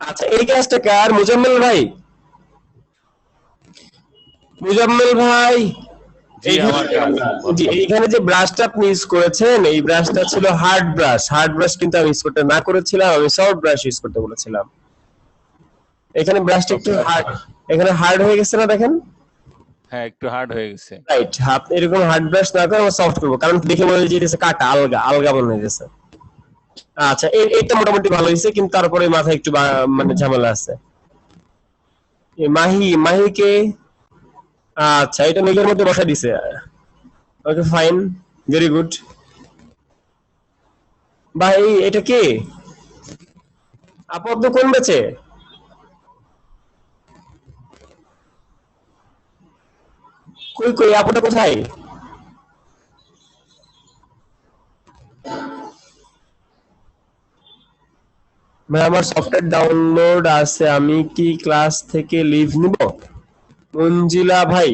আচ্ছা, এই কাজটা কার? মুজাম্মেল ভাই, মুজাম্মেল ভাই, জি এইখানে আমার কাজ, জি, বলেন। এইখানে যে ব্রাশটা আপনি ইউজ করেছেন, এই ব্রাশটা ছিল হার্ড ব্রাশ। হার্ড ব্রাশ কিন্তু আমি ইউজ করতে না করেছিলাম, আমি সফট ব্রাশ ইউজ করতে বলেছিলাম। এখানে ব্রাশটা একটু ওকে। হার্ড, এখানে হার্ড হয়ে গেছে না, দেখেন। হ্যাঁ, একটু হার্ড হয়ে গেছে। রাইট, আপনি এরকম হার্ড ব্রাশ না করে আমরা সফট করবো, কারণ দেখে মনে হয় যে এটা কাটা আলগা আলগা মনে হয়েছে। আচ্ছা, এইটা মোটামুটি ভালো হয়েছে, কিন্তু তারপরে মাথায় একটু মানে ঝামেলা আছে। মাহি, মাহিকে, আচ্ছা এটা মেঘের মধ্যে বসা দিছে। Okay fine, very good. ভাই এটা কে? আপু আপনি কোন ব্যাচে? কই কই আপুটা কোথায়? ভাই আমার সফটওয়্যার ডাউনলোড আছে, আমি কি ক্লাস থেকে লিভ নিব? মঞ্জিলা ভাই,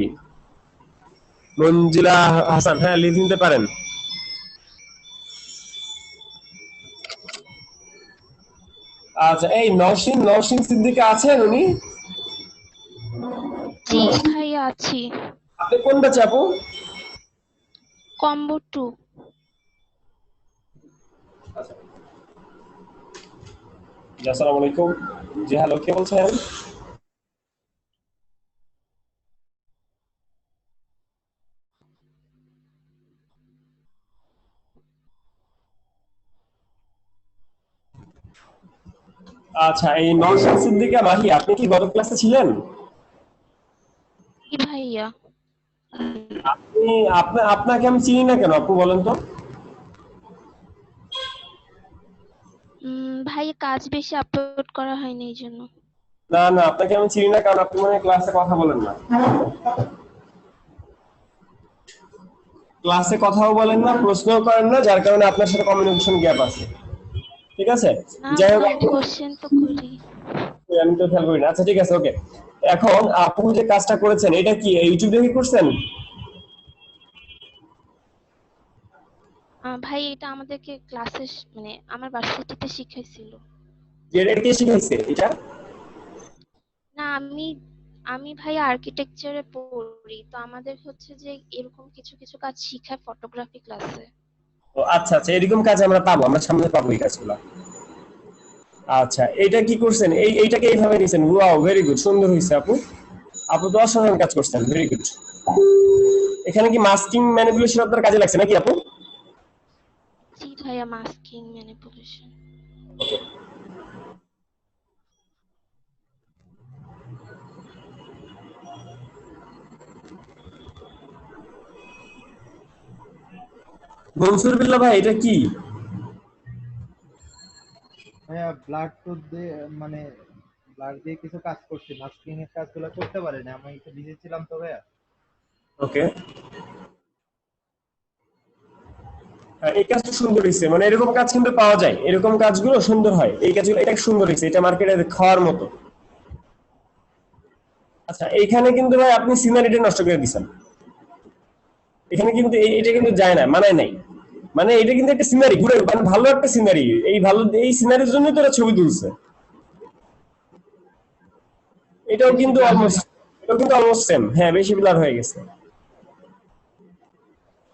মঞ্জিলা হাসান, হ্যাঁ লিভ নিতে পারেন। আচ্ছা, এই নওশিন, নওশিন সিদ্দিকা আছেন উনি? জি ভাইয়া আছি। আপনি কোন ব্যাচে আপু? কম্বো 2। আচ্ছা, জি, আসসালামু আলাইকুম। জি হ্যালো, কে বলছেন? আচ্ছা, এই নওশিন সিদ্দিকা মাহি, আপনি কি গত ক্লাসে ছিলেন? জি ভাইয়া। আপনি, আপনাকে আমি চিনি না কেন আপু, বলেন তো? ভাই কাজ বেশি আপলোড করা হয়নি এই জন্য। না না, আপনাকে আমি চিনি না, কারণ আপনি মনে হয় ক্লাসে কথা বলেন না। ক্লাসে কথাও বলেন না, প্রশ্নও করেন না, যার কারণে আপনার সাথে কমিউনিকেশন গ্যাপ আছে। ঠিক আছে, না যাই হোক ভাই আপু, কোশ্চেন তো করি। আমি তো খেয়াল করি না। আচ্ছা ঠিক আছে, ওকে। এখন আপু যে কাজটা করেছেন, এটা কি ইউটিউব দেখে করছেন? ভাই এটা আমাদেরকে ক্লাসে মানে আমার ভার্সিটিতে শিখাইছিল। যে এটা কে শিখাইছে এটা? না আমি আমি ভাই আর্কিটেকচারে পড়ি, তো আমাদের হচ্ছে যে এরকম কিছু কিছু কাজ শিখায় ফটোগ্রাফি ক্লাসে। ও আচ্ছা আচ্ছা, এরকম কাজ আমরা পাবো, আমরা সামনে পাবো এই কাজগুলো। আচ্ছা, এটা কি করছেন, এইটাকে এইভাবে নিছেন, ওয়াও ভেরি গুড, সুন্দর হয়েছে আপু। আপু তো অসাধারণ কাজ করছেন, ভেরি গুড। এখানে কি মাস্কিং ম্যানিপুলেশন আপনার কাজে লাগছে নাকি আপু? জি ভাইয়া, মাস্কিং ম্যানিপুলেশন। মনসুর বিল্লাহ ভাই, এটা কি? ভাইয়া ব্লাড তো দিয়ে মানে ব্লাড দিয়ে কিছু কাজ করছি, মাস্কিং এর কাজগুলো করতে পারিনি, আমি একটু বিজি ছিলাম তো ভাইয়া। ওকে, এই কাজটা সুন্দর হয়েছে, মানে এরকম কাজ কিন্তু পাওয়া যায়, এরকম কাজগুলো সুন্দর হয়, এই কাজগুলো, এটা সুন্দর হয়েছে, এটা মার্কেটে খাওয়ার মতো। আচ্ছা, এইখানে কিন্তু ভাই আপনি সিনারিটা নষ্ট করে দিচ্ছেন। এখানে কিন্তু এটা কিন্তু যায় না, মানায় নাই। মানে এটা কিন্তু একটা সিনারি, ঘুরে মানে ভালো একটা সিনারি, এই ভালো, এই সিনারির জন্য তো ছবি তুলছে। এটাও বেশি কিন্তু ব্লার অলমোস্ট, হয়ে এটাও কিন্তু অলমোস্ট সেম, হ্যাঁ বেশি ব্লার হয়ে গেছে।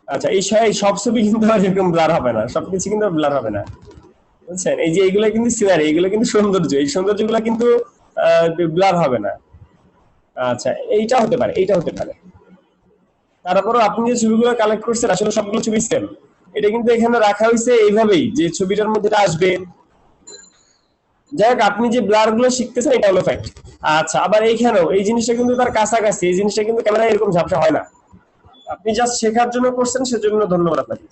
আচ্ছা, এই সব ছবি কিন্তু আর এরকম ব্লার হবে না, সবকিছু কিন্তু ব্লার হবে না, বুঝছেন? এই যে এইগুলো কিন্তু সিনারি, এগুলো কিন্তু সৌন্দর্য, এই সৌন্দর্যগুলো কিন্তু ব্লার হবে না। আচ্ছা, এইটা হতে পারে, এইটা হতে পারে। তারপরও আপনি যে ছবিগুলো কালেক্ট করছেন, আসলে সবগুলো ছবি সেম। এটা কিন্তু এখানে রাখা হয়েছে এইভাবেই, যে ছবিটার মধ্যে এটা আসবে। যাই হোক, আপনি যে ব্লার গুলো শিখতেছেন, এটা হলো ফ্যাক্ট। আচ্ছা, আবার এইখানেও এই জিনিসটা কিন্তু তার কাছাকাছি, এই জিনিসটা কিন্তু ক্যামেরায় এরকম ঝাপসা হয় না। আপনি জাস্ট শেখার জন্য করছেন, সেজন্য ধন্যবাদ আপনাকে।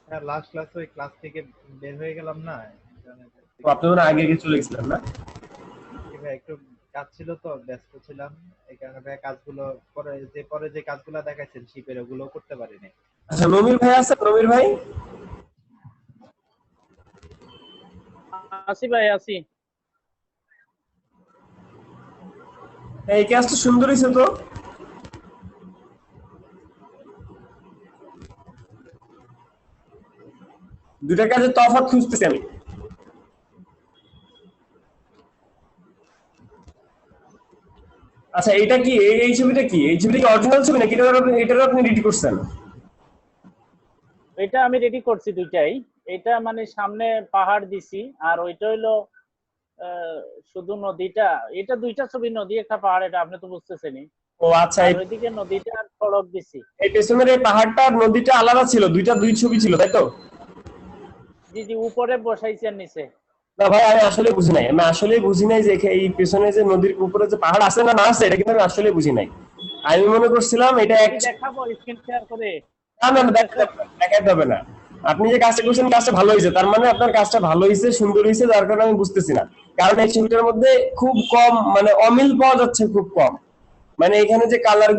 হ্যাঁ, লাস্ট ক্লাস ওই ক্লাস থেকে বের হয়ে গেলাম না, তো আপনি মনে হয় আগে আগে চলে গেছিলেন না? জি ভাই একটু কাজ ছিল তো, ব্যস্ত ছিলাম। এই কারণে ভাই কাজগুলো পরে যে কাজগুলো দেখাইছেন শিপের, ওগুলো করতে পারিনি। আচ্ছা, নমির ভাই আছে, নমির ভাই? আছি ভাই আছি। এই কাজটা সুন্দর হয়েছে তো। দুটা কাজের তফাৎ খুঁজতেছি আমি। আচ্ছা এটা কি এই ছবিটা কি? এই ছবিটা কি অরিজিনাল ছবি নাকি এটার আপনি রেডি করছেন? এটা আমি রেডি করছি দুইটাই। এটা মানে সামনে পাহাড় দিছি, আর ওইটা হইলো শুধু নদীটা। এটা দুইটা ছবি, নদী একটা পাহাড়, এটা আপনি তো বুঝতেছেনই। ও আচ্ছা, আর ওইদিকে নদীটা আর সড়ক দিছি। এই পেছনের এই পাহাড়টা আর নদীটা আলাদা ছিল, দুই ছবি ছিল তাই তো? জি জি, উপরে বসাইছি আর নিচে। না ভাই আমি আসলে বুঝি নাই, আমি আসলে বুঝি নাই যে এই পেছনে যে নদীর উপরে যে পাহাড় আছে না আছে, এটা কিন্তু আমি আসলে বুঝি নাই। আমি মনে করছিলাম এটা এক দেখাবো স্ক্রিন শেয়ার করে। না না না, দেখাতে হবে না। আপনি যে কাজটা করছেন কাজটা ভালো হয়েছে, তার মানে আপনার কাজটা ভালো হয়েছে, সুন্দর হয়েছে, যার কারণে আমি বুঝতেছি না। কারণ এই ছবিটার মধ্যে খুব কম মানে অমিল পাওয়া যাচ্ছে, খুব কম। মানে এখানে যে কালার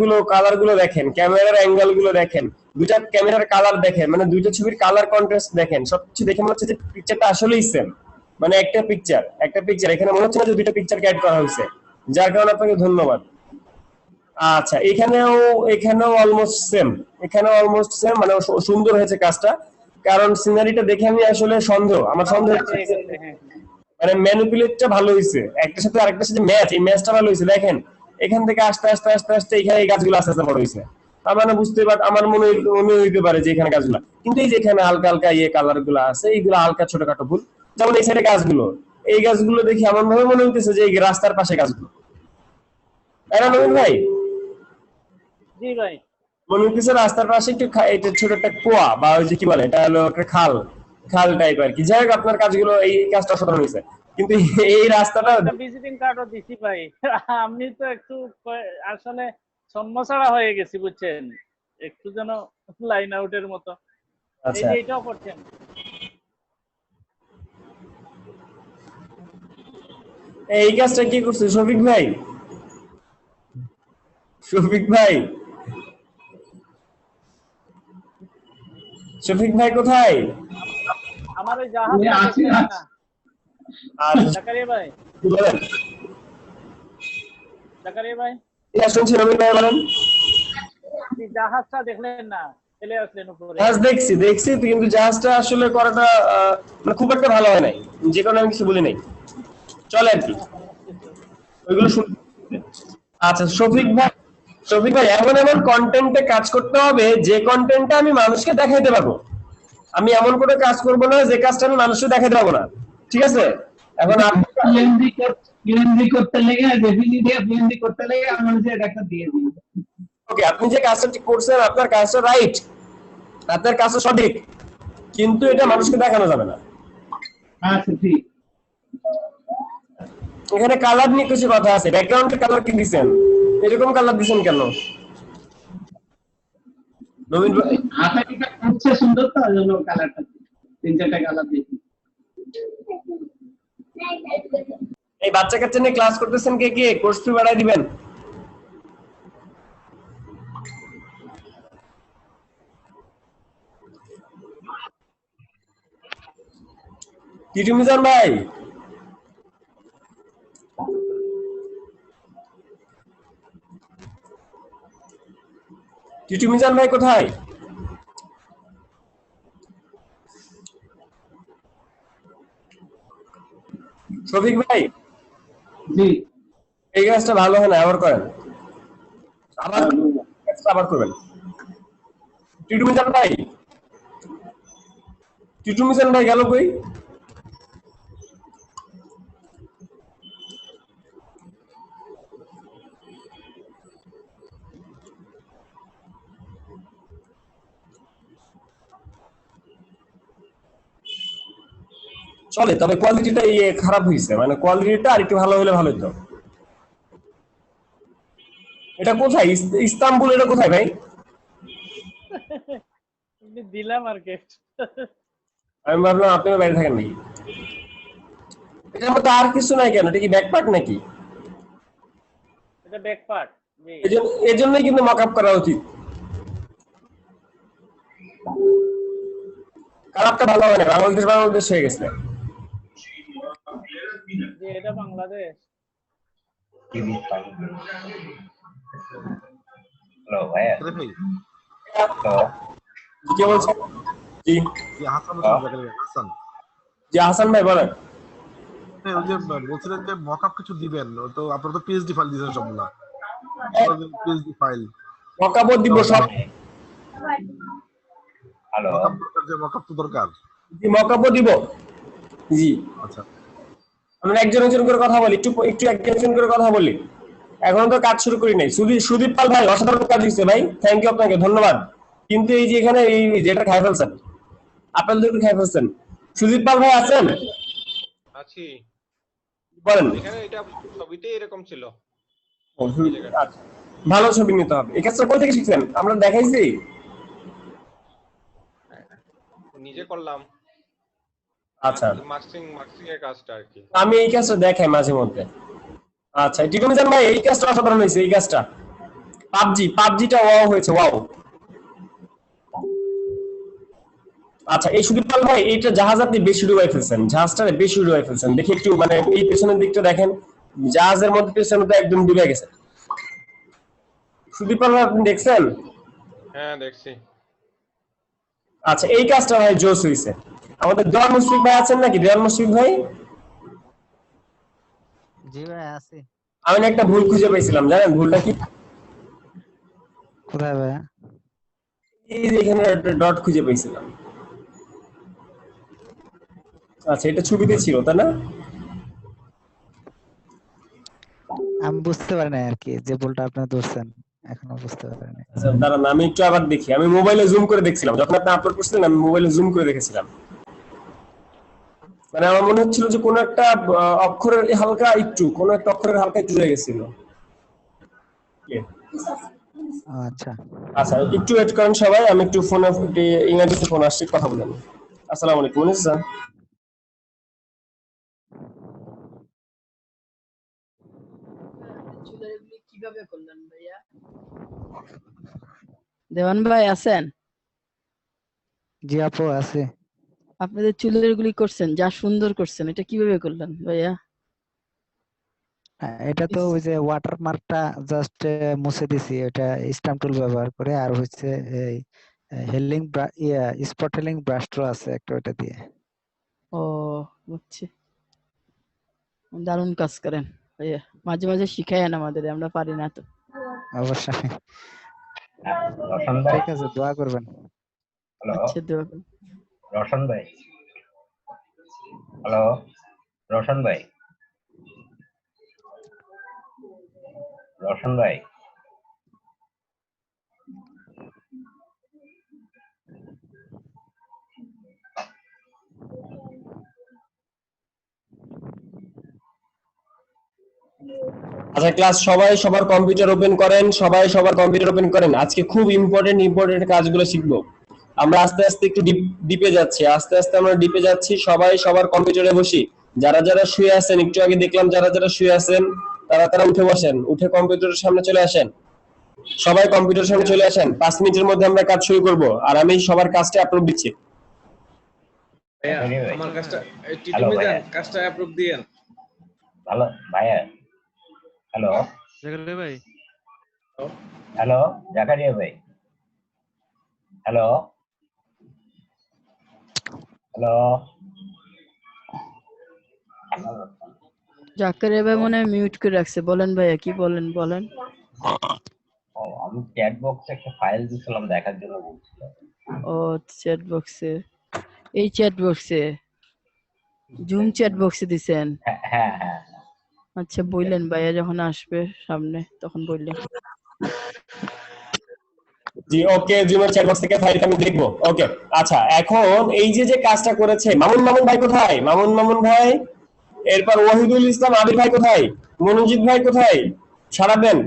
গুলো দেখেন, ক্যামেরার অ্যাঙ্গেল গুলো দেখেন, দুইটা ক্যামেরার কালার দেখেন, মানে দুইটা ছবির কালার কন্ট্রাস্ট দেখেন, সবকিছু দেখে মনে হচ্ছে যে পিকচারটা আসলেই সেম। মানে একটা পিকচার এখানে মনে হচ্ছে না যে দুইটা পিকচার অ্যাড করা হয়েছে, যার কারণে আপনাকে ধন্যবাদ। আচ্ছা এখানেও অলমোস্ট সেম, মানে সুন্দর হয়েছে কাজটা। কারণ সিনারিটা দেখে আমি আসলে আমার সন্দেহ হচ্ছে যে মানে ম্যানিপুলেটটা ভালো হয়েছে, একটার সাথে আরেকটার সাথে এই ম্যাচটা ভালো হয়েছে। দেখেন এখান থেকে আস্তে আস্তে আস্তে আস্তে এখানে এই গাছগুলো আস্তে আস্তে বড় হয়েছে। তার মানে আমার মনে হইতে পারে যে এখানে গাছগুলো, কিন্তু এই যে এখানে হালকা হালকা কালার গুলো আছে, এইগুলো হালকা ছোটখাটো ভুল। যেমন এই সাইডে গাছগুলো, এই গাছগুলো দেখে এমন ভাবে মনে হইতেছে যে এই রাস্তার পাশে গাছগুলো, তাই না নবীন ভাই? জি ভাই, মনে হচ্ছে রাস্তার পাশে একটু এটা ছোট একটা কুয়া, বা ওই যে কি বলে এটা হলো একটা খাল টাইপ আর কি। যাই হোক আপনার কাজগুলো এই কাজটা অসাধারণ হয়েছে, কিন্তু এই রাস্তাটা ভিজিটিং কার্ডও দিছি ভাই। আমি তো একটু আসলে ছন্নছাড়া হয়ে গেছি বুঝছেন, একটু যেন লাইন আউটের মতো। এই আচ্ছা যে এটাও করছেন। এই কাজটা কি করছে শফিক ভাই? শফিক ভাই কোথায়? আমার ওই জাহাজটা দেখলেন না? আর জাকারিয়া ভাই, কি বলেন? জাকারিয়া ভাই, শুনছি নবীন ভাই বলেন। এই জাহাজটা দেখলেন না? চলে আসলেন উপরে। জাহাজ দেখছি কিন্তু জাহাজটা আসলে করাটা মানে খুব একটা ভালো হয় নাই, যে কারণে আমি কিছু বলি নাই, চলে আর কি ওইগুলো আচ্ছা শফিক ভাই এমন কন্টেন্টে কাজ করতে হবে যে কন্টেন্টটা আমি মানুষকে দেখাইতে পারবো। আমি এমন কোনো কাজ করব না যে কাজটা আমি মানুষকে দেখাইতে পারবো না, ঠিক আছে? এখন ইউএনজি করতে লেগে ডেফিনিটলি করতে লেগে আমার যে একটা দিয়ে দিই। ওকে, আপনি যে কাজটা করছেন আপনার কাজটা রাইট, আপনার কাজটা সঠিক, কিন্তু এটা মানুষকে দেখানো যাবে না। আচ্ছা ঠিক। এখানে কালার নিয়ে কিছু কথা আছে, ব্যাকগ্রাউন্ডের কালার কি দিবেন, এরকম কালার দিবেন কেন নবীন ভাই? আশাটা করছে সুন্দর, তো জন্য কালারটা 3-4টা কালার দিয়েছি। এই বাচ্চা কাচ্চা নিয়ে ক্লাস করতেছেন কে কে? কোর্স ফি বাড়াই দিবেন। টিটু মিজান ভাই, কোথায়? শফিক ভাই জি, এই কাজটা ভালো হয় না, আবার করেন, আবার করবেন। টিটু মিজান ভাই গেল কই? চলে, তবে কোয়ালিটিটা খারাপ হয়েছে, মানে কোয়ালিটিটা আর একটু ভালো হলে ভালো হতো। এটা কোথায়? ইস্তাম্বুল? এটা কোথায় ভাই? দিলাম আর কি। আমি ভাবলাম আপনি বাইরে থাকেন নাকি। এটার মধ্যে আর কিছু নাই কেন? এটা কি ব্যাকপার্ট নাকি? এটা ব্যাক পার্ট। জি, এই জন্যই কিন্তু মক আপ করা উচিত। কালারটা ভালো হয় না, বাংলাদেশ হয়ে গেছে। জি, এটা বাংলাদেশ। হ্যালো ভাইয়া। কি বলছেন? জি হাসান। জি হাসান ভাই বলেন। হ্যাঁ, ওই যে বলছিলেন যে মকআপ কিছু দিবেন, তো আপনারা তো পিএইচডি ফাইল দিয়েছেন সবগুলা। পিএইচডি ফাইল মকাপও দিব সব। হ্যালো মকআপ দরকার, যে মকআপ তো দরকার। জি মকাপও দিব। জি আচ্ছা আমরা একজন একজন করে কথা বলি, একটু একটু একজন করে কথা বলি। এখন তো কাজ শুরু করি নাই। সুদীপ পাল ভাই অসাধারণ কাজ দিচ্ছে ভাই, থ্যাংক ইউ আপনাকে, ধন্যবাদ। কিন্তু এই যে এখানে এই যেটা খাই ফেলছেন, আপেল দুটো খাই ফেলছেন। সুদীপ পাল ভাই আছেন? আছি। বলেন। এখানে এটা ছবিতেই এরকম ছিল। আচ্ছা, ভালো ছবি নিতে হবে। এই কাজটা কোথা থেকে শিখছেন? আমরা দেখাইছি, নিজে করলাম। আচ্ছা মার্কসিং এর কাজটা আর কি। আমি এই কাজটা দেখাই মাঝে মধ্যে। আচ্ছা ঠিক আছে ভাই, এই কাজটা অসাধারণ হয়েছে। এই কাজটা পাবজিটা ওয়াও হয়েছে, ওয়াও। আচ্ছা এই সুদীপ পাল ভাই, এইটা জাহাজ আপনি বেশি ডুবাই ফেলছেন, জাহাজটারে বেশি ডুবাই ফেলছেন। দেখি একটু মানে এই পেছনের দিকটা দেখেন, জাহাজের মধ্যে পেছনে তো একদম ডুবে গেছে। সুদীপ পাল ভাই আপনি দেখছেন? হ্যাঁ দেখছি। আচ্ছা এই কাজটা ভাই জোস হয়েছে। আমাদের দেওয়ান মুশফিক ভাই আছেন নাকি? দেওয়ান মুশফিক ভাই? জি ভাই আছি। আমি না একটা ভুল খুঁজে পেয়েছিলাম, জানেন ভুলটা কি? কোথায় ভাই? এই যে এখানে একটা ডট খুঁজে পেয়েছিলাম। আচ্ছা এটা ছবিতে ছিল তাই না? আমি বুঝতে পারি না আর কি, যে ভুলটা আপনি ধরছেন এখনো বুঝতে পারি না। আচ্ছা দাঁড়ান আমি একটু আবার দেখি। আমি মোবাইলে জুম করে দেখছিলাম, যখন আপনি আপলোড করছিলেন আমি মোবাইলে জুম করে দেখেছিলাম। মানে আমার মনে হচ্ছিল যে কোনো একটা অক্ষরের হালকা একটু, কোনো একটা অক্ষরের হালকা একটু রয়ে গেছিল। আচ্ছা আচ্ছা একটু ওয়েট করেন সবাই, আমি একটু ফোনে ইংরেজিতে ফোন আসছে, কথা বলেন। আসসালামু আলাইকুম মনির স্যার। কিভাবে করলেন ভাইয়া? দেওয়ান ভাই আছেন? জি আপু আছে। আপনাদের চুলের গুলি করছেন, যা সুন্দর করছেন, এটা কিভাবে করলেন ভাইয়া? এটা তো ওই যে ওয়াটার মার্কটা জাস্ট মুছে দিছি, এটা স্ট্যাম্প টুল ব্যবহার করে। আর হচ্ছে এই হেলিং স্পট হেলিং ব্রাশও আছে একটা, ওটা দিয়ে। ও বুঝছি, দারুণ কাজ করেন ভাইয়া। মাঝে মাঝে শিখায়েন আমাদের, আমরা পারি না তো। অবশ্যই রোশন ভাই, ঠিক আছে, দোয়া করবেন। হ্যালো আচ্ছা দোয়া করুন। রোশন ভাই, হ্যালো রোশন ভাই, রোশন ভাই, আচ্ছা ক্লাস সবাই সবার কম্পিউটার ওপেন করেন, সবাই সবার কম্পিউটার ওপেন করেন। আজকে খুব ইম্পর্টেন্ট কাজগুলো শিখবো আমরা। আস্তে আস্তে একটু ডিপে যাচ্ছি, আস্তে আস্তে আমরা ডিপে যাচ্ছি। সবাই সবার কম্পিউটারে বসি। যারা যারা শুয়ে আছেন, একটু আগে দেখলাম যারা যারা শুয়ে আছেন তারা উঠে বসেন, উঠে কম্পিউটারের সামনে চলে আসেন। সবাই কম্পিউটারের সামনে চলে আসেন। 5 মিনিটের মধ্যে আমরা কাজ শুরু করব, আর আমি সবার কাজটা আপলোড দিচ্ছি। আমার কাজটা টিটিমি দেন, কাজটা অ্যাপ্রুভ দিয়েন। ভালো ভাইয়া, হ্যালো জাকারিয়া ভাই, হ্যালো জাকারিয়া ভাই, হ্যালো হ্যালো জাকারিয়া ভাই মনে হয় মিউট করে রাখছে। বলেন ভাইয়া, কি বলেন বলেন। ও আমি চ্যাট বক্সে একটা ফাইল দিছিলাম দেখার জন্য বলছিলাম। ও চ্যাট বক্সে, এই চ্যাট বক্সে, জুম চ্যাট বক্সে দিছেন? হ্যাঁ হ্যাঁ হ্যাঁ। আচ্ছা বললেন ভাইয়া, যখন আসবে সামনে তখন বললেন। জি ওকে, জুমের চ্যাট বক্স থেকে ফাইলটা আমি দেখবো। ওকে আচ্ছা, এখন এই যে কাজটা করেছে মামুন ভাই কোথায়? মামুন ভাই, এরপর ওয়াহিদুল ইসলাম আবির ভাই কোথায়? মনোজিৎ ভাই কোথায়? সারা দেন।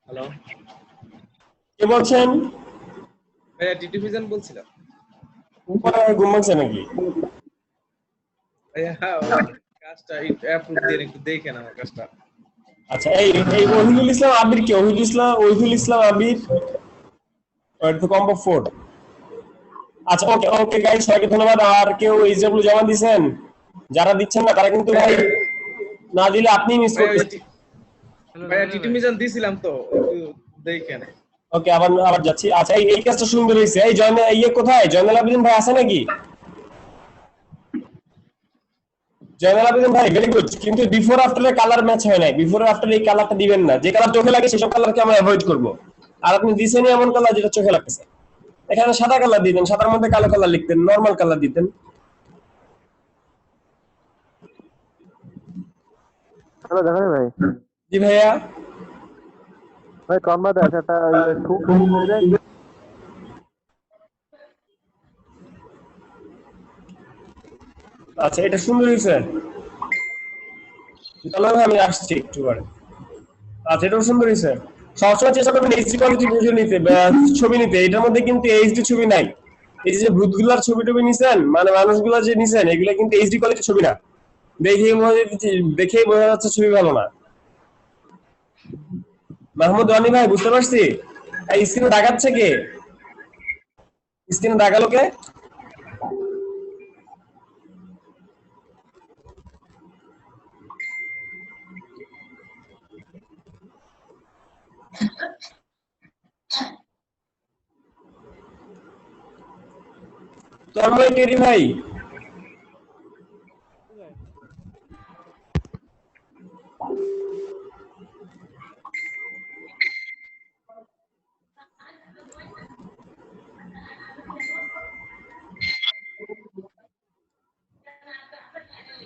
হ্যালো কে বলছেন? ভাইয়া টিটিমিজান বলছিলাম। উপরে ঘুম ভাঙছে নাকি? ভাইয়া কাজটা অ্যাপ্রুভ দিয়েন, একটু দেখেন আমার কাজটা। আচ্ছা এই ওহিদুল ইসলাম আবির কে? ওহিদুল ইসলাম আবির, তো কম্বো 4। আচ্ছা ওকে গাইস, সবাইকে ধন্যবাদ। আর কেউ এইচডব্লিউ জমা দিবেন? যারা দিচ্ছেন না তারা কিন্তু ভাই, না দিলে আপনি মিস করতেছেন। ভাইয়া টিটিমিজান দিছিলাম তো, একটু দেখেন। ওকে আবার যাচ্ছি। আচ্ছা এই কাজটা সুন্দর হয়েছে। এই জয়নাল কোথায়? জয়নাল আবেদিন ভাই আছে নাকি? জয়নাল আবেদিন ভাই ভেরি গুড, কিন্তু বিফোর আফটারের কালার ম্যাচ হয় নাই। বিফোর আফটার এই কালারটা দিবেন না, যে কালার চোখে লাগে সেসব কালারকে আমরা অ্যাভয়েড করব। আর আপনি দিছেনই এমন কালার যেটা চোখে লাগতেছে। এখানে সাদা কালার দিতেন, সাদার মধ্যে কালো কালার লিখতেন, নরমাল কালার দিতেন। হ্যালো দেখেন ভাই। জি ভাইয়া। ভাই কম্বা দাস একটা আচ্ছা এটা সুন্দর হয়েছে, তাহলে ভাই আমি আসছি একটু পরে। আচ্ছা এটাও সুন্দর হয়েছে। সবসময় চেষ্টা করবেন এইচডি কোয়ালিটি ভিডিও নিতে, ছবি নিতে। এটার মধ্যে কিন্তু এইচডি ছবি নাই। এই যে ভূতগুলার ছবি টবি নিছেন, মানে মানুষগুলা যে নিছেন, এগুলা কিন্তু এইচডি কোয়ালিটি ছবি না। দেখেই বোঝা যাচ্ছে ছবি ভালো না। মাহমুদ রানি ভাই বুঝতে পারছি। স্ক্রিনে দেখাচ্ছে কে? স্ক্রিনে দেখালো কে? তন্ময় টেরি ভাই।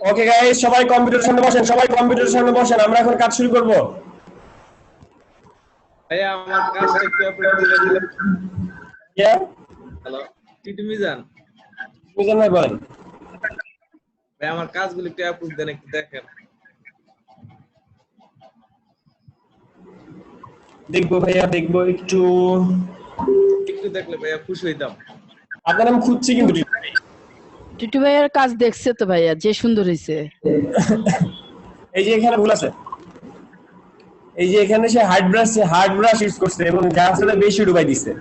ওকে গাইস, সবাই কম্পিউটারের সামনে বসেন, সবাই কম্পিউটারের সামনে বসেন, আমরা এখন কাজ শুরু করব। ভাইয়া আমার কাজটা একটু আপলোড দিলে দিলে। হ্যালো টিটু মিজান। মিজান ভাই বলেন। ভাই আমার কাজগুলো একটু আপলোড দেন, একটু দেখেন। দেখবো ভাইয়া, দেখবো একটু একটু দেখলে ভাইয়া খুশি হইতাম। আপনার আমি খুঁজছি কিন্তু। টিটু ভাইয়ের কাজ দেখছে তো ভাইয়া, যে সুন্দর হয়েছে। এই যে এখানে ভুল আছে, এই যে এখানে সে হার্ড ব্রাশ ইউজ করছে এবং জাহাজটা বেশি ডুবাই দিছে।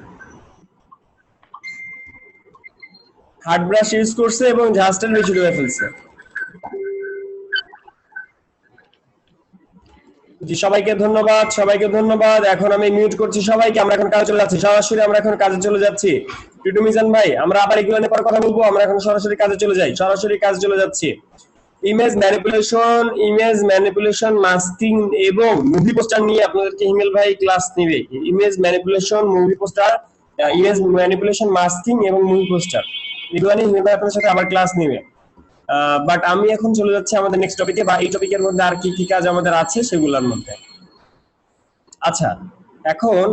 হার্ড ব্রাশ ইউজ করছে এবং জাহাজটা বেশি ডুবাই ফেলছে। জি সবাইকে ধন্যবাদ, সবাইকে ধন্যবাদ। এখন আমি মিউট করছি সবাইকে, আমরা এখন কাজে চলে যাচ্ছি সরাসরি। আমরা এখন কাজে চলে যাচ্ছি। টিটু মিজান ভাই, আমরা আবার এগুলো নিয়ে পরে কথা বলবো। আমরা এখন সরাসরি কাজে চলে যাই, সরাসরি কাজে চলে যাচ্ছি। ইমেজ ম্যানিপুলেশন, মাস্কিং এবং মুভি পোস্টার নিয়ে আপনাদেরকে হিমেল ভাই ক্লাস নেবে। Image manipulation, movie poster, image manipulation, masking এবং মুভি পোস্টার, এগুলো নিয়ে হিমেল ভাই আপনাদের সাথে আবার ক্লাস নেবে। বাট আমি এখন চলে যাচ্ছি আমাদের নেক্সট টপিকে, বা এই টপিকের মধ্যে আর কি কি কাজ আমাদের আছে সেগুলোর মধ্যে। আচ্ছা এখন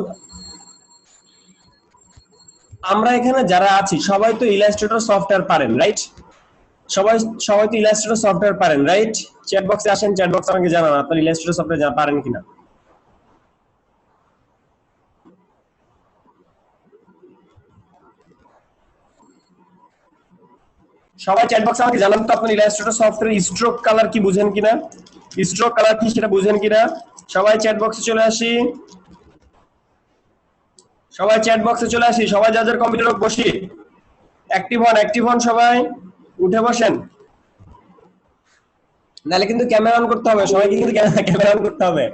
আমরা এখানে যারা আছি সবাই তো ইলাস্ট্রেটর সফটওয়্যার পারেন, রাইট? সবাই তো ইলাস্ট্রেটর সফটওয়্যার পারেন, রাইট? চ্যাট বক্সে আসেন, চ্যাট বক্স আমাকে জানান আপনারা ইলাস্ট্রেটর সফটওয়্যার পারেন কিনা। সবাই চ্যাট বক্সে আমাকে জানান তো আপনারা ইলাস্ট্রেটর সফটওয়্যার স্ট্রোক কালার কি বুঝেন কিনা, স্ট্রোক কালার কি সেটা বুঝেন কিনা। সবাই চ্যাট বক্সে চলে আসি, সবাই চ্যাট বক্সে চলে আসি, সবাই যার কম্পিউটার বসি, অ্যাক্টিভ হন সবাই, উঠে বসেন। নাহলে কিন্তু ক্যামেরা অন করতে হবে, সবাইকে কিন্তু ক্যামেরা অন করতে হবে।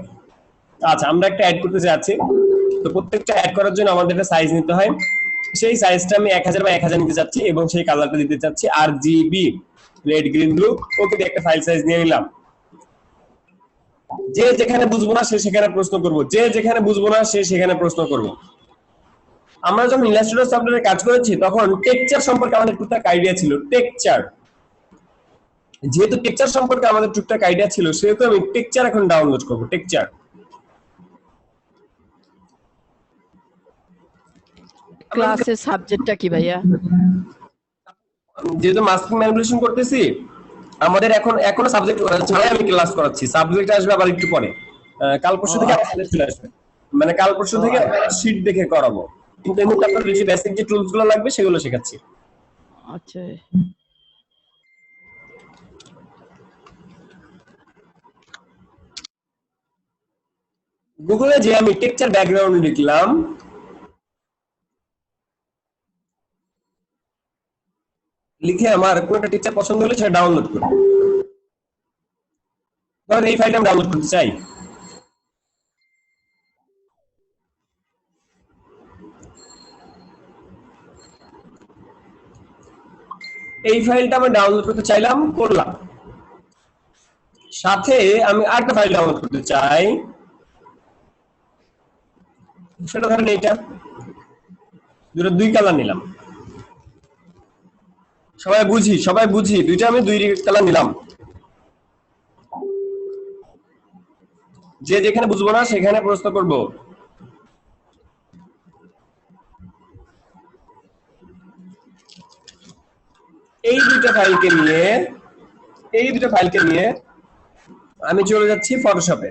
আচ্ছা আমরা একটা অ্যাড করতে যাচ্ছি, তো প্রত্যেকটা অ্যাড করার জন্য আমাদের একটা সাইজ নিতে হয়। সেই সাইজটা আমি 1000 বাই 1000 নিতে যাচ্ছি এবং সেই কালারটা দিতে চাচ্ছি RGB, রেড গ্রিন ব্লু। ওকে, একটা ফাইল সাইজ নিয়ে নিলাম। যে যেখানে বুঝবো না সে সেখানে প্রশ্ন করব, যে যেখানে বুঝবো না সে সেখানে প্রশ্ন করব। আমরা যখন ইলাস্ট্রেটর সফটওয়্যারে কাজ করেছি তখন টেক্সচার সম্পর্কে আমাদের টুকটাক আইডিয়া ছিল। যেহেতু টেক্সচার সম্পর্কে আমাদের টুকটাক আইডিয়া ছিল, সেহেতু আমি টেক্সচার এখন ডাউনলোড করব। টেক্সচার ক্লাসের সাবজেক্টটা কি ভাইয়া? যেহেতু মাস্কিং ম্যানিপুলেশন করতেছি, আমাদের এখনো সাবজেক্ট ছাড়াই আমি ক্লাস করাচ্ছি। সাবজেক্ট আসবে আবার একটু পরে, কাল পরশু থেকে আমাদের চলে আসবে। মানে কাল পরশু থেকে শীট দেখে করাবো, কিন্তু এই মুহূর্তে আপনাদের যে বেসিক যে টুলস গুলো লাগবে সেগুলো শেখাচ্ছি। আচ্ছা গুগলে যে আমি টেক্সচার ব্যাকগ্রাউন্ড লিখলাম, লিখে আমার কোন একটা টেক্সচার পছন্দ হলে সেটা ডাউনলোড করি। ধরেন এই ফাইলটা আমি ডাউনলোড করতে চাই, এই ফাইলটা আমি ডাউনলোড করতে চাইলাম, করলাম। সাথে আমি আরেকটা ফাইল ডাউনলোড করতে চাই, সেটা ধরেন এইটা, দুই কালার নিলাম। সবাই বুঝি দুইটা আমি 2 কালার নিলাম। যে যেখানে বুঝবো না সেখানে প্রশ্ন করব। এই দুটো ফাইলকে নিয়ে আমি চলে যাচ্ছি ফটোশপে।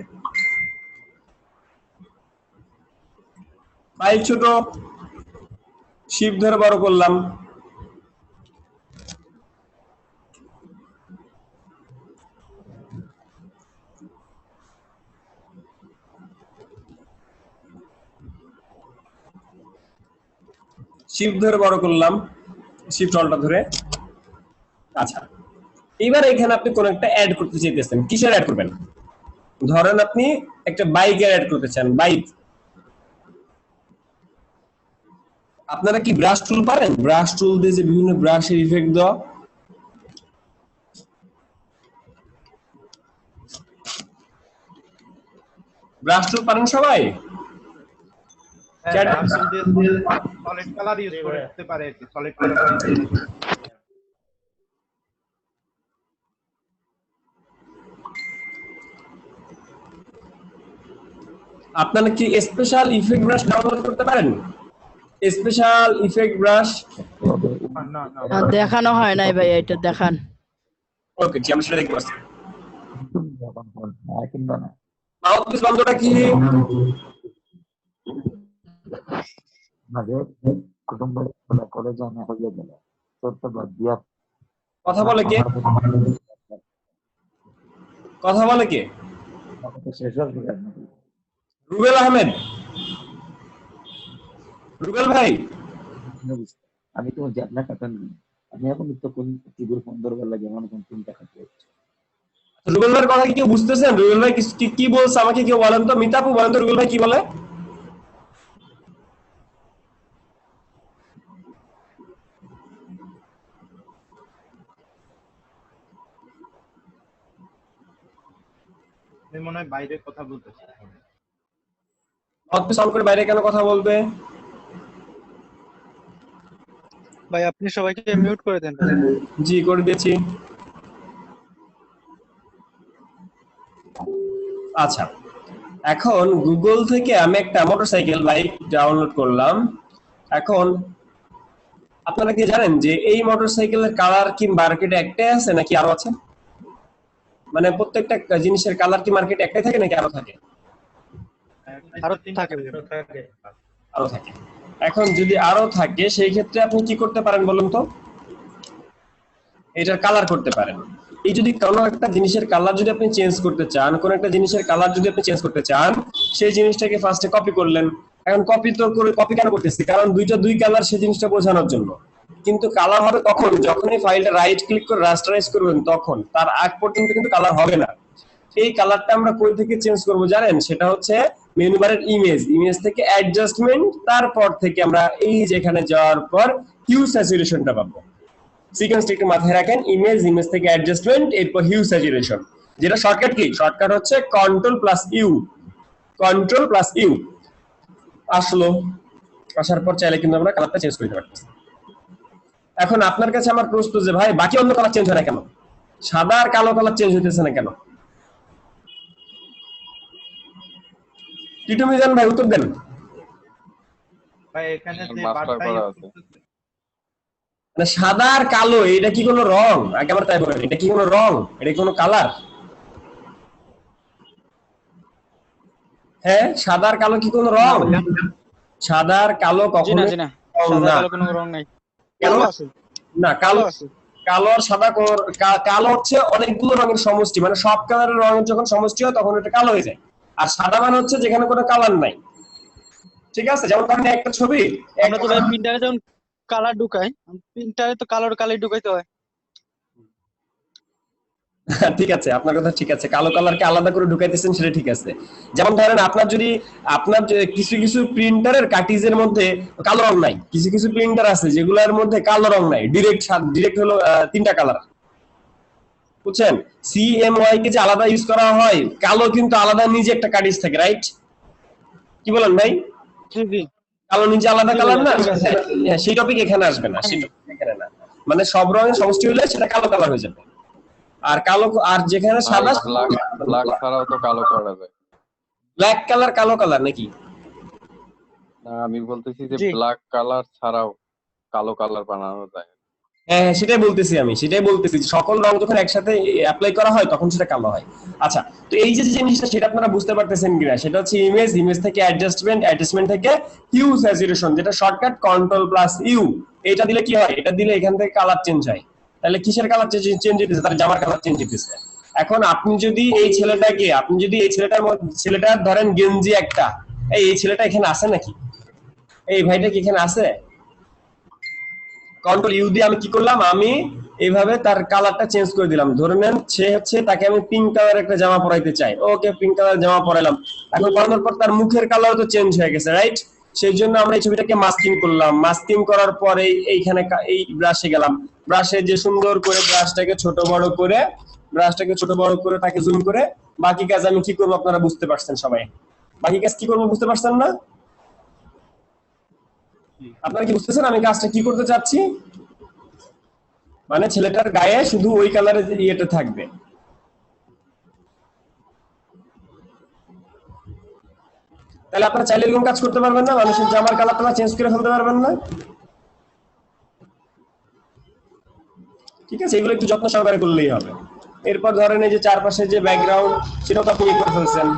ফাইল ছোট, শিফট ধরে বড় করলাম। শিফট ধরে বড় করলাম, শিফট অল্টা ধরে। আচ্ছা, এবার এখানে আপনি কোন একটা অ্যাড করতে চাইতেছেন, কিসের অ্যাড করবেন? ধরেন আপনি একটা বাইকের অ্যাড করতে চান, বাইক। আপনারা কি ব্রাশ টুল পারেন? ব্রাশ টুল দিয়ে যে বিভিন্ন ব্রাশের ইফেক্ট দেওয়া, ব্রাশ টুল পারেন সবাই? সলিড কালার ইউজ করতে পারে, সলিড কালার। আপনারা কি স্পেশাল ইফেক্ট ব্রাশ ডাউনলোড করতে পারেন? স্পেশাল ইফেক্ট ব্রাশ দেখানো হয় নাই ভাই, এটা দেখান। ওকে, জি আমি সেটা দেখতে পাচ্ছি। মাউথপিস বন্ধটা কি? কথা বলে কে? রুবেল আহমেদ, রুবেল ভাই। আমি তো আপনার কথা আমি এখন তো কোন টিভির ফোন ধরবার লাগে এমন কোন চিন্তা করতে। রুবেল ভাইয়ের কথা কি কেউ বুঝতেছেন? রুবেল ভাই কি বলছে আমাকে কেউ বলেন তো, মিতাপু বলেন তো রুবেল ভাই কি বলে? আমি মনে হয় বাইরে কথা বলতেছি। মাউথপিস অন করে বাইরে কেন কথা বলবে? ভাই আপনি সবাইকে মিউট করে দেন। জি করে দিয়েছি। আচ্ছা, এখন গুগল থেকে আমি একটা মোটরসাইকেল বাইক ডাউনলোড করলাম। এখন আপনারা কি জানেন যে এই মোটরসাইকেলের কালার কি মার্কেটে একটাই আছে নাকি আরো আছে? মানে প্রত্যেকটা জিনিসের কালার কি মার্কেটে একটাই থাকে নাকি আরো থাকে? আরো থাকে। আরো থাকে। এখন যদি আরো থাকে সেই ক্ষেত্রে আপনি কি করতে পারেন বলুন তো? এটার কালার করতে পারেন। এই যদি কোনো একটা জিনিসের কালার যদি আপনি চেঞ্জ করতে চান, কোন একটা জিনিসের কালার যদি আপনি চেঞ্জ করতে চান, সেই জিনিসটাকে ফার্স্টে কপি করলেন। এখন কপি কেন করতেছি? কারণ দুই কালার সেই জিনিসটা বোঝানোর জন্য। কিন্তু কালার হবে তখন যখন এই ফাইলটা রাইট ক্লিক করে রাস্টারাইজ করবেন, তখন তার আগ পর্যন্ত কিন্তু কালার হবে না। এই কালারটা আমরা কই থেকে চেঞ্জ করব জানেন? সেটা হচ্ছে মেনু বারের ইমেজ থেকে অ্যাডজাস্টমেন্ট, তারপর থেকে আমরা এই যেখানে যাওয়ার পর হিউ স্যাচুরেশনটা পাবো। সিকোয়েন্সটা একটু মাথায় রাখেন, ইমেজ থেকে অ্যাডজাস্টমেন্ট, এরপর হিউ স্যাচুরেশন। যেটা শর্টকাট কি? শর্টকাট হচ্ছে কন্ট্রোল প্লাস ইউ। আসলো, আসার পর চাইলে কিন্তু আমরা কালারটা চেঞ্জ করতে পারতেছি। এখন আপনার কাছে আমার প্রশ্ন যে ভাই বাকি অন্য কালার চেঞ্জ হয় না কেন? সাদা আর কালো কালার চেঞ্জ হইতেছে না কেন? টিটু মিজান ভাই উত্তর দেন। ভাই এখানে যে বারটা ইউজ করতেছে, মানে সাদা আর কালো এটা কি কোনো রং? আগে আমার তাই বলেন, এটা কি কোনো রং? এটা কি কোনো কালার? হ্যাঁ, সাদা আর কালো কি কোনো রং? সাদা আর কালো কখনো কোনো রং নাই। কেন? না, কালো আর সাদা কালো হচ্ছে অনেকগুলো রঙের সমষ্টি, মানে সব কালারের রঙের যখন সমষ্টি হয় তখন এটা কালো হয়ে যায়। আর সাদা মানে হচ্ছে যেখানে কোনো কালার নাই। ঠিক আছে, যেমন ধরেন একটা ছবি, আমরা তো প্রিন্টারে যখন কালার ঢুকাই, প্রিন্টারে তো কালার ঢুকাইতে হয়। ঠিক আছে, আপনার কথা ঠিক আছে, কালো কালারকে আলাদা করে ঢুকাইতেছেন সেটা ঠিক আছে। যেমন ধরেন আপনার কিছু প্রিন্টারের কার্টিজের মধ্যে কালো রং নাই, কিছু প্রিন্টার আছে যেগুলোর মধ্যে কালো রং নাই, ডিরেক্ট হলো 3টা কালার। বুঝছেন? CMY কে যে আলাদা ইউজ করা হয়, কালো কিন্তু আলাদা নিজে একটা কার্টিজ থাকে, রাইট? কি বলেন ভাই? জি জি কালো নিচে আলাদা জি কালার ভাইয়া না? ঠিক আছে হ্যাঁ, সেই টপিক এখানে আসবে না, সেই টপিক এখানে না। মানে সব রঙের সমষ্টি হলে সেটা কালো কালার হয়ে যাবে। আর কালো, আর যেখানে ভাই সাদা, ব্ল্যাক ব্ল্যাক ছাড়াও তো কালো করা যায়। ব্ল্যাক কালার কালো কালার নাকি? না, আমি বলতেছি যে জি ব্ল্যাক কালার ছাড়াও কালো কালার বানানো যায়। হ্যাঁ হ্যাঁ, সেটাই বলতেছি আমি, সেটাই বলতেছি যে সকল রং যখন একসাথে অ্যাপ্লাই করা হয় তখন সেটা কালো হয়। আচ্ছা, তো এই যে জিনিসটা সেটা আপনারা বুঝতে পারতেছেন কিনা, সেটা হচ্ছে ইমেজ, ইমেজ থেকে অ্যাডজাস্টমেন্ট, অ্যাডজাস্টমেন্ট থেকে হিউ স্যাচুরেশন, যেটা শর্টকাট কন্ট্রোল প্লাস ইউ। এটা দিলে কি হয়? এটা দিলে এখান থেকে কালার চেঞ্জ হয়। তাহলে কিসের কালার চেঞ্জ হইতেছে? তার জামার কালার চেঞ্জ হইতেছে। এখন আপনি যদি এই ছেলেটাকে, আপনি যদি এই ছেলেটার ধরেন গেঞ্জি একটা, এই ছেলেটা এখানে আছে নাকি? এই ভাইটা কি এখানে আছে? কন্ট্রোল ইউ দিয়ে আমি কি করলাম, আমি এইভাবে তার কালারটা চেঞ্জ করে দিলাম। ধরে নেন সে হচ্ছে, তাকে আমি পিঙ্ক কালার একটা জামা পরাইতে চাই, ওকে পিঙ্ক কালার জামা পরাইলাম। এখন পরানোর পর তার মুখের কালার তো চেঞ্জ হয়ে গেছে, রাইট? সেই জন্য আমরা এই ছবিটাকে মাস্কিং করলাম। মাস্কিং করার পরে এইখানে এই ব্রাশে গেলাম, ব্রাশে যে সুন্দর করে ব্রাশটাকে ছোট বড় করে তাকে জুম করে বাকি কাজ আমি কি করবো আপনারা বুঝতে পারছেন সবাই? বাকি কাজ কি করবো বুঝতে পারছেন না? আপনারা কি বুঝতেছেন আমি কাজটা কি করতে চাচ্ছি? মানে ছেলেটার গায়ে শুধু ওই কালারের ইয়েটা থাকবে। তাহলে আপনারা চাইলে এরকম কাজ করতে পারবেন না? মানুষের জামার কালারটা চেঞ্জ করে ফেলতে পারবেন না? ঠিক আছে, এগুলো একটু যত্ন সহকারে করলেই হবে। এরপর ধরেন এই যে চারপাশে যে ব্যাকগ্রাউন্ড, সেটাও তো আপনি করে ফেলছেন।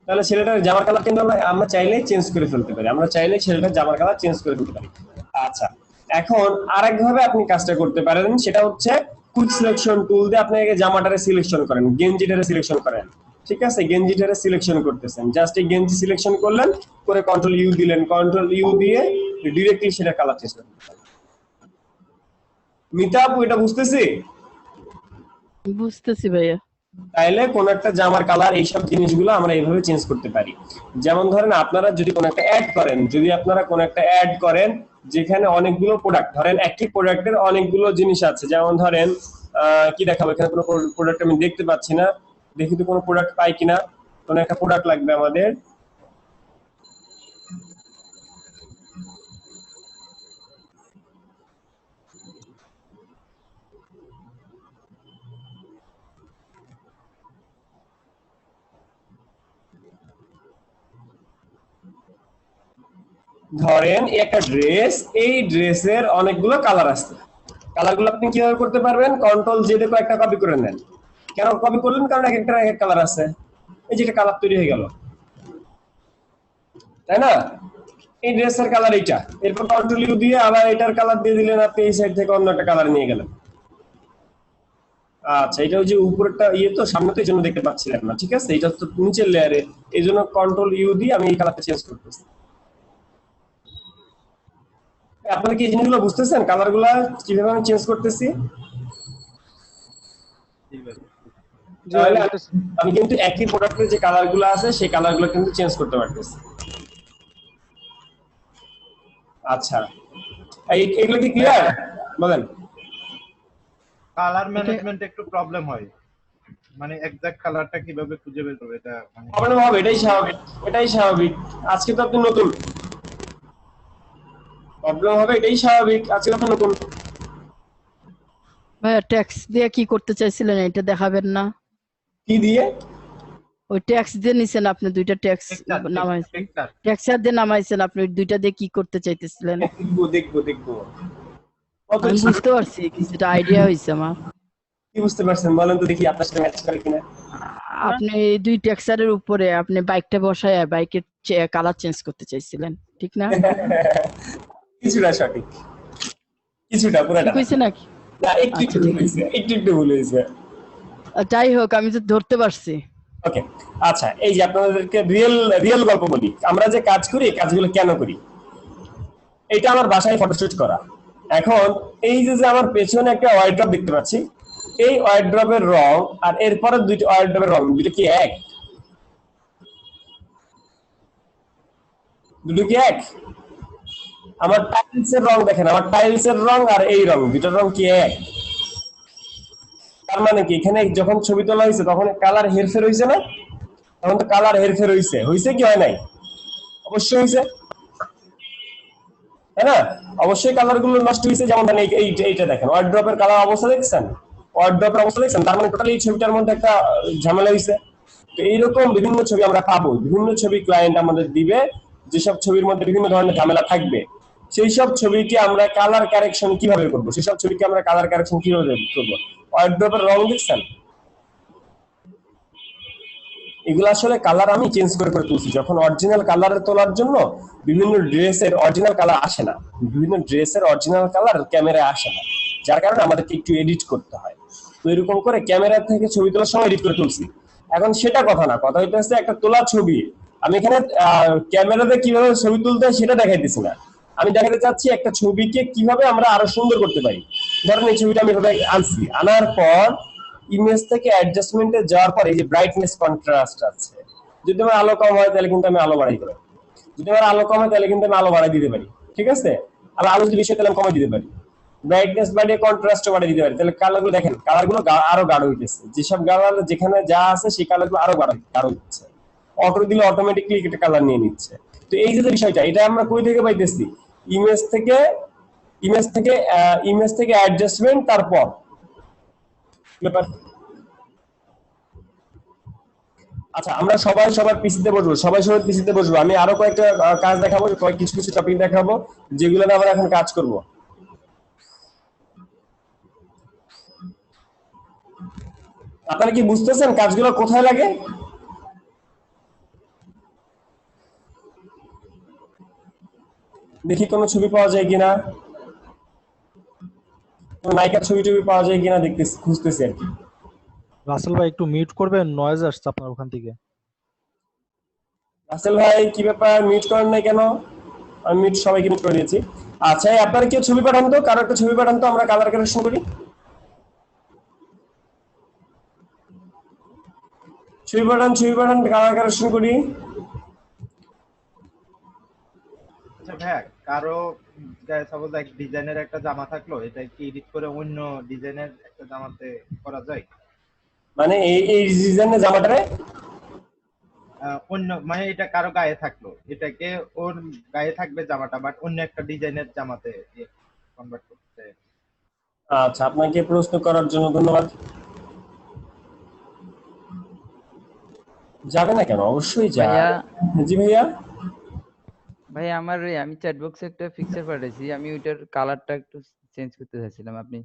তাহলে ছেলেটার জামার কালার কিন্তু আমরা চাইলেই চেঞ্জ করে ফেলতে পারি, আমরা চাইলেই ছেলেটার জামার কালার চেঞ্জ করে ফেলতে পারি। আচ্ছা, এখন আরেকভাবে আপনি কাজটা করতে পারেন, সেটা হচ্ছে কুইক সিলেকশন টুল দিয়ে আপনি আগে জামাটারে সিলেকশন করেন, গেঞ্জিটারে সিলেকশন করেন। ঠিক আছে, গেঞ্জিটারে সিলেকশন করতেছেন, জাস্ট এই গেঞ্জি সিলেকশন করলেন, করে কন্ট্রোল ইউ দিলেন, কন্ট্রোল ইউ দিয়ে ডিরেক্টলি সেটা কালার চেঞ্জ করতে পারেন। মিতা আপু, এটা বুঝতেছি? বুঝতেছি ভাইয়া। তাইলে কোন একটা জামার কালার, এইসব জিনিসগুলো আমরা এইভাবে চেঞ্জ করতে পারি। যেমন ধরেন আপনারা যদি কোন একটা অ্যাড করেন, যেখানে অনেকগুলো প্রোডাক্ট, ধরেন একটি প্রোডাক্টের অনেকগুলো জিনিস আছে, যেমন ধরেন কি দেখাবো, এখানে কোনো প্রোডাক্ট আমি দেখতে পাচ্ছি না, দেখি তো কোনো প্রোডাক্ট পাই কিনা। কোন একটা প্রোডাক্ট লাগবে আমাদের, ধরেন একটা ড্রেস, এই ড্রেসের অনেকগুলো কালার আছে। কালারগুলো আপনি কিভাবে করতে পারবেন? কন্ট্রোল জে দিয়ে একটা কপি করে নেন। কেন কপি করলেন? কারণ এক একটা এক কালার আছে, এই যে একটা কালার তৈরি হয়ে গেল, তাই না? এই ড্রেসের কালার এইটা, এরপর কন্ট্রোল ইউ দিয়ে আবার এটার কালার দিয়ে দিলেন, আপনি এই সাইড থেকে অন্য একটা কালার নিয়ে গেলেন। আচ্ছা, এটা ওই যে উপরেরটা ইয়ে, তো সামনে তো এই জন্য দেখতে পাচ্ছিলেন না। ঠিক আছে, এটা তো নিচের লেয়ারে, এই জন্য কন্ট্রোল ইউ দিয়ে আমি এই কালারটা চেঞ্জ করতেছি। আপনারা কি এই জিনিসগুলো বুঝতেছেন? কালারগুলো কিভাবে আমি চেঞ্জ করতেছি? তাহলে আমি কিন্তু একই প্রোডাক্টের যে কালারগুলো আছে সেই কালারগুলো কিন্তু চেঞ্জ করতে পারতেছি। আচ্ছা, এগুলো কি ক্লিয়ার? বলেন। কালার ম্যানেজমেন্ট একটু প্রবলেম হয়, মানে এক্সাক্ট কালারটা কিভাবে খুঁজে বের করবে, এটা মানে প্রবলেম হবে, এটাই স্বাভাবিক। আজকে তো আপনি নতুন, প্রবলেম হবে, এটাই স্বাভাবিক, আজকে তো আপনি নতুন। ভাইয়া ট্যাক্স দিয়ে কি করতে চাইছিলেন এটা দেখাবেন না? কি দিয়ে? ওই ট্যাক্স দিয়ে নিছেন আপনি, দুইটা ট্যাক্স নামাইছেন, ট্যাক্সার দিয়ে নামাইছেন আপনি, দুইটা দিয়ে কি করতে চাইতেছিলেন? দেখবো। আমি বুঝতে পারছি, কিছুটা আইডিয়া হইছে আমার। কি বুঝতে পারছেন বলেন তো দেখি, আপনার সাথে ম্যাচ করে কিনা। আপনি দুই ট্যাক্সারের উপরে আপনি বাইকটা বসায় বাইকের কালার চেঞ্জ করতে চাইছিলেন, ঠিক না? কিছুটা সঠিক, কিছুটা পুরোটা কইছে নাকি? না, একটু ভুল হয়েছে। যাই হোক, আমি তো ধরতে পারছি। ওকে, আচ্ছা, এই যে আপনাদেরকে রিয়েল গল্প বলি, আমরা যে কাজ করি এই কাজগুলো কেন করি। এটা আমার বাসায় ফটোশুট করা। এখন এই যে আমার পেছনে একটা ওয়ার্ড্রপ দেখতে পাচ্ছি, এই ওয়ার্ড্রপের রং আর এরপরে দুইটা ওয়ার্ড্রপের রং, দুটো কি এক? দুটো কি এক? আমার টাইলসের রং দেখেন, আমার টাইলসের রং আর এই রং দুটোর রং কি এক? তার মানে কি এখানে যখন ছবি তোলা হয়েছে তখন কালার হেরফের হয়েছে না? তখন তো কালার হেরফের হয়েছে, হয়েছে কি হয় নাই? অবশ্যই হয়েছে, তাই না? অবশ্যই কালার গুলো নষ্ট হয়েছে। যেমন ধরেন এইটা দেখেন, ওয়ার্ড্রপের কালার অবস্থা দেখছেন, ওয়ার্ড্রপের অবস্থা দেখছেন, তার মানে টোটালি এই ছবিটার মধ্যে একটা ঝামেলা হয়েছে। তো এইরকম বিভিন্ন ছবি আমরা পাবো, বিভিন্ন ছবি ক্লায়েন্ট আমাদের দিবে, যেসব ছবির মধ্যে বিভিন্ন ধরনের ঝামেলা থাকবে, সেই সব ছবিকে আমরা কালার কারেকশন কিভাবে করবো, সেই সব ছবিকে আমরা কালার কারেকশন কিভাবে করবো। ওয়ার্ড্রপের রং দেখছেন, এগুলো আসলে কালার আমি চেঞ্জ করে করে তুলছি। যখন অরিজিনাল কালারে তোলার জন্য বিভিন্ন ড্রেসের অরিজিনাল কালার আসে না, বিভিন্ন ড্রেসের অরিজিনাল কালার ক্যামেরায় আসে না, যার কারণে আমাদেরকে একটু এডিট করতে হয়। তো এরকম করে ক্যামেরা থেকে ছবি তোলার সময় এডিট করে তুলছি। এখন সেটা কথা না, কথা হইতেছে একটা তোলা ছবি আমি এখানে ক্যামেরাতে কিভাবে ছবি তুলতে হয় সেটা দেখাইতেছি না, আমি দেখাতে চাচ্ছি একটা ছবিকে কিভাবে আমরা আরো সুন্দর করতে পারি। ধরেন এই ছবিটা আমি এভাবে আনছি, আনার পর ইমেজ থেকে অ্যাডজাস্টমেন্টে যাওয়ার পর এই যে ব্রাইটনেস কন্ট্রাস্ট আছে, যদি আমার আলো কম হয় তাহলে কিন্তু আমি আলো বাড়াই দিতে পারি, যদি আমার আলো কম হয় তাহলে কিন্তু আমি আলো বাড়াই দিতে পারি, ঠিক আছে? আবার আলো যদি বেশি হয় তাহলে আমি কমাই দিতে পারি, ব্রাইটনেস বাড়িয়ে কন্ট্রাস্টও বাড়িয়ে দিতে পারি। তাহলে কালারগুলো দেখেন, কালারগুলো আরো গাঢ় হইতেছে, যেসব কালার যেখানে যা আছে সেই কালারগুলো আরো গাঢ় হচ্ছে, অটো দিলে অটোমেটিকলি একটা কালার নিয়ে নিচ্ছে। তো এই যে বিষয়টা, এটা আমরা কই থেকে পাইতেছি? ইমেজ থেকে অ্যাডজাস্টমেন্ট, তারপর ব্যাপার। আচ্ছা, আমরা সবাই সবার পিসিতে বসবো, সবাই সবার পিসিতে বসবো। আমি আরো কয়েকটা কাজ দেখাবো, কিছু কিছু টপিক দেখাবো যেগুলো নিয়ে আমরা এখন কাজ করব। আপনারা কি বুঝতেছেন কাজগুলো কোথায় লাগে? দেখি কোনো ছবি পাওয়া যায় কিনা, কোনো নায়িকার ছবি টবি পাওয়া যায় কিনা দেখতেছি, খুঁজতেছি আর কি। রাসেল ভাই একটু মিউট করবেন, নয়েজ আসছে আপনার ওখান থেকে। রাসেল ভাই কি ব্যাপার, মিউট করেন নাই কেন? আমি মিউট সবাইকে মিউট করে দিয়েছি। আচ্ছা, আপনারা কেউ ছবি পাঠান তো, কারো একটা ছবি পাঠান তো, আমরা কালার কারেকশন করি। ছবি পাঠান, কালার কারেকশন করি। আচ্ছা ভাইয়া, কারো সাপোজ এক ডিজাইনের একটা জামা থাকলো, এটা কি এডিট করে অন্য ডিজাইনের একটা জামাতে করা যায়? মানে এই ডিজাইনের জামাটারে অন্য, মানে এটা কারো গায়ে থাকলো, এটাকে ওর গায়ে থাকবে জামাটা, বাট অন্য একটা ডিজাইনের জামাতে কনভার্ট করতে। আচ্ছা, আপনাকে প্রশ্ন করার জন্য ধন্যবাদ। যাবে না কেন? অবশ্যই যাবে। জি ভাইয়া। ভাই আমার আমি চ্যাট বক্সে একটা পিকচার পাঠাইছি, আমি ওইটার কালারটা একটু চেঞ্জ করতে চাইছিলাম। আপনি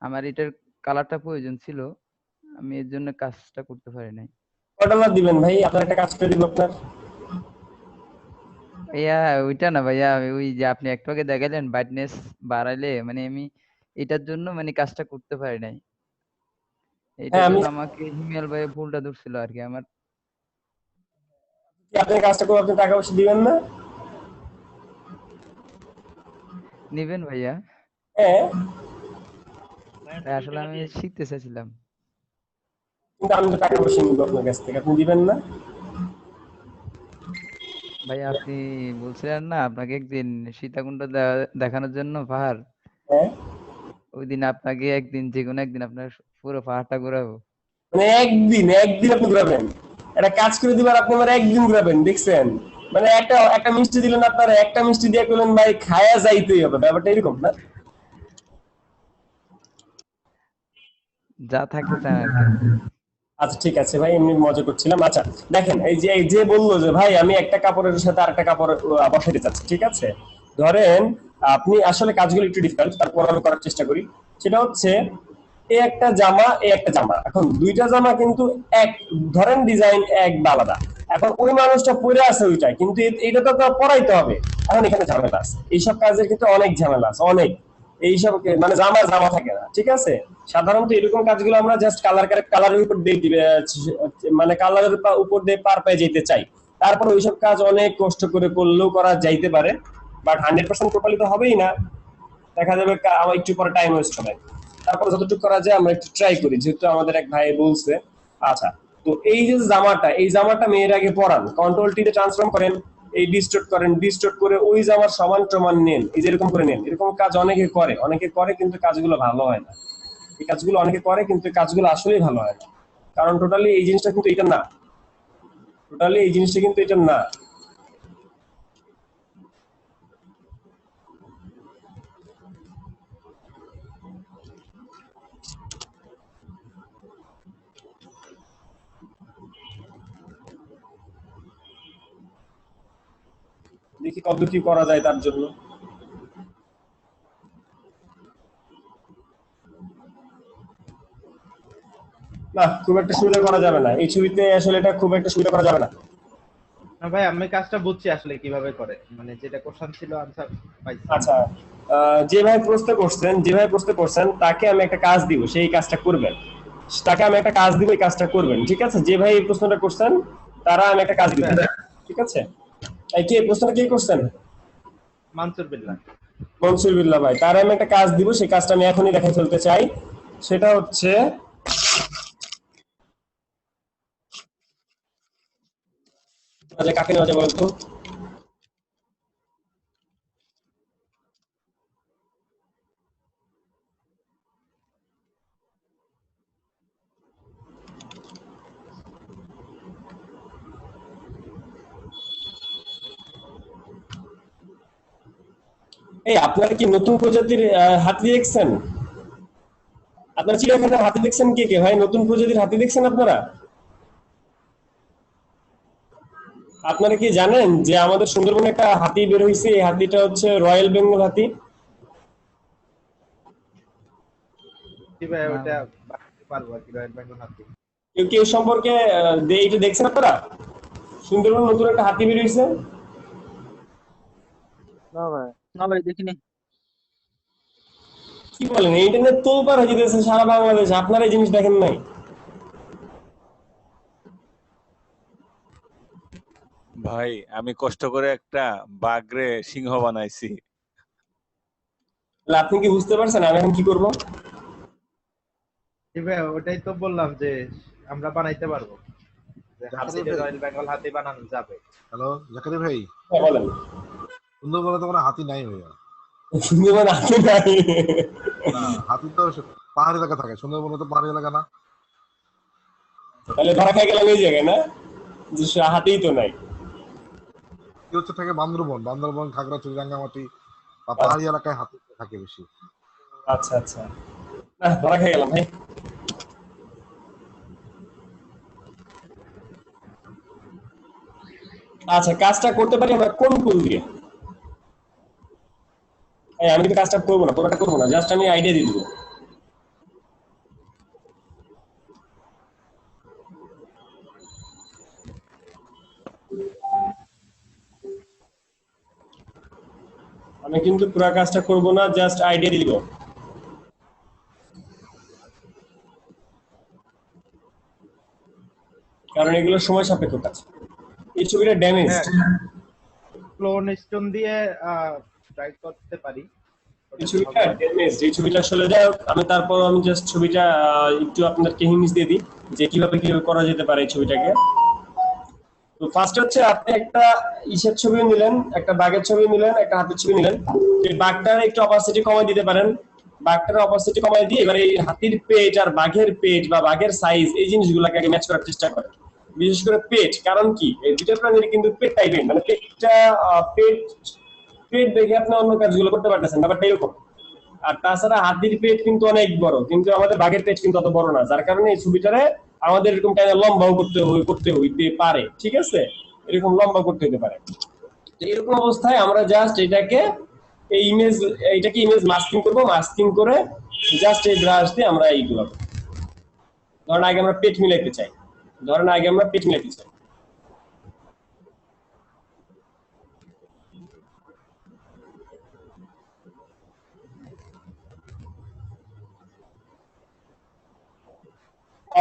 আমার এটার কালারটা প্রয়োজন ছিল, আমি এর জন্য কাজটা করতে পারি নাই। $1 দিবেন ভাই, আপনার একটা কাজ করে দিব আপনার। ভাইয়া ওইটা না ভাইয়া, ওই যে আপনি একটু আগে দেখালেন ব্রাইটনেস বাড়াইলে, মানে আমি এটার জন্য মানে কাজটা করতে পারি নাই। এটা জন্য আমাকে হিমেল ভাই ভুলটা ধরছিল আর কি আমার। আপনি কাজটা করে আপনি টাকা পয়সা দিবেন না? নিবেন ভাইয়া? হ্যাঁ, আসলে আমি শিখতে চাইছিলাম। কিন্তু আমি তো টাকা পয়সা নিব আপনার কাছ থেকে, আপনি দিবেন না? ভাই আপনি বলছিলেন না আপনাকে একদিন সীতাকুণ্ড দেখানোর জন্য পাহাড়, হ্যাঁ, ওই দিন আপনাকে একদিন যে কোনো একদিন আপনার পুরো পাহাড়টা ঘোরাবো। মানে একদিন আপনি ঘুরাবেন? একটা কাজ করে দিবেন, আপনি আমার একদিন ঘুরাবেন, দেখছেন? মানে একটা মিষ্টি দিলেন, আপনার একটা মিষ্টি দিয়ে করলেন ভাই খায়া যাইতেই হবে, ব্যাপারটা এরকম না? যা থাকতে চান আর কি। আচ্ছা ঠিক আছে ভাই, এমনি মজা করছিলাম। আচ্ছা দেখেন, এই যে বললো যে ভাই আমি একটা কাপড়ের সাথে আরেকটা কাপড় বসাতে চাচ্ছি, ঠিক আছে? ধরেন আপনি আসলে কাজগুলো একটু ডিফারেন্ট, তারপর আমি করার চেষ্টা করি। সেটা হচ্ছে এই একটা জামা, এখন দুইটা জামা কিন্তু এক, ধরেন ডিজাইন এক বা আলাদা। এখন ওই মানুষটা পরে আছে ওইটা, কিন্তু এটা তো পরাইতে হবে। এখন এখানে ঝামেলা আছে, এইসব কাজের ক্ষেত্রে অনেক ঝামেলা আছে, অনেক। এইসব মানে জামা থাকে না, ঠিক আছে? সাধারণত এরকম কাজগুলো আমরা জাস্ট কালারের উপর দিয়ে মানে কালারের উপর দিয়ে পার পেয়ে যেতে চাই। তারপর ওইসব কাজ অনেক কষ্ট করে করলেও করা যাইতে পারে, বাট 100% প্রপারলি তো হবেই না। দেখা যাবে আমার একটু পরে টাইম ওয়েস্ট হবে। তারপর যতটুকু করা যায় আমরা একটু ট্রাই করি, যেহেতু আমাদের এক ভাই বলছে। আচ্ছা, তো এই যে জামাটা, এই জামাটা মেয়ের আগে পরান, কন্ট্রোল টি তে ট্রান্সফর্ম করেন, এই ডিস্টোর্ট করেন, ডিস্টোর্ট করে ওই যে আমার সমান সমান নেন, এই যে এরকম করে নেন। এরকম কাজ অনেকে করে কিন্তু কাজগুলো ভালো হয় না। এই কাজগুলো অনেকে করে কিন্তু কাজগুলো আসলেই ভালো হয় না, কারণ টোটালি এই জিনিসটা কিন্তু এটা না, টোটালি এই জিনিসটা কিন্তু এটা না। দেখি কত কি করা যায় তার জন্য। না, খুব একটা সুবিধা করা যাবে না এই ছবিতে, আসলে এটা খুব একটা সুবিধা করা যাবে না। না ভাই, আমি কাজটা বুঝছি আসলে কিভাবে করে, মানে যেটা কোশ্চেন ছিল আনসার পাইছি। আচ্ছা, যে ভাই প্রশ্ন করছেন তাকে আমি একটা কাজ দিব, সেই কাজটা করবেন। তাকে আমি একটা কাজ দিব, এই কাজটা করবেন, ঠিক আছে? যে ভাই এই প্রশ্নটা করছেন তারা আমি একটা কাজ দিব, ঠিক আছে? এই কি প্রশ্নটা কে করছেন? মানসুর বিল্লাহ। মনসুর বিল্লাহ ভাই, তারা আমি একটা কাজ দিব, সেই কাজটা আমি এখনই দেখাই ফেলতে চাই। সেটা হচ্ছে কাকে নেওয়া যায় বলতো? এই আপনারা কি নতুন প্রজাতির হাতি দেখছেন? আপনারা চিড়িয়াখানার হাতি দেখছেন কে কে ভাই? নতুন প্রজাতির হাতি দেখছেন আপনারা? আপনারা কি জানেন যে আমাদের সুন্দরবনে একটা হাতি বের হয়েছে? এই হাতিটা হচ্ছে রয়্যাল বেঙ্গল হাতি। কি ভাই ওটা বানাতে পারবো কি রয়্যাল বেঙ্গল হাতি? কেউ কেউ সম্পর্কে এইটা দেখছেন আপনারা? সুন্দরবন নতুন একটা হাতি বের হয়েছে। না ভাই, না ভাই দেখিনি। কি বলেন, ইন্টারনেট তোলপাড় হয়ে যেতেছে সারা বাংলাদেশ, আপনারা এই জিনিস দেখেন নাই? ভাই আমি কষ্ট করে একটা বাঘরে সিংহ বানাইছি। আপনি কি বুঝতে পারছেন আমি এখন কি করব? কি ভাই ওটাই তো বললাম যে আমরা বানাইতে পারবো, যে হাতি রয়্যাল বেঙ্গল হাতি বানানো যাবে। হ্যালো জাকারি ভাই, বলেন। সুন্দরবনে তো কোনো হাতি নাই ভাইয়া। সুন্দরবন হাতি নাই? না, হাতি তো পাহাড়ি এলাকা থাকে, সুন্দরবনে তো পাহাড়ি এলাকা না। তাহলে ধরা খাই গেলাম এই জায়গায়, না যে হাতিই তো নাই। কি হচ্ছে থাকে বান্দরবন, খাগড়াছড়ি, রাঙ্গামাটি বা পাহাড়ি এলাকায় হাতি থাকে বেশি। আচ্ছা আচ্ছা, না ধরা খাই গেলাম ভাই। আচ্ছা, কাজটা করতে পারি আমরা কোন টুল দিয়ে? আমি কিন্তু কাজটা করবো না, পুরোটা করবো না, জাস্ট আমি আইডিয়া দিয়ে দেবো। আমি কিন্তু পুরো কাজটা করবো না, জাস্ট আইডিয়া দিয়ে দিব। কারণ এগুলো সময় সাপেক্ষ কাজ। এই ছবিটা ড্যামেজ। ক্লোন স্টোন দিয়ে ট্রাই করতে পারি। এই ছবিটা ড্যামেজ, এই ছবিটা আসলে যাই হোক, আমি জাস্ট ছবিটা একটু আপনাদেরকে হিন্টস দিয়ে দিই যে কিভাবে করা যেতে পারে এই ছবিটাকে। তো ফার্স্ট হচ্ছে আপনি একটা ইসের ছবি নিলেন, একটা বাঘের ছবি নিলেন, একটা হাতির ছবি নিলেন। এই বাঘটার একটু অপাসিটি কমাই দিতে পারেন, বাঘটার অপাসিটি কমাই দিয়ে এবার এই হাতির পেট আর বাঘের পেট বা বাঘের সাইজ এই জিনিসগুলোকে আগে ম্যাচ করার চেষ্টা করেন। বিশেষ করে পেট, কারণ কি এই দুটো প্রাণীর কিন্তু পেট টাইপের, মানে পেটটা পেট দেখে আপনি অন্য কাজগুলো করতে পারতেছেন, ব্যাপারটা এরকম। আর তাছাড়া হাতির পেট কিন্তু অনেক বড়, কিন্তু আমাদের বাঘের পেট কিন্তু অত বড় না, যার কারণে এই ছবিটারে আমাদের এরকম টাইমে লম্বাও করতে হইতে পারে, ঠিক আছে? এরকম লম্বা করতে হতে পারে। এরকম অবস্থায় আমরা জাস্ট এটাকে ইমেজ মাস্কিং করব, মাস্কিং করে জাস্ট এই ব্রাশ দিয়ে আমরা এইগুলো, ধরেন আগে আমরা পেট মিলাইতে চাই,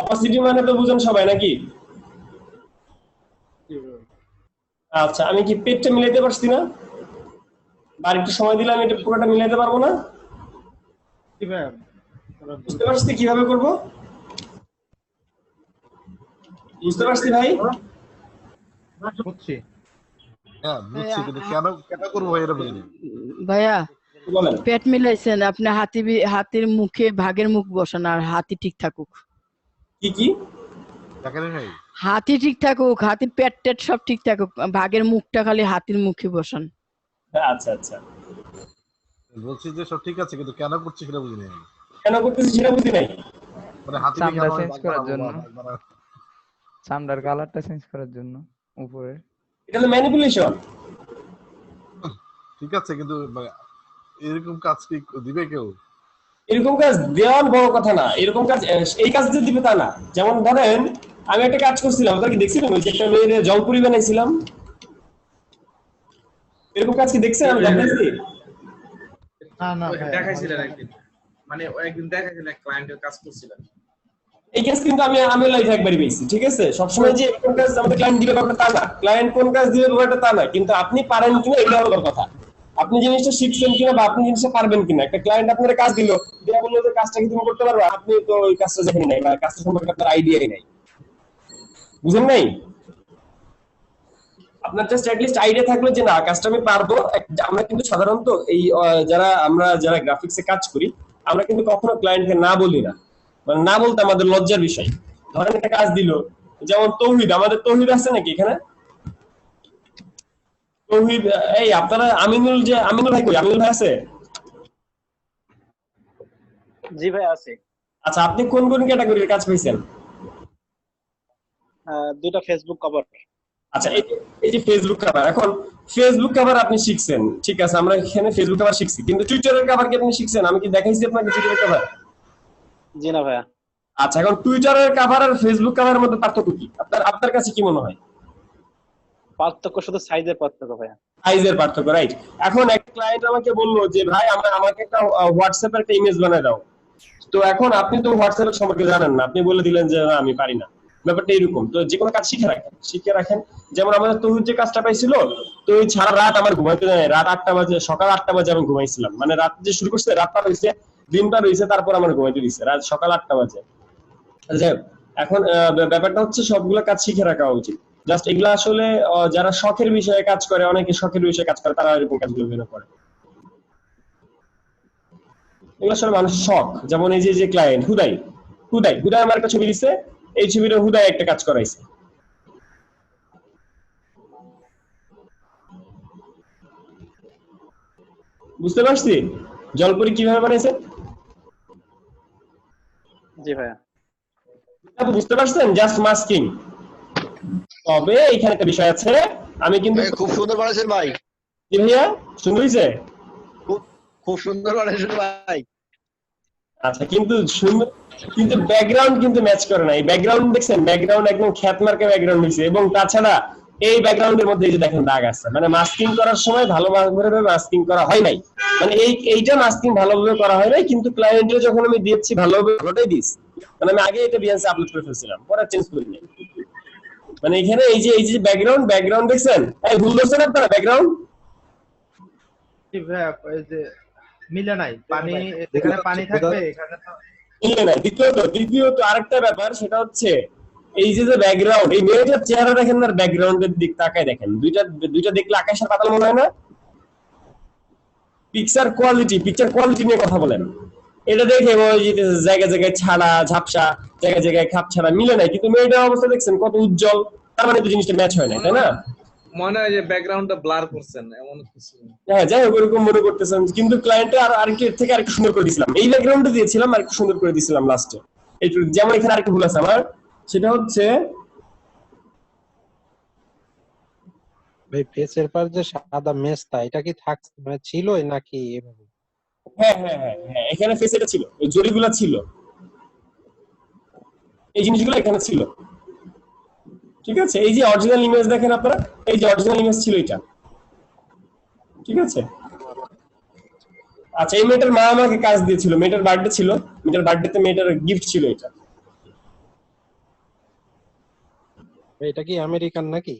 অপাসিটি মানে তো বুঝেন সবাই নাকি? আচ্ছা, আমি কি পেটটা মিলাইতে পারছি না? আর একটু সময় দিলে আমি এটা পুরোটা মিলাইতে পারবো না? বুঝতে পারছি কিভাবে করব? বুঝতে পারছি ভাই? বুঝছি। হ্যাঁ বুঝছি, কিন্তু কেন কেন করবো ভাই এটা বুঝিনি। ভাইয়া বলেন। পেট মিলাইছেন আপনি, হাতির মুখে ভাগের মুখ বসান আর হাতি ঠিক থাকুক। কি কি দেখেন ভাই, হাতি ঠিক থাকুক, হাতির পেট টেট সব ঠিক থাকুক, ভাগের মুখটা খালি হাতির মুখে বসান। আচ্ছা আচ্ছা, বলছি যে সব ঠিক আছে, কিন্তু কেন করছি সেটা বুঝিনি আমি। কেন করতেছি সেটা বুঝি নাই। মানে হাতি দেখে চামড়া আমার চেঞ্জ বাঘ করার বানাবো জন্য, বা বাঘ বানাবো। চামড়ার কালারটা চেঞ্জ করার জন্য উপরে। এটা তো ম্যানিপুলেশন। ঠিক আছে, কিন্তু মানে এরকম কাজ কি দিবে কেউ? এরকম কাজ দেওয়ার বড় কথা না, এরকম কাজ এই কাজ যে দিবে তা না। যেমন ধরেন আমি একটা কাজ করছিলাম, ওটা কি দেখছিলেন? ওই যে একটা মেয়ের জলপুরি বানাইছিলাম, এরকম কাজ কি দেখছেন? আমি দেখাইছি। না দেখাইছিলেন একদিন, মানে একদিন দেখাইছিলেন ক্লায়েন্টের কাজ করছিলেন। এই কাজ কিন্তু আমি লাইফে একবারই পেয়েছি। ঠিক আছে, সবসময় যে কোন কাজ আমাদের ক্লায়েন্ট দিবে ব্যাপারটা তা না, ক্লায়েন্ট কোন কাজ দিবে ব্যাপারটা তা না, কিন্তু আপনি পারেন কিনা এটা হলো কথা। আপনি জিনিসটা শিখছেন কিনা বা আপনি জিনিসটা পারবেন কিনা। একটা ক্লায়েন্ট আপনার কাজ দিল, দেয়া বললো যে কাজটা কি তুমি করতে পারবে, আপনি তো ওই কাজটা জানেন নাই বা কাজটা সম্পর্কে আপনার আইডিয়াই নাই, বুঝেন নাই। আপনার জাস্ট অ্যাটলিস্ট আইডিয়া থাকলো যে না কাজটা আমি পারবো। আমরা কিন্তু সাধারণত এই যারা গ্রাফিক্সে কাজ করি, আমরা কিন্তু কখনো ক্লায়েন্টকে না বলি না, মানে না বলতে আমাদের লজ্জার বিষয়। ধরেন একটা কাজ দিল, যেমন তৌহিদ, আমাদের তৌহিদ আছে নাকি এখানে? তৌহিদ, এই আপনারা আমিনুল ভাই কই? আমিনুল ভাই আছে? জি ভাই আছে। আচ্ছা, আপনি কোন কোন ক্যাটাগরির কাজ পেয়েছেন? দুটো ফেসবুক কভার। আচ্ছা, এই যে ফেসবুক কভার, এখন ফেসবুক কভার আপনি শিখছেন, ঠিক আছে, আমরা এখানে ফেসবুক কভার শিখছি, কিন্তু টুইটারের কভার কি আপনি শিখছেন? আমি কি দেখাইছি আপনাকে টুইটারের কভার? জি না ভাইয়া। আচ্ছা, এখন টুইটারের কভার আর ফেসবুক কভারের মধ্যে পার্থক্য কি আপনার কাছে কি মনে হয়? পার্থক্য শুধু সাইজের পার্থক্য ভাইয়া। সাইজের পার্থক্য, রাইট। এখন এক ক্লায়েন্ট আমাকে বললো যে ভাই আমাকে একটা হোয়াটসঅ্যাপের একটা ইমেজ বানায় দাও। তো এখন আপনি তো হোয়াটসঅ্যাপ সম্পর্কে জানেন না, আপনি বলে দিলেন যে না আমি পারি না। ব্যাপারটা এরকম। তো যে কোনো কাজ শিখে রাখেন। যেমন আমাদের তহুর যে কাজটা পাইছিল, তো ওই সারা রাত আমার ঘুমাইতে যায়, রাত 8টা বাজে, সকাল 8টা বাজে আমি ঘুমাইছিলাম। মানে রাত যে শুরু করছে, রাত পার হয়েছে, দিন পার হয়েছে, তারপর আমার ঘুমাইতে দিচ্ছে রাত সকাল 8টা বাজে। যাই হোক, এখন ব্যাপারটা হচ্ছে সবগুলো কাজ শিখে রাখা উচিত। জাস্ট এগুলো আসলে যারা শখের বিষয়ে কাজ করে, অনেকে শখের বিষয়ে কাজ করে, তারা এরকম কাজগুলো বের করে। এগুলো আসলে মানুষের শখ। যেমন এই যে ক্লায়েন্ট হুদাই আমার একটা ছবি দিচ্ছে, এই ছবিটা হুদাই একটা কাজ করাইছে। বুঝতে পারছি জলপরি কিভাবে বানাইছে? জি ভাইয়া। আপনি বুঝতে পারছেন? Just masking. তবে এখানে একটা বিষয় আছে, আমি কিন্তু খুব সুন্দর বানাইছেন ভাই। জি ভাইয়া, সুন্দর হয়েছে? খুব সুন্দর বানাইছেন ভাই। আচ্ছা, কিন্তু ব্যাকগ্রাউন্ড কিন্তু ম্যাচ করে না। এই ব্যাকগ্রাউন্ড দেখছেন? ব্যাকগ্রাউন্ড একদম খ্যাতমার্কা ব্যাকগ্রাউন্ড হয়েছে, এবং তাছাড়া এই ব্যাকগ্রাউন্ডের মধ্যে এই যে দেখেন দাগ আছে, মানে মাস্কিং করার সময় ভালোভাবে মাস্কিং করা হয় নাই। মানে এইটা মাস্কিং ভালোভাবে করা হয় নাই, কিন্তু ক্লায়েন্টের যখন আমি দিয়েছি ভালোটাই দিয়েছি। মানে আমি আগে এটা বিএনসি আপলোড করে ফেলছিলাম, পরে চেঞ্জ করি নাই। মানে এখানে এই যে ব্যাকগ্রাউন্ড দেখছেন? এই ভুল করছেন আপনারা ব্যাকগ্রাউন্ড? কি ভাইয়া, এই যে মিলে নাই, পানি এখানে পানি থাকবে, এখানে তো মিলে নাই। দ্বিতীয়ত আরেকটা ব্যাপার, সেটা হচ্ছে এই যে ব্যাকগ্রাউন্ড, এই মেয়েটার চেহারা দেখেন আর ব্যাকগ্রাউন্ডের দিক তাকায় দেখেন, দুইটা দেখলে আকাশের পাতাল মনে হয় না? পিকচার কোয়ালিটি নিয়ে কথা বলেন। এটা দেখে জায়গায় জায়গায় ছাড়া ঝাপসা, জায়গায় জায়গায় খাপ ছাড়া, মিলে নাই। কিন্তু মেয়েটার অবস্থা দেখছেন কত উজ্জ্বল, তার মানে তো জিনিসটা ম্যাচ হয় না, তাই না? মনে হয় যে ব্যাকগ্রাউন্ডটা ব্লার করছেন, এমন কিছু। হ্যাঁ, যাই হোক, ওরকম মনে করতেছেন, কিন্তু ক্লায়েন্টে আরেকটু এর থেকে আরেকটু সুন্দর করে দিয়েছিলাম। এই ব্যাকগ্রাউন্ডে দিয়েছিলাম, আরেকটু সুন্দর করে দিয়েছিলাম লাস্টে। যেমন এখানে আরেকটু ভুল আছে আমার, সেটা হচ্ছে ভাই ফেসের পর যে সাদা মেসটা, এটা কি মানে ছিলই নাকি এভাবে? হ্যাঁ, এখানে ফেস এটা ছিল, ওই জরিগুলা ছিল, এই জিনিসগুলো এখানে ছিল। ঠিক আছে, এই যে অরিজিনাল ইমেজ দেখেন আপনারা, এই যে অরিজিনাল ইমেজ ছিল এটা। ঠিক আছে। আচ্ছা, এই মেয়েটার মা আমাকে কাজ দিয়েছিল, মেয়েটার বার্থডে ছিল, মেয়েটার বার্থডেতে মেয়েটার গিফট ছিল এটা। এটা কি আমেরিকান নাকি?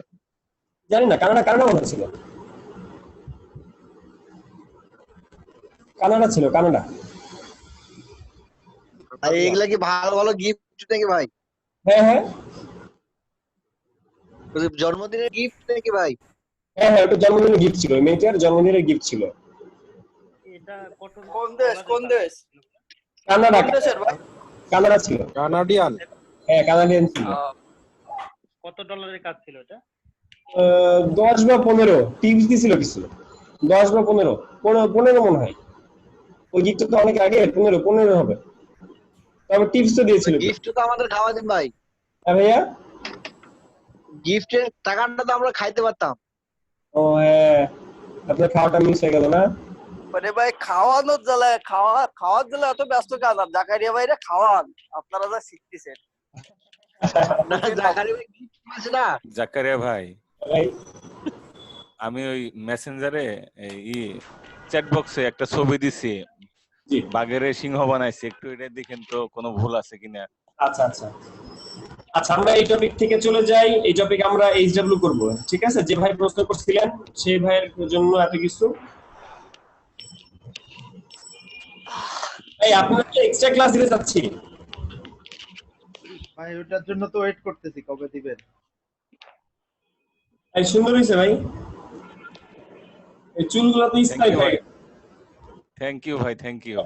জানি না, কানাডা মনে ছিল, কানাডা ছিল, কানাডা। আর এগুলা কি ভালো ভালো গিফট নাকি ভাই? হ্যাঁ, জন্মদিনের গিফট নাকি ভাই? হ্যাঁ হ্যাঁ, ওটা জন্মদিনের গিফট ছিল, মেয়েটার জন্মদিনের গিফট ছিল। এটা কোন দেশ কোন দেশ কানাডা, কোন দেশের ভাই? কানাডা ছিল। কানাডিয়ান। হ্যাঁ কানাডিয়ান ছিল। কত ডলারের কাজ ছিল এটা? 10 বা 15 টিপস দিছিল কিছু, 10 বা 15 মনে হয়। ওই গিফটটা তো অনেক আগে, 15 হবে। তবে টিপস তো দিয়েছিল। গিফট তো আমাদের খাওয়া দিন ভাই। হ্যাঁ ভাইয়া, গিফটের টাকাটা তো আমরা খাইতে পারতাম। ও হ্যাঁ, আপনার খাওয়াটা মিস হয়ে গেল না? মানে ভাই খাওয়ানোর জ্বালায় খাওয়ার জ্বালায় এত ব্যস্ত কাজ আর জাকারিয়া ভাইরে খাওয়ান, আপনারা যা শিখতেছেন। জাকারিয়া ভাই গিফট আছে না? জাকারিয়া ভাই, আমি ওই মেসেঞ্জারে এই চ্যাট বক্সে একটা ছবি দিছি, বাঘের সিংহ বানাইছি, একটু এটা দেখেন তো কোনো ভুল আছে কিনা। আচ্ছা আচ্ছা আচ্ছা, আমরা এই টপিক থেকে চলে যাই। এই টপিক আমরা এইচডব্লিউ করব, ঠিক আছে? যে ভাই প্রশ্ন করছিলেন সেই ভাইয়ের জন্য এত কিছু। এই আপনাকে এক্সট্রা ক্লাস দিতে যাচ্ছি ভাই, ওটার জন্য তো ওয়েট করতেছি, কবে দিবেন? এই সুন্দর হইছে ভাই, এই চুলগুলো তো স্পাইক হয়ে গেছে। থ্যাংক ইউ ভাই, থ্যাংক ইউ।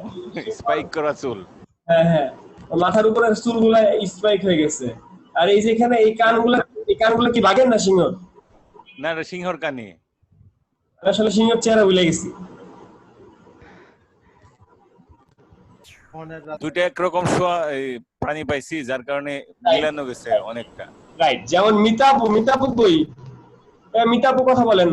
স্পাইক করা চুল। হ্যাঁ হ্যাঁ, মাথার উপরে চুলগুলো স্পাইক হয়ে গেছে। আর এই যে এখানে এই কানগুলো কি বাঘের না সিংহর? না, এটা সিংহর কানে। আসলে সিংহর চেহারা ভুলে গেছি। দুইটা একরকম প্রাণী পাইছি, যার কারণে মিলানো গেছে অনেকটা। রাইট, যেমন মিতাপু কই? মিতাপু কথা বলেন।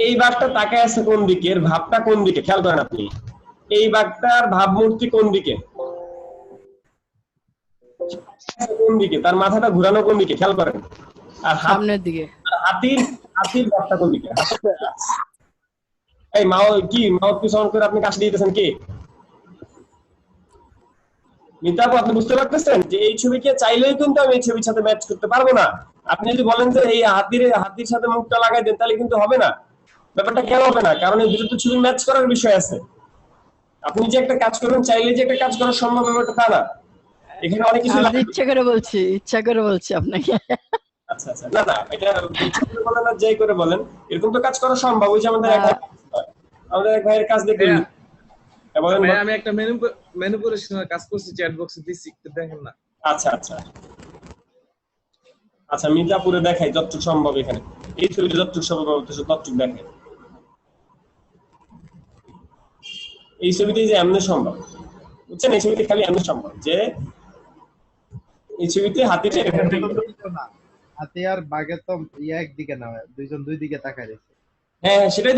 এই বাঘটা তাকায় আছে কোন দিকে? এর ভাবটা কোন দিকে খেয়াল করেন আপনি। এই বাঘটার ভাবমূর্তি কোন দিকে? কোন দিকে? তার মাথাটা ঘুরানো কোন দিকে খেয়াল করেন। আর সামনের দিকে। হাতির বাঘটা কোন দিকে? এই মাউথ পিস অন করে আপনি কাশি দিতেছেন কি? মিতাপু, আপনি বুঝতে পারতেছেন যে এই ছবিকে চাইলেই কিন্তু আমি এই ছবির সাথে ম্যাচ করতে পারবো না। আপনি যদি বলেন যে এই হাতির সাথে মুখটা লাগাই দেন, তাহলে কিন্তু হবে না। ব্যাপারটা কেন হবে না? কারণ এই দুটো তো ছবি ম্যাচ করার বিষয় আছে। আপনি যে একটা কাজ করবেন চাইলে যে একটা কাজ করা সম্ভব, ব্যাপারটা তা না। এখানে অনেক কিছু ইচ্ছা করে বলছি আপনাকে। আচ্ছা আচ্ছা, না না, এটা ইচ্ছা করে বলেন আর যাই করে বলেন, এরকম তো কাজ করা সম্ভব। ওই যে আমাদের এক ভাইয়ের কাজ দেখলেন। আমি একটা ম্যানিপুলেশনের কাজ করছি, চ্যাট বক্সে দিছি, একটু দেখেন না। আচ্ছা আচ্ছা আচ্ছা, মির্জাপুরে দেখাই যতটুকু সম্ভব। এখানে এই ছবিটা যতটুকু সম্ভব ততটুকু দেখাই। এই ছবিতে যে এমনি সম্ভব, বুঝছেন? এই ছবিতে খালি এমনি সম্ভব যে এই ছবিতে হাতিটা হাতি আর বাঘের তো একদিকে না, দুইজন দুই দিকে তাকায় রয়েছে। হ্যাঁ, সেটাই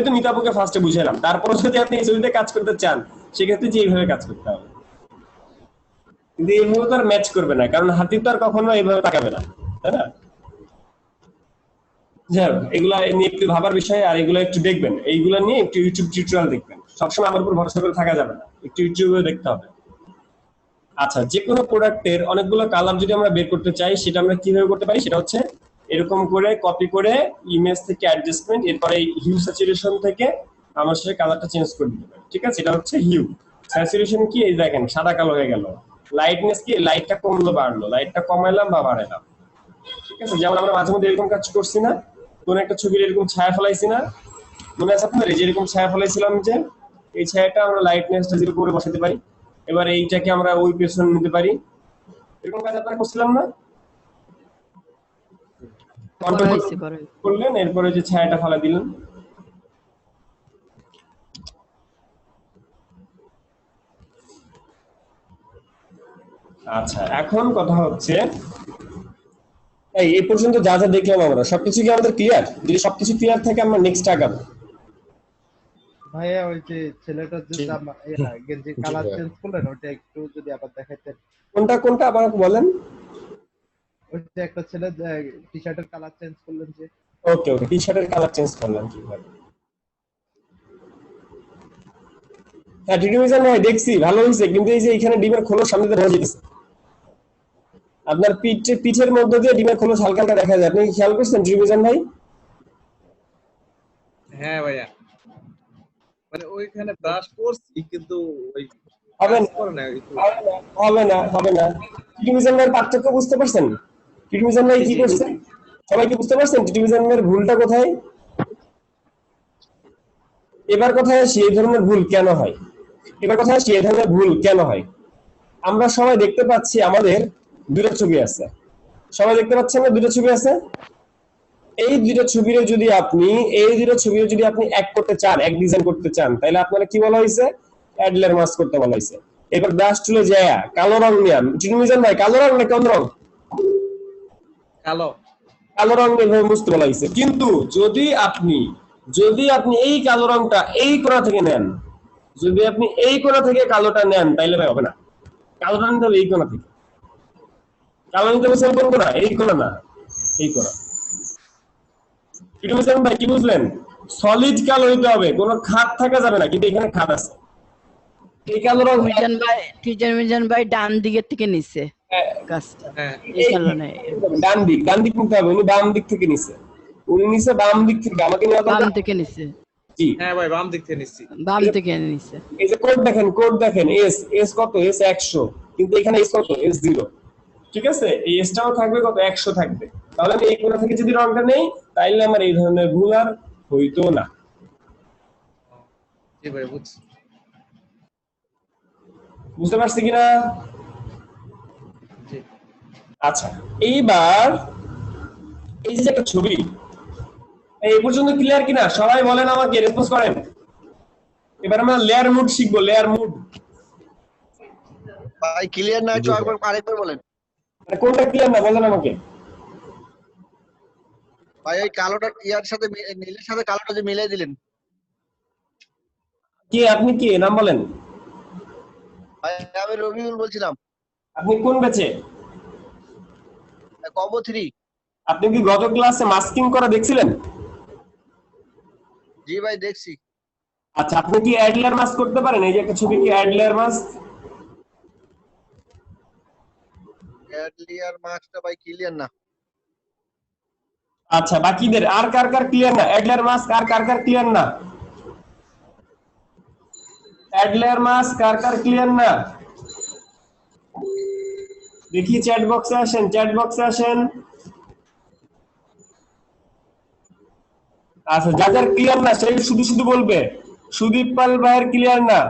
তো মিতাপুকে ফার্স্টে বুঝালাম। তারপর যদি আপনি এই ছবিতে কাজ করতে চান, সেক্ষেত্রে যে এইভাবে কাজ করতে হবে। কিন্তু এইভাবে তো আর ম্যাচ করবে না, কারণ হাতি তো আর কখনো এইভাবে তাকাবে না, তাই না? এগুলা নিয়ে একটু ভাবার বিষয়, আর এগুলো একটু দেখবেন। এইগুলা নিয়ে একটু ইউটিউব টিউটোরিয়াল দেখবেন। সবসময় আমার উপর ভরসা করে থাকা যাবে না, একটু ইউটিউবে দেখতে হবে। আচ্ছা, যে কোনো প্রোডাক্টের অনেকগুলো কালার যদি আমরা বের করতে চাই, সেটা আমরা কিভাবে করতে পারি? সেটা হচ্ছে এরকম করে কপি করে ইমেজ থেকে অ্যাডজাস্টমেন্ট, এরপরে হিউ স্যাচুরেশন থেকে আমরা সেটা কালারটা চেঞ্জ করে দিতে পারি, ঠিক আছে? এটা হচ্ছে হিউ। স্যাচুরেশন কি? এই দেখেন সাদা কালো হয়ে গেল। লাইটনেস কি? লাইটটা কমলো বাড়লো, লাইটটা কমাইলাম বা বাড়াইলাম, ঠিক আছে? যেমন আমরা মাঝে মধ্যে এরকম কাজ করছি না, কোন একটা ছবির এরকম ছায়া ফেলাইছি না, মনে আছে আপনার? এই যে এরকম ছায়া ফেলাইছিলাম, যে এই ছায়াটা আমরা লাইটনেসটা 0 করে বসাতে পারি। এবার এইটাকে আমরা ওই পেছনে নিতে পারি। এরকম কাজ আপনারা করছিলাম না? করলেন, এরপরে যে ছায়াটা ফেলা দিলেন। আচ্ছা, এখন কথা হচ্ছে এই পর্যন্ত যা যা দেখলাম আমরা সবকিছু কি আমাদের ক্লিয়ার? যদি সবকিছু ক্লিয়ার থাকে আমরা নেক্সট আগাবো। ভাইয়া, ওই যে ছেলেটার যে গেঞ্জি কালার চেঞ্জ করলেন, ওটা একটু যদি আবার দেখাইতেন। কোনটা আবার বলেন? ওই যে একটা ছেলে টি শার্টের কালার চেঞ্জ করলেন যে। ওকে, টি শার্টের কালার চেঞ্জ করলাম কিভাবে? হ্যাঁ, ডিমিশন হয় দেখছি, ভালো হয়েছে। কিন্তু এই যে এখানে ডিমের খোলস সামনে দিয়ে রয়ে যেতেছে, আপনার পিঠের মধ্যে দিয়ে ডিমের খোলস হালকা হালকা দেখা যায়। আপনি কি খেয়াল করছেন ডিমিশন ভাই? হ্যাঁ ভাইয়া, মানে ওইখানে ব্রাশ করছি, কিন্তু ওই হবে না, হবে না। টিটু মিজান ভাইয়ের পার্থক্য বুঝতে পারছেন? টিটু মিজান ভাই কি করছেন? সবাই কি বুঝতে পারছেন টিটু মিজান ভাইয়ের ভুলটা কোথায়? এবার কথা আসি এই ধরনের ভুল কেন হয়। আমরা সবাই দেখতে পাচ্ছি আমাদের দুটো ছবি আছে। সবাই দেখতে পাচ্ছেন না দুটো ছবি আছে? এই দুটো ছবির যদি আপনি এক করতে চান, এক ডিজাইন করতে চান, তাহলে আপনারা কি বলা হয়েছে? অ্যাডলার মাস্ক করতে বলা হয়েছে। এবার ব্রাশ টুলে যায় কালো রং নিয়ে, টিটু মিজান ভাই কালো রং না কোন রং? কালো রং নিয়ে বুঝতে বলা হয়েছে। কিন্তু যদি আপনি এই কালো রংটা এই কোণা থেকে নেন, যদি আপনি এই কোণা থেকে কালোটা নেন, তাইলে ভাই হবে না। কালোটা নিতে হবে এই কোণা থেকে। কালো নিতে বলছেন কোন কোণা? এই কোণা না, এই কোণা। টিটু মিজান ভাই কি বুঝলেন? সলিড কালো নিতে হবে, কোনো খাদ থাকা যাবে না, কিন্তু এখানে খাদ আছে। এই কালো রং মিজান ভাই ডান দিকের থেকে নিচ্ছে কাজটা, এই কারণে ডান দিক নিতে হবে। উনি বাম দিক থেকে নিছে, বাম দিক থেকে। আমাকে বাম থেকে নিচ্ছে। জি হ্যাঁ ভাই, বাম দিক থেকে নিচ্ছি। এই যে কোড দেখেন এস কত? এস 100, কিন্তু এখানে এস কত? এস 0। ঠিক আছে, এই এসটাও থাকবে কত? 100 থাকবে। তাহলে আমি এই কোণা থেকে যদি রংটা নেই, তাইলে আমার এই ধরনের ভুল আর হইতো না। জি ভাই, বুঝছি। বুঝতে পারছি কিনা? আচ্ছা, এইবার এই যে একটা ছবি, এই পর্যন্ত ক্লিয়ার কিনা? সবাই বলেন, আমাকে রেসপন্স করেন। এবার আমরা লেয়ার মুড শিখবো। লেয়ার মুড ভাই ক্লিয়ার না, আরেকবার বলেন। কোনটা ক্লিয়ার না বলেন আমাকে। ভাই ওই কালোটা ইয়ার সাথে নীলের সাথে কালোটা যে মিলাই দিলেন। কে আপনি? কে নাম বলেন? ভাই আমি রবিউল বলছিলাম। আপনি কোন ব্যাচে? কম্বো 3। আপনি কি গত ক্লাসে মাস্কিং করা দেখছিলেন? জি ভাই দেখছি। আচ্ছা, আপনি কি অ্যাডলার মাস্ক করতে পারেন? এই যে একটা ছবি, কি অ্যাডলার মাস্ক? অ্যাডলার মাস্কটা ভাই ক্লিয়ার না। আচ্ছা, বাকিদের আর কার ক্লিয়ার না অ্যাডলার মাস্ক? আর কার ক্লিয়ার না অ্যাডলার মাস্ক? কার ক্লিয়ার না? দেখি চ্যাট বক্সে আসেন। আচ্ছা, যাদের ক্লিয়ার না সেই শুধু বলবে। সুদীপ পাল ভাইয়ের ক্লিয়ার না,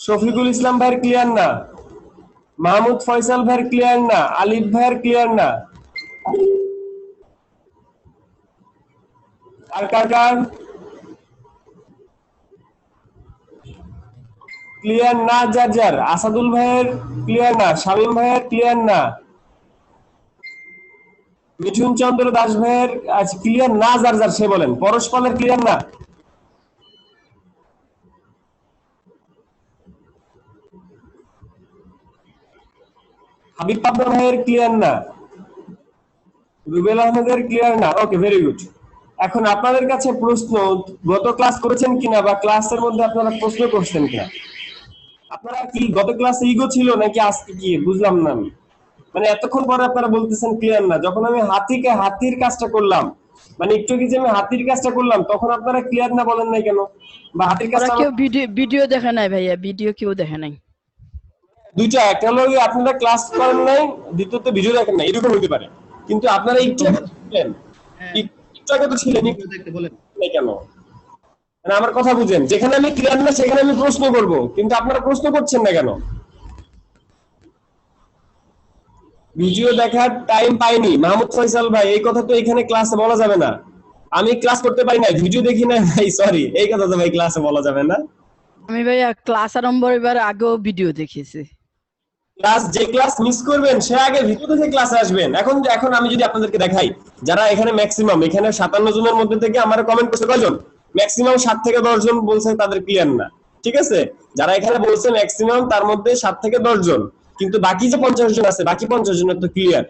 শফিকুল ইসলাম ভাইয়ের ক্লিয়ার না, মাহমুদ ফয়সাল ভাইয়ের ক্লিয়ার না, আলিফ ভাইয়ের ক্লিয়ার না। আর কার ক্লিয়ার না? যার আসাদুল ভাইয়ের ক্লিয়ার না, শামীম ভাইয়ের ক্লিয়ার না, মিঠুন চন্দ্র দাস ভাইয়ের ক্লিয়ার না। যার সে বলেন। পরশ পালের ক্লিয়ার না? হাবিব পাবনা ভাইয়ের ক্লিয়ার না, রুবেল আহমেদের ক্লিয়ার না। ওকে, ভেরি গুড। এখন আপনাদের কাছে প্রশ্ন, গত ক্লাস করেছেন কিনা বা ক্লাসের মধ্যে আপনারা প্রশ্ন করছেন কিনা? আপনারা কি গত ক্লাসে ইগো ছিল নাকি আজকে কি বুঝলাম না আমি। মানে এতক্ষণ পরে আপনারা বলতেছেন ক্লিয়ার না, যখন আমি হাতির কাজটা করলাম, মানে একটু কি যে আমি হাতির কাজটা করলাম, তখন আপনারা ক্লিয়ার না বলেন নাই কেন? বা হাতির কাজটা কেউ ভিডিও দেখে নাই ভাইয়া, ভিডিও কেউ দেখে নাই। দুইটা, একটা হলো আপনারা ক্লাস করেন নাই, দ্বিতীয়ত ভিডিও দেখেন নাই, এরকম হতে পারে। কিন্তু আপনারা একটু আগে তো ছিলেন কেন? মানে আমার কথা বুঝেন, যেখানে আমি ক্লিয়ার না সেখানে আমি প্রশ্ন করব, কিন্তু আপনারা প্রশ্ন করছেন না কেন? ভিডিও দেখার টাইম পাইনি মাহমুদ ফয়সাল ভাই, এই কথা তো এখানে ক্লাসে বলা যাবে না। আমি ক্লাস করতে পারি না, ভিডিও দেখি না ভাই, সরি, এই কথা তো ভাই ক্লাসে বলা যাবে না। আমি ভাইয়া ক্লাস আরম্ভ হবার আগেও ভিডিও দেখেছি। যে ক্লাস মিস করবেন সে আগে ভিডিও দেখে ক্লাসে আসবেন। এখন আমি যদি আপনাদেরকে দেখাই, যারা এখানে ম্যাক্সিমাম, এখানে 57 জনের মধ্যে থেকে আমার কমেন্ট করছে কয়জন? ম্যাক্সিমাম 7 থেকে 10 জন বলছে তাদের ক্লিয়ার না। ঠিক আছে, যারা এখানে বলছে ম্যাক্সিমাম, তার মধ্যে 7 থেকে 10 জন, কিন্তু বাকি যে 50 জন আছে, বাকি 50 জনের তো ক্লিয়ার।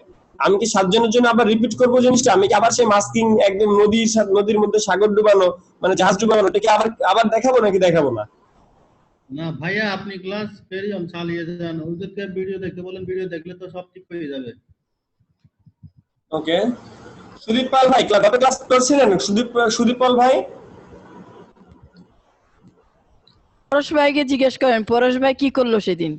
আমি কি 7 জনের জন্য আবার রিপিট করবো জিনিসটা? আমি কি আবার সেই মাস্কিং, একদম নদীর মধ্যে সাগর ডুবানো, মানে জাহাজ ডুবানো, এটাকে আবার দেখাবো নাকি দেখাবো না? না ভাইয়া, আপনি ক্লাস ফেরিয়ম চালিয়ে যান, ওদেরকে ভিডিও দেখতে বলেন, ভিডিও দেখলে তো সব ঠিক হয়ে যাবে। ওকে, সুদীপ পাল ভাই গত ক্লাস করছিলেন? সুদীপ পাল ভাই পরশ ভাইকে জিজ্ঞেস করেন পরশ ভাই কি করলো সেদিন।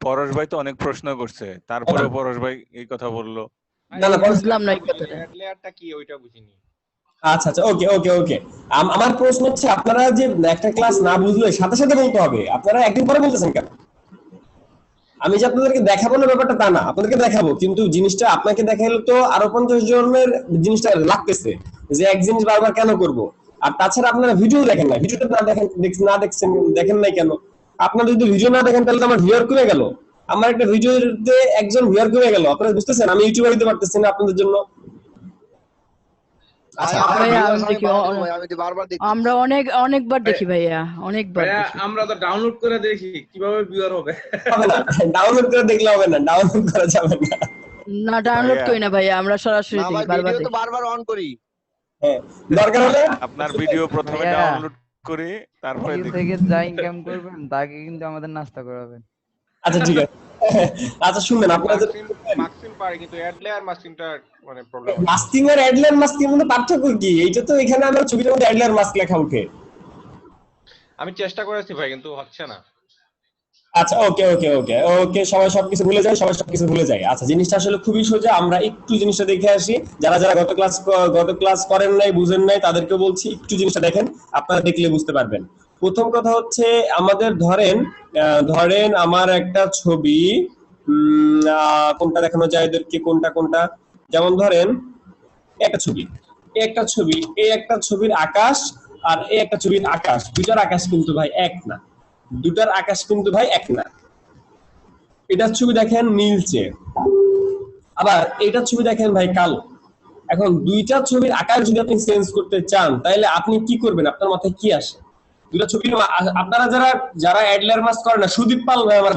পরশ ভাই তো অনেক প্রশ্ন করছে, তারপরে পরশ ভাই এই কথা বললো। না না বুঝলাম না এই কথাটা। অ্যাড লেয়ারটা কি ওইটা বুঝিনি। আচ্ছা আচ্ছা, ওকে ওকে ওকে। আমার প্রশ্ন হচ্ছে, আপনারা যে একটা ক্লাস না বুঝলে সাথে সাথে বলতে হবে, আপনারা একদিন পরে বলতেছেন কেন? আমি যে আপনাদেরকে দেখাবো না ব্যাপারটা তা না, আপনাদেরকে দেখাবো, কিন্তু জিনিসটা আপনাকে দেখাইলে তো আরো 50 জনের জিনিসটা লাগতেছে যে এক জিনিস বারবার কেন করব। আর তাছাড়া আপনারা ভিডিও দেখেন না, ভিডিওটা না দেখেন, দেখেন নাই কেন? আপনারা যদি ভিডিও না দেখেন তাহলে তো আমার ভিউয়ার কমে গেল, আমার একটা ভিডিওতে একজন ভিউয়ার কমে গেল। আপনারা বুঝতেছেন আমি ইউটিউবে দিতে পারতেছি না আপনাদের জন্য। আমরা অনেকবার দেখি ভাইয়া, অনেকবার দেখি। আমরা তো ডাউনলোড করে দেখি, কিভাবে ভিউয়ার হবে? ডাউনলোড করে দেখলে হবে না, ডাউনলোড করা যাবে না। না ডাউনলোড করি না ভাইয়া, আমরা সরাসরি দেখি, বারবার দেখি। বারবার অন করি। হ্যাঁ, দরকার হলে আপনার ভিডিও প্রথমে ডাউনলোড করে তারপরে থেকে যা ইনকাম করবেন তাকে কিন্তু আমাদের নাস্তা করাবেন। আচ্ছা ঠিক আছে। আচ্ছা শুনেন, আপনারা মাস্কিং পারে কিন্তু অ্যাড লেয়ার মাস্কিংটা মানে প্রবলেম। মাস্কিং আর অ্যাড লেয়ার মাস্কিং এর মধ্যে পার্থক্য কি? এইটা তো এখানে আমার ছবিটার মধ্যে অ্যাড লেয়ার মাস্ক লেখা ওঠে। আমি চেষ্টা করেছি ভাই কিন্তু হচ্ছে না। আচ্ছা ওকে ওকে ওকে ওকে, সবাই সবকিছু ভুলে যায়, সবাই সবকিছু ভুলে যায়। আচ্ছা, জিনিসটা আসলে খুবই সোজা, আমরা একটু জিনিসটা দেখে আসি। যারা যারা গত ক্লাস করেন নাই, বুঝেন নাই, তাদেরকে বলছি একটু জিনিসটা দেখেন, আপনারা দেখলে বুঝতে পারবেন। প্রথম কথা হচ্ছে, আমাদের ধরেন আমার একটা ছবি, কোনটা দেখানো যায় এদেরকে, কোনটা, যেমন ধরেন একটা ছবি, এই একটা ছবির আকাশ আর এই একটা ছবির আকাশ, দুটার আকাশ কিন্তু ভাই এক না, এটার ছবি দেখেন নীলচে, আবার এটার ছবি দেখেন ভাই কালো। এখন দুইটা ছবির আকার যদি আপনি চেঞ্জ করতে চান তাহলে আপনি কি করবেন? আপনার মাথায় কি আসে? দুইটা ছবি, আপনারা যারা অ্যাড লেয়ার মাস্ক করেন না, সুদীপ পাল ভাই আমার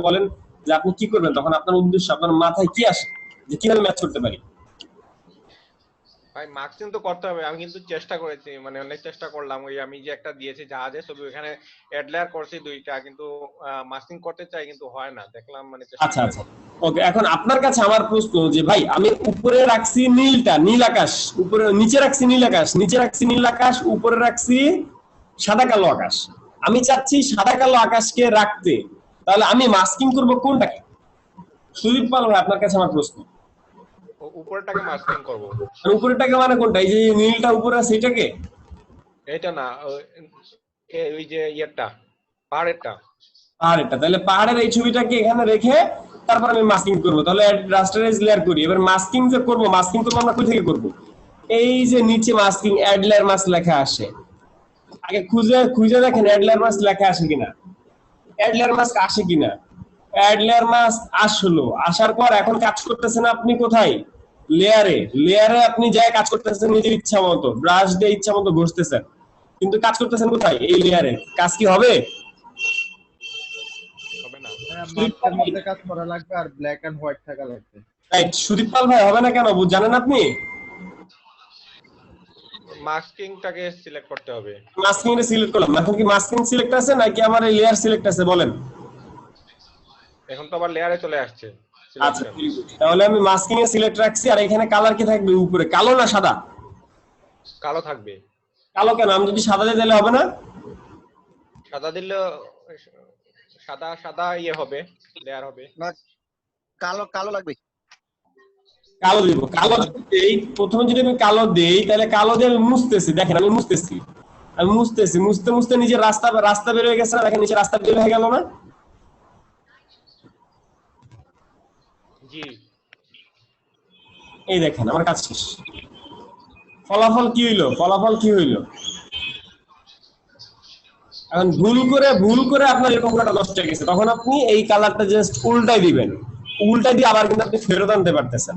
বলেন যে আপনি কি করবেন তখন? আপনার উদ্দেশ্য, আপনার মাথায় কি আসে যে কিভাবে ম্যাচ করতে পারি? ভাই মাস্কিং তো করতে হবে, আমি কিন্তু চেষ্টা করেছি, মানে অনেক চেষ্টা করলাম। ওই আমি যে একটা দিয়েছি জাহাজে ছবি, ওখানে অ্যাড লেয়ার করছি দুইটা, কিন্তু মাস্কিং করতে চাই কিন্তু হয় না, দেখলাম মানে আচ্ছা আচ্ছা ওকে। এখন আপনার কাছে আমার প্রশ্ন যে ভাই, আমি উপরে রাখছি নীল আকাশ, উপরে নিচে রাখছি নীল আকাশ, উপরে রাখছি সাদা কালো আকাশ। আমি চাচ্ছি সাদা কালো আকাশকে রাখতে, তাহলে আমি মাস্কিং করব কোনটাকে? সুদীপ পাল ভাই, আপনার কাছে আমার প্রশ্ন। উপরেরটাকে মাস্কিং করব। আর উপরেরটাকে মানে কোনটা? এই যে নীলটা উপরে আছে এটাকে? এটা না, ওই যে পাহাড়েরটা। তাহলে পাহাড়ের এই ছবিটাকে এখানে রেখে তারপর আমি মাস্কিং করব। তাহলে রাস্টারাইজ লেয়ার করি। এবার মাস্কিং করব আমরা কই থেকে করব? এই যে নিচে মাস্কিং অ্যাড লেয়ার মাস্ক লেখা আসে, আগে খুঁজে দেখেন অ্যাড লেয়ার মাস্ক লেখা আসে কিনা, অ্যাড লেয়ার মাস্ক আসে কিনা। অ্যাড লেয়ার মাস্ক আসলো, আসার পর এখন কাজ করতেছেন আপনি কোথায়? লেয়ারে আপনি যাই কাজ করতেছেন নিজের ইচ্ছা মতো, ব্রাশ দিয়ে ইচ্ছা মতো ঘষতেছেন, কিন্তু কাজ করতেছেন কোথায়? এই লেয়ারে। কাজ কি হবে? মাস্কের মধ্যে কাজ করা লাগবে আর ব্ল্যাক এন্ড হোয়াইট থাকা লাগবে। রাইট। সুদীপ পাল ভাই, হবে না কেন জানেন আপনি? মাস্কিংটাকে সিলেক্ট করতে হবে। মাস্কিংটা সিলেক্ট করলাম, এখন কি মাস্কিং সিলেক্ট আছে নাকি আমার এই লেয়ার সিলেক্ট আছে বলেন? এখন তো আবার লেয়ারে চলে আসছে। আচ্ছা, তাহলে আমি মাস্কিং এ সিলেক্ট রাখছি। আর এখানে কালার কি থাকবে উপরে? কালো না সাদা? কালো থাকবে। কালো কেন? আমি যদি সাদা দিলে হবে না? সাদা দিলে সাদা ইয়ে হবে, লেয়ার হবে না, কালো লাগবে। কালো দিব। কালো দেই, প্রথমে যদি আমি কালো দেই তাহলে কালো দিয়ে আমি মুছতেছি। দেখেন আমি মুছতেছি, মুছতে নিজের রাস্তা বের হয়ে গেছে না? দেখেন নিচে রাস্তা বের হয়ে গেল না? জি। এই দেখেন আমার কাজ শেষ। ফলাফল কি হইলো? এখন ভুল করে আপনার এরকম একটা নষ্ট হয়ে গেছে, তখন আপনি এই কালারটা জাস্ট উল্টাই দিবেন। উল্টাই দিয়ে আবার কিন্তু আপনি ফেরত আনতে পারতেছেন।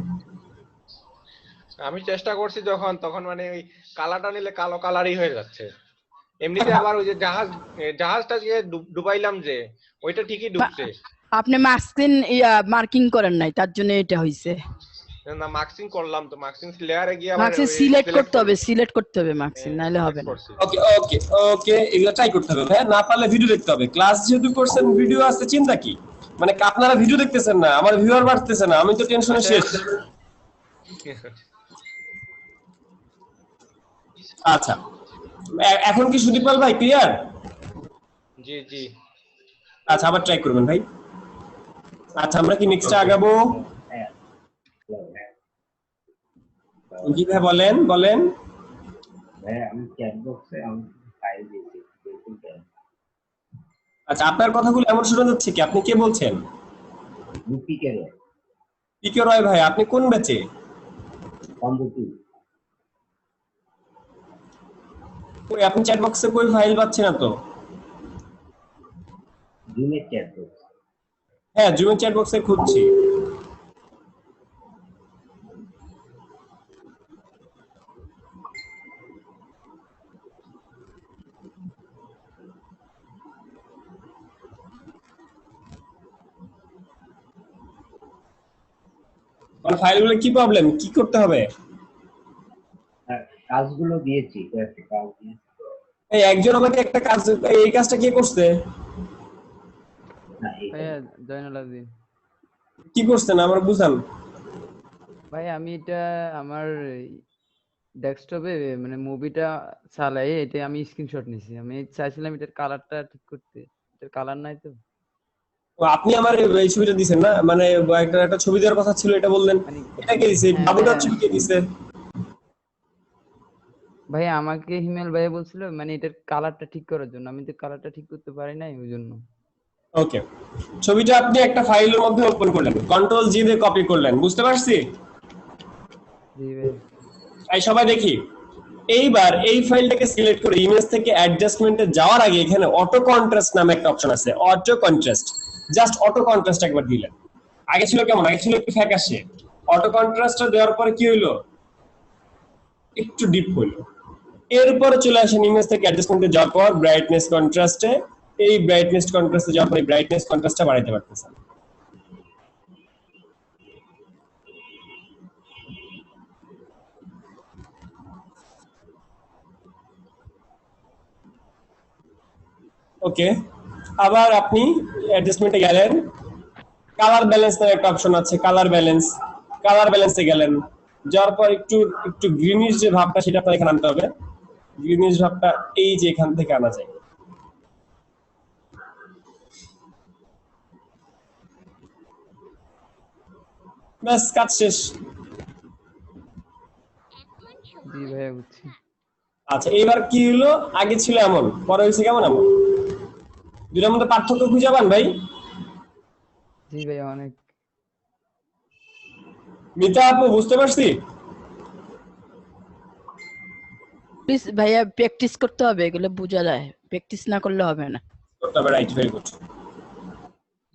আমি চেষ্টা করছি তখন মানে ওই কালারটা নিলে কালো কালারই হয়ে যাচ্ছে। এমনিতে আবার ওই যে জাহাজটা যে ডুবাইলাম যে, ওইটা ঠিকই ডুবছে। আপনি মার্কিং করেন নাই, তার জন্য এটা হইছে। না, মার্কিং করলাম তো, মার্কিং লেয়ারে গিয়ে আবার মার্কিং সিলেক্ট করতে হবে মার্কিং, নাইলে হবে না। ওকে এগুলা ট্রাই করতে হবে ভাই, না পারলে ভিডিও দেখতে হবে। ক্লাস যেহেতু করছেন, ভিডিও আছে, চিন্তা কি? মানে আপনারা ভিডিও দেখতেছেন না, আমার ভিউয়ার বাড়তেছে না, আমি তো টেনশনে শেষ। আচ্ছা এখন কি সুদীপ পাল ভাই ক্লিয়ার? জি জি। আচ্ছা আবার ট্রাই করবেন ভাই। আচ্ছা আমরা কি নেক্সট আগাবো? জি ভাই বলেন বলেন। ভাই আমি চ্যাট বক্সে আমি ফাইল দিয়েছি। আচ্ছা আপনার কথাগুলো এমন শোনা যাচ্ছে কি, আপনি কে বলছেন? পিকে রয়। পিকে রয় ভাই, আপনি কোন ব্যাচে? কই আপনি চ্যাট বক্সে কই ফাইল পাচ্ছেন না তো? জুমের চ্যাট বক্স। হ্যাঁ জুমের চ্যাট বক্সে খুঁজছি। ফাইলগুলো কি প্রবলেম, কি করতে হবে? কাজগুলো দিয়েছি, কয়েকটা কাজ দিয়েছি। এই একজন আমাকে একটা কাজ, এই কাজটা কে করছে? ভাইয়া জয়নুল আবেদিন। কি করছেন আমার বুঝান। ভাই আমি এটা আমার ডেস্কটপে মানে মুভিটা চালাই, এটা আমি স্ক্রিনশট নিছি। আমি চাইছিলাম এটার কালারটা ঠিক করতে, এটার কালার নাই তো। আপনি আমার এই ছবিটা দিবেন না, মানে একটা ছবি দেওয়ার কথা ছিল, এটা বললেন। এটা কে দিছে? বাবুটার ছবি কে দিছে? ভাই আমাকে হিমেল ভাই বলছিল মানে এটার কালারটা ঠিক করার জন্য, আমি তো কালারটা ঠিক করতে পারি নাই ওই জন্য। ওকে, ছবিটা আপনি একটা ফাইলের মধ্যে ওপেন করলেন, কন্ট্রোল জি দিয়ে কপি করলেন, বুঝতে পারছি? জি ভাই। এই সবাই দেখি, এইবার এই ফাইলটাকে সিলেক্ট করে ইমেজ থেকে অ্যাডজাস্টমেন্টে যাওয়ার আগে এখানে অটো কন্ট্রাস্ট নামে একটা অপশন আছে, auto contrast. Just auto contrast একবার দিলেন। আগে ছিল কেমন, আগে ছিল একটু ফ্যাকাশে। অটো কন্ট্রাস্টটা দেওয়ার পরে কি হইলো, একটু ডিপ হইলো। এরপরে চলে আসেন ইমেজ থেকে অ্যাডজাস্টমেন্টে যাওয়ার পর ব্রাইটনেস কন্ট্রাস্টে, এই ব্রাইটনেস কন্ট্রাস্টে যাওয়ার পরে ব্রাইটনেস কন্ট্রাস্টটা বাড়াইতে পারতেছেন। ওকে, আবার আপনি অ্যাডজাস্টমেন্টে গেলেন, কালার ব্যালেন্স নামে একটা অপশন আছে, কালার ব্যালেন্স। কালার ব্যালেন্সে গেলেন, যাওয়ার পর একটু একটু গ্রিনিশ যে ভাবটা সেটা আপনার এখানে আনতে হবে। গ্রিনিশ ভাবটা এই যে এখান থেকে আনা যায়। ব্যাস কাজ শেষ। জি ভাইয়া বুঝছি। আচ্ছা এবার কি হলো, আগে ছিল এমন, পরে হয়েছে কেমন এমন? দুটার মধ্যে পার্থক্য খুঁজে পান ভাই? জি ভাইয়া অনেক। মিতা আপু বুঝতে পারছি? প্লিজ ভাইয়া প্র্যাকটিস করতে হবে, এগুলো বোঝা যায়, প্র্যাকটিস না করলে হবে না। করতে হবে, রাইট, ভেরি গুড।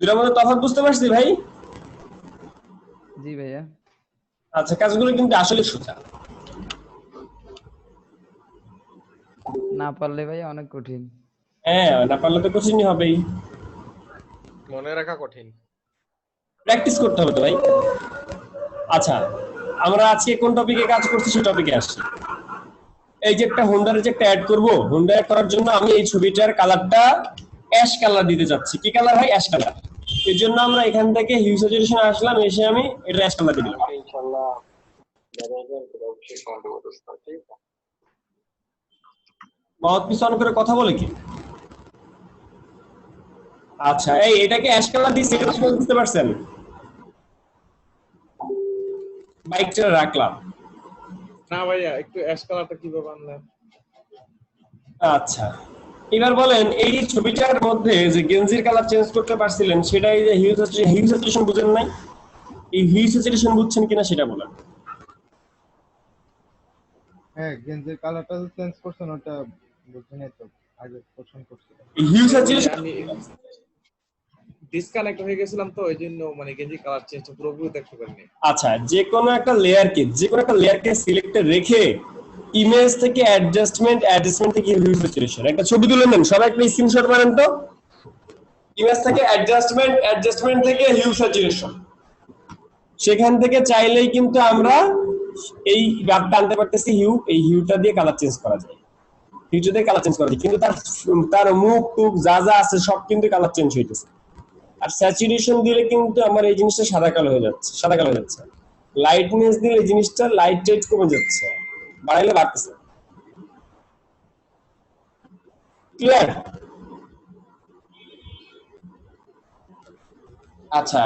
দুটার মধ্যে তফাৎ বুঝতে পারছি ভাই? জি ভাইয়া। আচ্ছা কাজগুলো কিন্তু আসলে সোজা, না পারলে ভাইয়া অনেক কঠিন। হ্যাঁ না পারলে তো কঠিনই হবেই, মনে রাখা কঠিন, প্র্যাকটিস করতে হবে তো ভাই। আচ্ছা আমরা আজকে কোন টপিকে কাজ করছি সেই টপিকে আসছি। এই যে একটা হোন্ডার যে একটা অ্যাড করব, হোন্ডা অ্যাড করার জন্য আমি এই ছবিটার কালারটা অ্যাশ কালার দিতে যাচ্ছি। কি কালার হয়? Ash colour. এর জন্য আমরা এখান থেকে হিউ স্যাচুরেশন আসলাম, এসে আমি এটা অ্যাশ কালার দিয়ে দিলাম। ইনশাআল্লাহ বহুত পিছন অন করে কথা বলে কি? আচ্ছা এই এটাকে অ্যাশ কালার দিয়ে সেট আপ করতে পারছেন? বাইকটা রাখলাম না ভাইয়া, একটু অ্যাশ কালারটা কিভাবে আনলেন? আচ্ছা এবার বলেন, এই ছবিটার মধ্যে যে গেঞ্জির কালার চেঞ্জ করতে পারছিলেন, সেটা এই যে হিউ স্যাচুরেশন বুঝেন নাই? এই হিউ স্যাচুরেশন বুঝছেন কিনা সেটা বলেন। হ্যাঁ, গেঞ্জির কালারটা চেঞ্জ করছেন, ওটা বুঝছেন তো, আগে কোশ্চেন করছিলাম। এই হিউ স্যাচুরেশন আমি ডিসকানেক্ট হয়ে গেছিলাম তো এইজন্য মানে গেঞ্জি কালার চেঞ্জ পুরোপুরি দেখতে পারিনি। আচ্ছা যে কোনো একটা লেয়ারকে সিলেক্টে রেখে ইমেজ থেকে অ্যাডজাস্টমেন্ট থেকে হিউ স্যাচুরেশন একটা ছবি তুলে নেন, সবাই একটা স্ক্রিনশট মারেন তো। ইমেজ থেকে অ্যাডজাস্টমেন্ট থেকে হিউ স্যাচুরেশন, সেখান থেকে চাইলেই কিন্তু আমরা এই গ্রাফটা আনতে পারতেছি হিউ, এই হিউটা দিয়ে কালার চেঞ্জ করা যায়, হিউটা দিয়ে কালার চেঞ্জ করা যায়, কিন্তু তার মুখ টুক যা যা আছে সব কিন্তু কালার চেঞ্জ হইতেছে। আর স্যাচুরেশন দিলে কিন্তু আমার এই জিনিসটা সাদা কালো হয়ে যাচ্ছে, লাইটনেস দিলে এই জিনিসটা লাইট টাইট কমে যাচ্ছে, বাড়াইলে বাড়তেছে। ক্লিয়ার? আচ্ছা,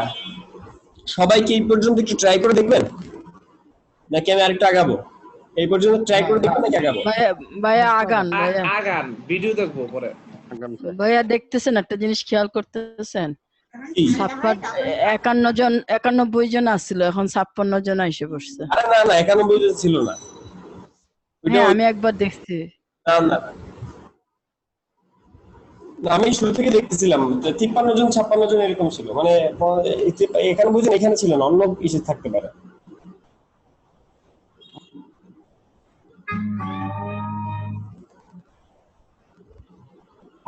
সবাই কি এই পর্যন্ত কি ট্রাই করে দেখবেন নাকি আমি আরেকটু আগাবো? এই পর্যন্ত ট্রাই করে দেখবেন নাকি আগাবো? ভাইয়া ভাইয়া আগান ভাইয়া আগান ভিডিও দেখবো পরে। ভাইয়া দেখতেছেন একটা জিনিস খেয়াল করতেছেন 91 জন আসছিল, এখন 56 জন এসে বসছে। আরে না না 91 জন ছিল না। হ্যাঁ আমি একবার দেখছি। না না আমি শুরু থেকে দেখতেছিলাম 53 জন 56 জন এরকম ছিল, মানে 91 জন এখানে ছিল না, অন্য ইস্যু থাকতে পারে।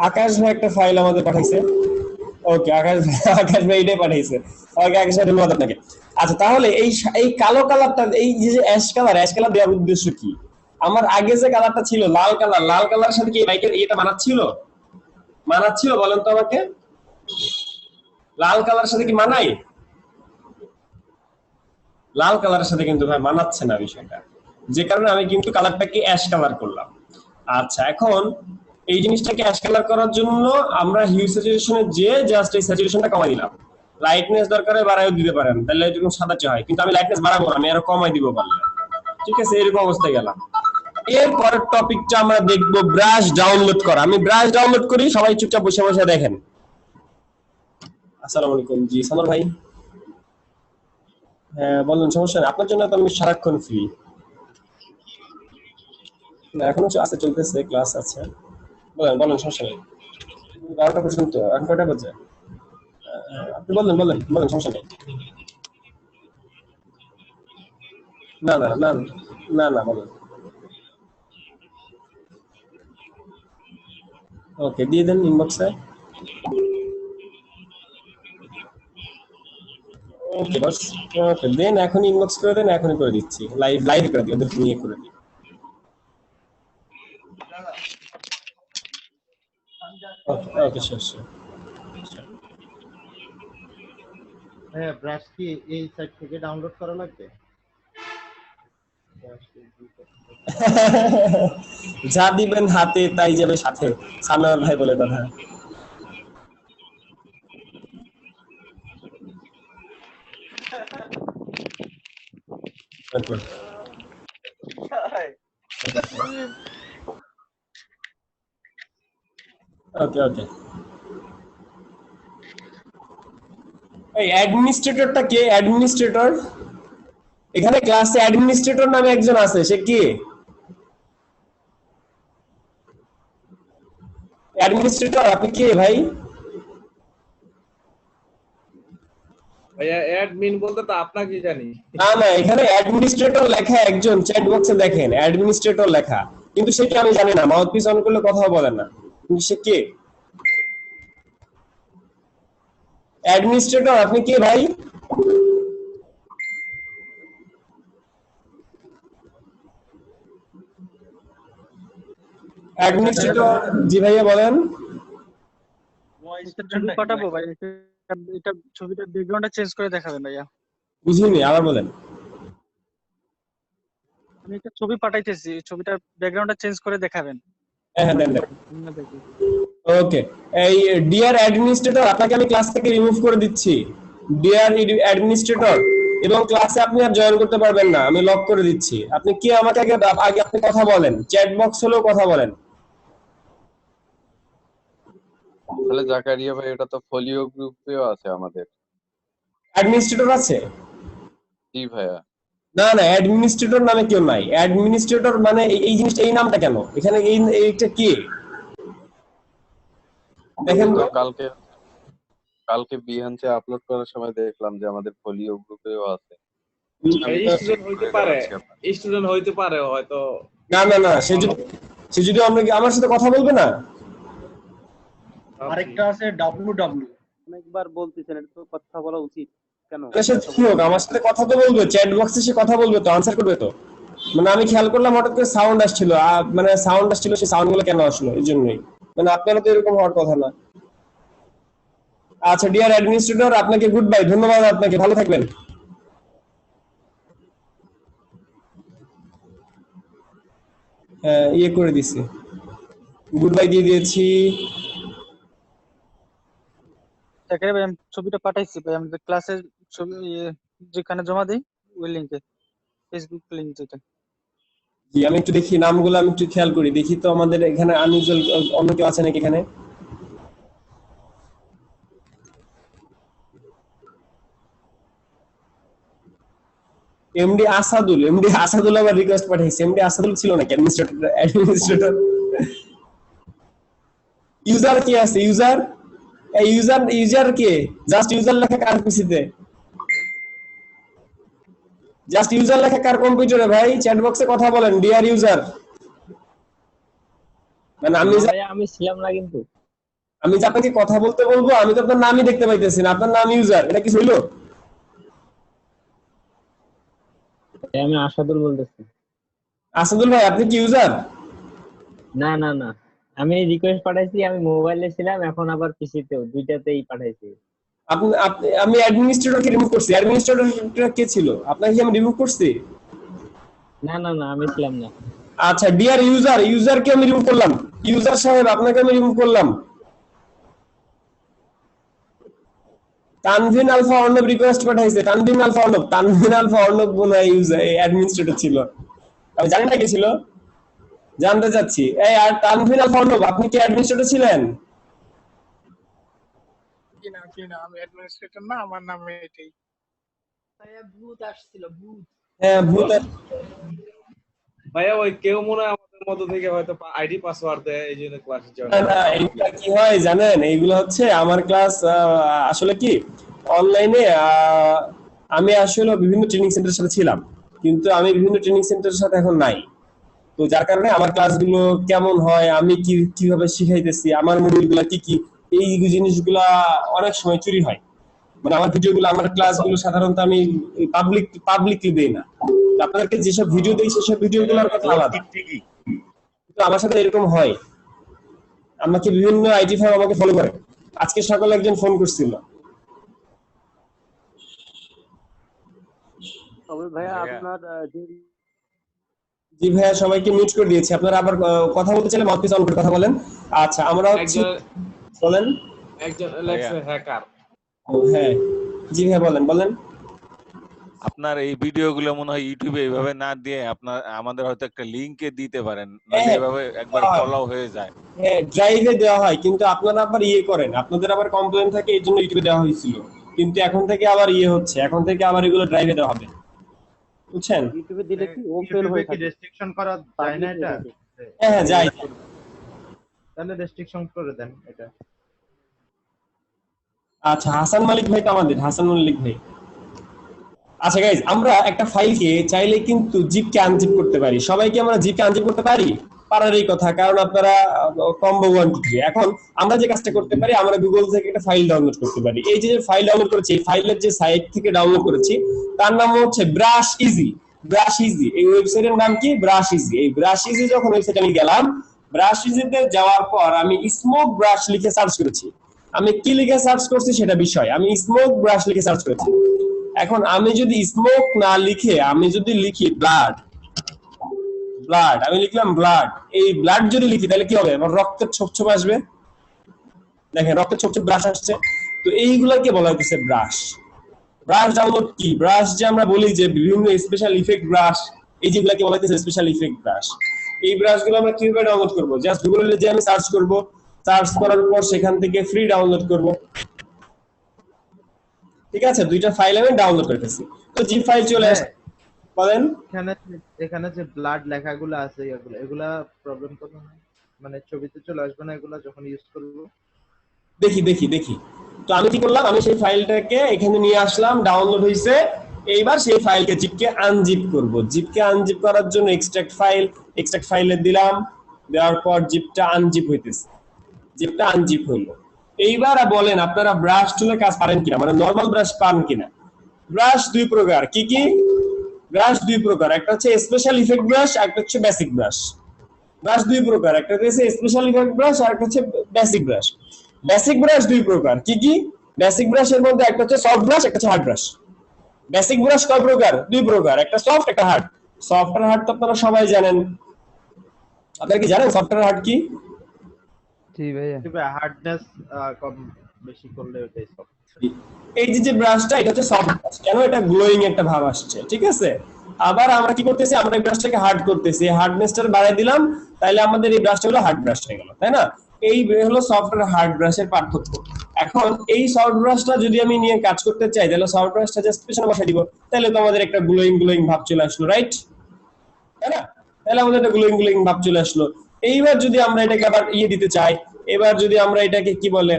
আকাশ ভাই একটা ফাইল আমাদের পাঠাইছে। ওকে আকাশ ভাই এটাই পাঠাইছে। ওকে আকাশ ভাই ধন্যবাদ আপনাকে। আচ্ছা তাহলে এই কালো কালারটা, এই যে অ্যাশ কালার দেওয়ার উদ্দেশ্য কি? আমার আগে যে কালারটা ছিল লাল কালারের সাথে কি বাইকের এটা মানাচ্ছিল বলেন তো আমাকে? লাল কালারের সাথে কি মানাই? লাল কালারের সাথে কিন্তু ভাই মানাচ্ছে না বিষয়টা, যে কারণে আমি কিন্তু কালারটাকে অ্যাশ কালার করলাম। আচ্ছা এখন এই জিনিসটাকে অ্যাশ কালার করার জন্য আমরা হিউ স্যাচুরেশনে যে জাস্ট এই স্যাচুরেশনটা কমাই দিলাম। লাইটনেস দরকার হয় বাড়াইও দিতে পারেন, তাহলে এরকম সাদাটে হয়, কিন্তু আমি লাইটনেস বাড়াবো না, আমি আরো কমাই দিব পারলে। ঠিক আছে, এরকম অবস্থায় গেলাম। এরপরের টপিকটা আমরা দেখবো ব্রাশ ডাউনলোড করা। আমি ব্রাশ ডাউনলোড করি, সবাই চুপচাপ বসে বসে দেখেন। আসসালামু আলাইকুম। জি সামর ভাই, হ্যাঁ বলুন, সমস্যা নেই, আপনার জন্য তো আমি সারাক্ষণ ফ্রি। না এখনো আছে, চলতেছে, ক্লাস আছে, বলেন সমস্যা নেই। 12টা পর্যন্ত, এখন কয়টা বাজে? আপনি বলেন সমস্যা নেই। না বলেন। ওকে দিয়ে দেন ইনবক্সে। ওকে বস, ওকে দেন, এখন ইনবক্স করে দেন, এখনই করে দিচ্ছি, লাইভ করে দিই, ওদের নিয়ে করে দিই। Okay sure. হ্যাঁ ব্রাশ কি এই সাইট থেকে ডাউনলোড করা লাগবে? যা দিবেন হাতে তাই যাবে সাথে, সানোয়ার ভাই বলে কথা। ওকে এই অ্যাডমিনিস্ট্রেটরটা কে? অ্যাডমিনিস্ট্রেটর এখানে ক্লাসে অ্যাডমিনিস্ট্রেটর নামে একজন আছে, সে কে? অ্যাডমিনিস্ট্রেটর আপনি কে ভাই? ভাইয়া অ্যাডমিন বলতে তো আপনাকে জানি। না এখানে অ্যাডমিনিস্ট্রেটর লেখা একজন, চ্যাট বক্সে দেখেন অ্যাডমিনিস্ট্রেটর লেখা, কিন্তু সে কি আমি জানি না, মাউথপিস অন করলে কথাও বলেন না, কিন্তু সে কে? অ্যাডমিনিস্ট্রেটর আপনি কে ভাই? অ্যাডমিনিস্ট্রেটর জি ভাইয়া বলেন। ছবি পাঠাবো ভাই, এটা ছবিটা ব্যাকগ্রাউন্ডটা চেঞ্জ করে দেখাবেন ভাইয়া। বুঝিনি, আবার বলেন। আমি একটা ছবি পাঠাইতেছি, ছবিটার ব্যাকগ্রাউন্ডটা চেঞ্জ করে দেখাবেন। হ্যাঁ দেন। ওকে, এই ডিয়ার অ্যাডমিনিস্ট্রেটর আপনাকে আমি ক্লাস থেকে রিমুভ করে দিচ্ছি। ডিয়ার অ্যাডমিনিস্ট্রেটর, এবং ক্লাসে আপনি আর জয়েন করতে পারবেন না, আমি লক করে দিচ্ছি। আপনি কি আমাকে আগে আপনি কথা বলেন, চ্যাট বক্স হলেও কথা বলেন। তাহলে জাকারিয়া ভাই এটা তো ফোলিও গ্রুপেও আছে আমাদের। অ্যাডমিনিস্ট্রেটর আছে? জি ভাইয়া। না অ্যাডমিনিস্ট্রেটর নামে কেউ নাই। অ্যাডমিনিস্ট্রেটর মানে এই জিনিসটা, এই নামটা কেন এখানে? এইটা কি দেখেন তো। কালকে বিহান্সে আপলোড করার সময় দেখলাম যে আমাদের ফোলিও গ্রুপেও আছে। স্টুডেন্ট হইতে পারে হয়তো। না সে যদি আমার সাথে কথা বলবে না। আরেকটা আছে ডব্লিউ, অনেকবার বলতেছেন, এটা তো কথা বলা উচিত কেন? আমার সাথে কথা তো বলবে, চ্যাট বক্সে সে কথা বলবে তো, আনসার করবে তো। মানে আমি খেয়াল করলাম হঠাৎ করে সাউন্ড আসছিল, সেই সাউন্ড গুলো কেন আসলো, এই জন্যই। মানে আপনারা তো এরকম হওয়ার কথা না। আচ্ছা ডিয়ার অ্যাডমিনিস্ট্রেটর, আপনাকে গুড বাই, ধন্যবাদ আপনাকে, ভালো থাকবেন। হ্যাঁ করে দিছি। গুড বাই দিয়ে দিয়েছি। জাকারিয়া ভাই আমি ছবিটা পাঠাইছি ভাই, আমাদের ক্লাসের ছবি যেখানে জমা দিই ওই লিংকে, ফেসবুক লিংক যেটা। জি আমি একটু দেখি নামগুলো, আমি একটু খেয়াল করি, দেখি তো আমাদের এখানে আনইউজুয়াল অন্য কেউ আছে নাকি এখানে। এমডি আসাদুল আবার রিকোয়েস্ট পাঠাইছে। এমডি আসাদুল ছিল নাকি অ্যাডমিনিস্ট্রেটর? ইউজার কে আছে? ইউজার ইউজার কে? জাস্ট ইউজার লেখা কার পিসিতে? জাস্ট ইউজার লেখা কার কম্পিউটারে ভাই? চ্যাট বক্সে কথা বলেন ডিয়ার ইউজার। মানে আমি ছিলাম না, কিন্তু আমি যে আপনাকে কথা বলতে বলবো, আমি তো আপনার নামই দেখতে পাইতেছি না। আপনার নাম ইউজার, এটা কি হইলো? আমি আসাদুল বলতেছি। আসাদুল ভাই আপনি কি ইউজার? না না না, আমি রিকোয়েস্ট পাঠাইছি, আমি মোবাইলে ছিলাম, এখন আবার পিসিতেও, দুইটাতেই পাঠাইছি। আমি অ্যাডমিনিস্ট্রেটরকে রিমুভ করছি। অ্যাডমিনিস্ট্রেটর কে ছিল? আপনাকে কি আমি রিমুভ করছি? না না না, আমি ছিলাম না। আচ্ছা ডিয়ার ইউজারকে আমি রিমুভ করলাম। ইউজার সাহেব আপনাকে আমি রিমুভ করলাম। তানভিন আলফা অর্ণব রিকোয়েস্ট পাঠাইছে। তানভিন আলফা অর্ণব মনে হয় ইউজার অ্যাডমিনিস্ট্রেটর ছিল। আমি জানি না কে ছিল, জানতে চাচ্ছি। এই আর তানভিন আলফা অর্ণব আপনি কি অ্যাডমিনিস্ট্রেটর ছিলেন? কিনা আমি অ্যাডমিনিস্ট্রেটর না, আমার নাম এটাই। ভাইয়া ভূত আসছিল, ভূত। হ্যাঁ ভূত। ভাইয়া ওই কেউ মনে হয় আমাদের মধ্য থেকে হয়তো আইডি পাসওয়ার্ড দেয়, এই জন্য ক্লাসে জয়েন। না এইগুলা কি হয় জানেন, এইগুলো হচ্ছে আমার ক্লাস আসলে কি অনলাইনে আমি আসলে বিভিন্ন ট্রেনিং সেন্টারের সাথে ছিলাম, কিন্তু আমি বিভিন্ন ট্রেনিং সেন্টারের সাথে এখন নাই। তো যার কারণে আমার ক্লাসগুলো কেমন হয়, আমি কিভাবে শিখাইতেছি, আমার মডিউলগুলো কি এই জিনিসগুলা অনেক সময় চুরি হয়। মানে আমার ভিডিওগুলো, আমার ক্লাসগুলো সাধারণত আমি পাবলিকলি দেই না। আপনাদেরকে যেসব ভিডিও দেই সেসব ভিডিওগুলোর কথা আলাদা। কিন্তু আমার সাথে এরকম হয়, আমাকে বিভিন্ন আইডি ফার্ম আমাকে ফলো করে। আজকে সকালে একজন ফোন করছিল। ভাইয়া আপনার জি ভাইয়া সবাইকে মিউট করে দিয়েছি। আপনারা আবার কথা বলতে চাইলে মাউথপিস অন করে কথা বলেন। আচ্ছা আমরা বলেন একজন হ্যাকার। হ্যাঁ জি ভাইয়া বলেন। আপনার এই ভিডিওগুলো মনে হয় ইউটিউবে এইভাবে না দিয়ে আপনার আমাদের হয়তো একটা লিংকে দিতে পারেন, নাহলে এভাবে একবার ফলো হয়ে যায়। হ্যাঁ ড্রাইভে দেওয়া হয়, কিন্তু আপনারা আবার করেন, আপনাদের আবার কমপ্লেইন থাকে, এই জন্য ইউটিউবে দেওয়া হয়েছিল। কিন্তু এখন থেকে আবার হচ্ছে, এখন থেকে আবার এগুলো ড্রাইভে দেওয়া হবে, বুঝছেন? ইউটিউবে দিলে কি ওপেন হয়ে থাকে, রেস্ট্রিকশন করা যায় না এটা? হ্যাঁ যায়। তাহলে রেস্ট্রিকশন করে দেন এটা। আচ্ছা হাসান মালিক ভাই তো আমাদের, হাসান মালিক ভাই। আচ্ছা গাইজ, আমরা একটা ফাইলকে চাইলে কিন্তু জিপকে আনজিপ করতে পারি। সবাইকে আমরা জিপকে আনজিপ করতে পারি? পারারই কথা, কারণ আপনারা কম্বো 1 2 3। এখন আমরা যে কাজটা করতে পারি, আমরা গুগল থেকে একটা ফাইল ডাউনলোড করতে পারি। এই যে ফাইল ডাউনলোড করেছি, এই ফাইলের যে সাইট থেকে ডাউনলোড করেছি তার নাম হচ্ছে ব্রাশ ইজি। এই ওয়েবসাইটের নাম কি? Brush easy. এই ব্রাশ ইজি যখন ওয়েবসাইটে আমি গেলাম, ব্রাশ ইজিতে যাওয়ার পর আমি স্মোক ব্রাশ লিখে সার্চ করেছি। আমি কি লিখে সার্চ করছি সেটা বিষয়, আমি স্মোক ব্রাশ লিখে সার্চ করেছি। এখন আমি যদি স্মোক না লিখে আমি যদি লিখি ব্লাড, আমি লিখলাম ব্লাড, এই ব্লাড যদি লিখি তাহলে কি হবে? আমার রক্তের ছোপ আসবে। দেখেন রক্তের ছোপ ব্রাশ আসছে। তো এইগুলাকে বলা হচ্ছে ব্রাশ। ব্রাশ ডাউনলোড কি? ব্রাশ যে আমরা বলি যে বিভিন্ন স্পেশাল ইফেক্ট ব্রাশ, এই যেগুলাকে বলা হচ্ছে স্পেশাল ইফেক্ট ব্রাশ। এই ব্রাশগুলো আমরা কিভাবে ডাউনলোড করব? জাস্ট গুগলে যে আমি সার্চ করব, সার্চ করার পর সেখান থেকে ফ্রি ডাউনলোড করব। ঠিক আছে, দুইটা ফাইল আমি ডাউনলোড করে ফেলছি। তো জিপ ফাইল চলে আসে। বলেন এখানে যে ব্লাড লেখাগুলো আছে এগুলা প্রবলেম করবে না? মানে ছবিতে চলে আসবে না এগুলা যখন ইউজ করব? দেখি। তো আমি কি করলাম, আমি সেই ফাইলটাকে এখানে নিয়ে আসলাম, ডাউনলোড হইছে। এইবার সেই ফাইলকে জিপকে আনজিপ করব। জিপকে আনজিপ করার জন্য এক্সট্রাক্ট ফাইলে দিলাম, দেওয়ার পর জিপটা আনজিপ হইতেছে, জিপটা আনজিপ হইলো। এইবার বলেন আপনারা ব্রাশ টুলে কাজ পারেন কিনা, মানে নরমাল ব্রাশ পান কিনা? ব্রাশ দুই প্রকার। কি ব্রাশ দুই প্রকার, একটা হচ্ছে স্পেশাল ইফেক্ট ব্রাশ, একটা হচ্ছে বেসিক ব্রাশ। ব্রাশ দুই প্রকার, একটা হচ্ছে স্পেশাল ইফেক্ট ব্রাশ আর একটা হচ্ছে বেসিক ব্রাশ। বেসিক ব্রাশ দুই প্রকার। কি বেসিক ব্রাশের মধ্যে একটা হচ্ছে সফট ব্রাশ, একটা হচ্ছে হার্ড ব্রাশ। বেসিক ব্রাশ কয় প্রকার? দুই প্রকার, একটা সফট একটা হার্ড। সফট আর হার্ড তো আপনারা সবাই জানেন। আপনারা কি জানেন সফট আর হার্ড কি? জি ভাইয়া হার্ডনেস কম বেশি করলে ওটাই সফট। এই যে ব্রাশটা এটা হচ্ছে সফট ব্রাশ, কেন এটা গ্লোয়িং একটা ভাব আসছে, ঠিক আছে। আবার আমরা কি করতেছি, আমরা এই ব্রাশটাকে হার্ড করতেছি, হার্ডনেসটা বাড়ায় দিলাম, তাহলে আমাদের এই ব্রাশটা হলো হার্ড ব্রাশ হয়ে গেল, তাই না? এই হলো সফট আর হার্ড ব্রাশের পার্থক্য। এখন এই সফট ব্রাশটা যদি আমি নিয়ে কাজ করতে চাই, তাহলে সফট ব্রাশটা জাস্ট পিছনে বসাই দিব, তাহলে তো আমাদের একটা গ্লোয়িং ভাব চলে আসলো, রাইট? তাই না? তাহলে আমাদের একটা গ্লোয়িং ভাব চলে আসলো। এইবার যদি আমরা এটাকে আবার দিতে চাই, এবার যদি আমরা এটাকে কি বলে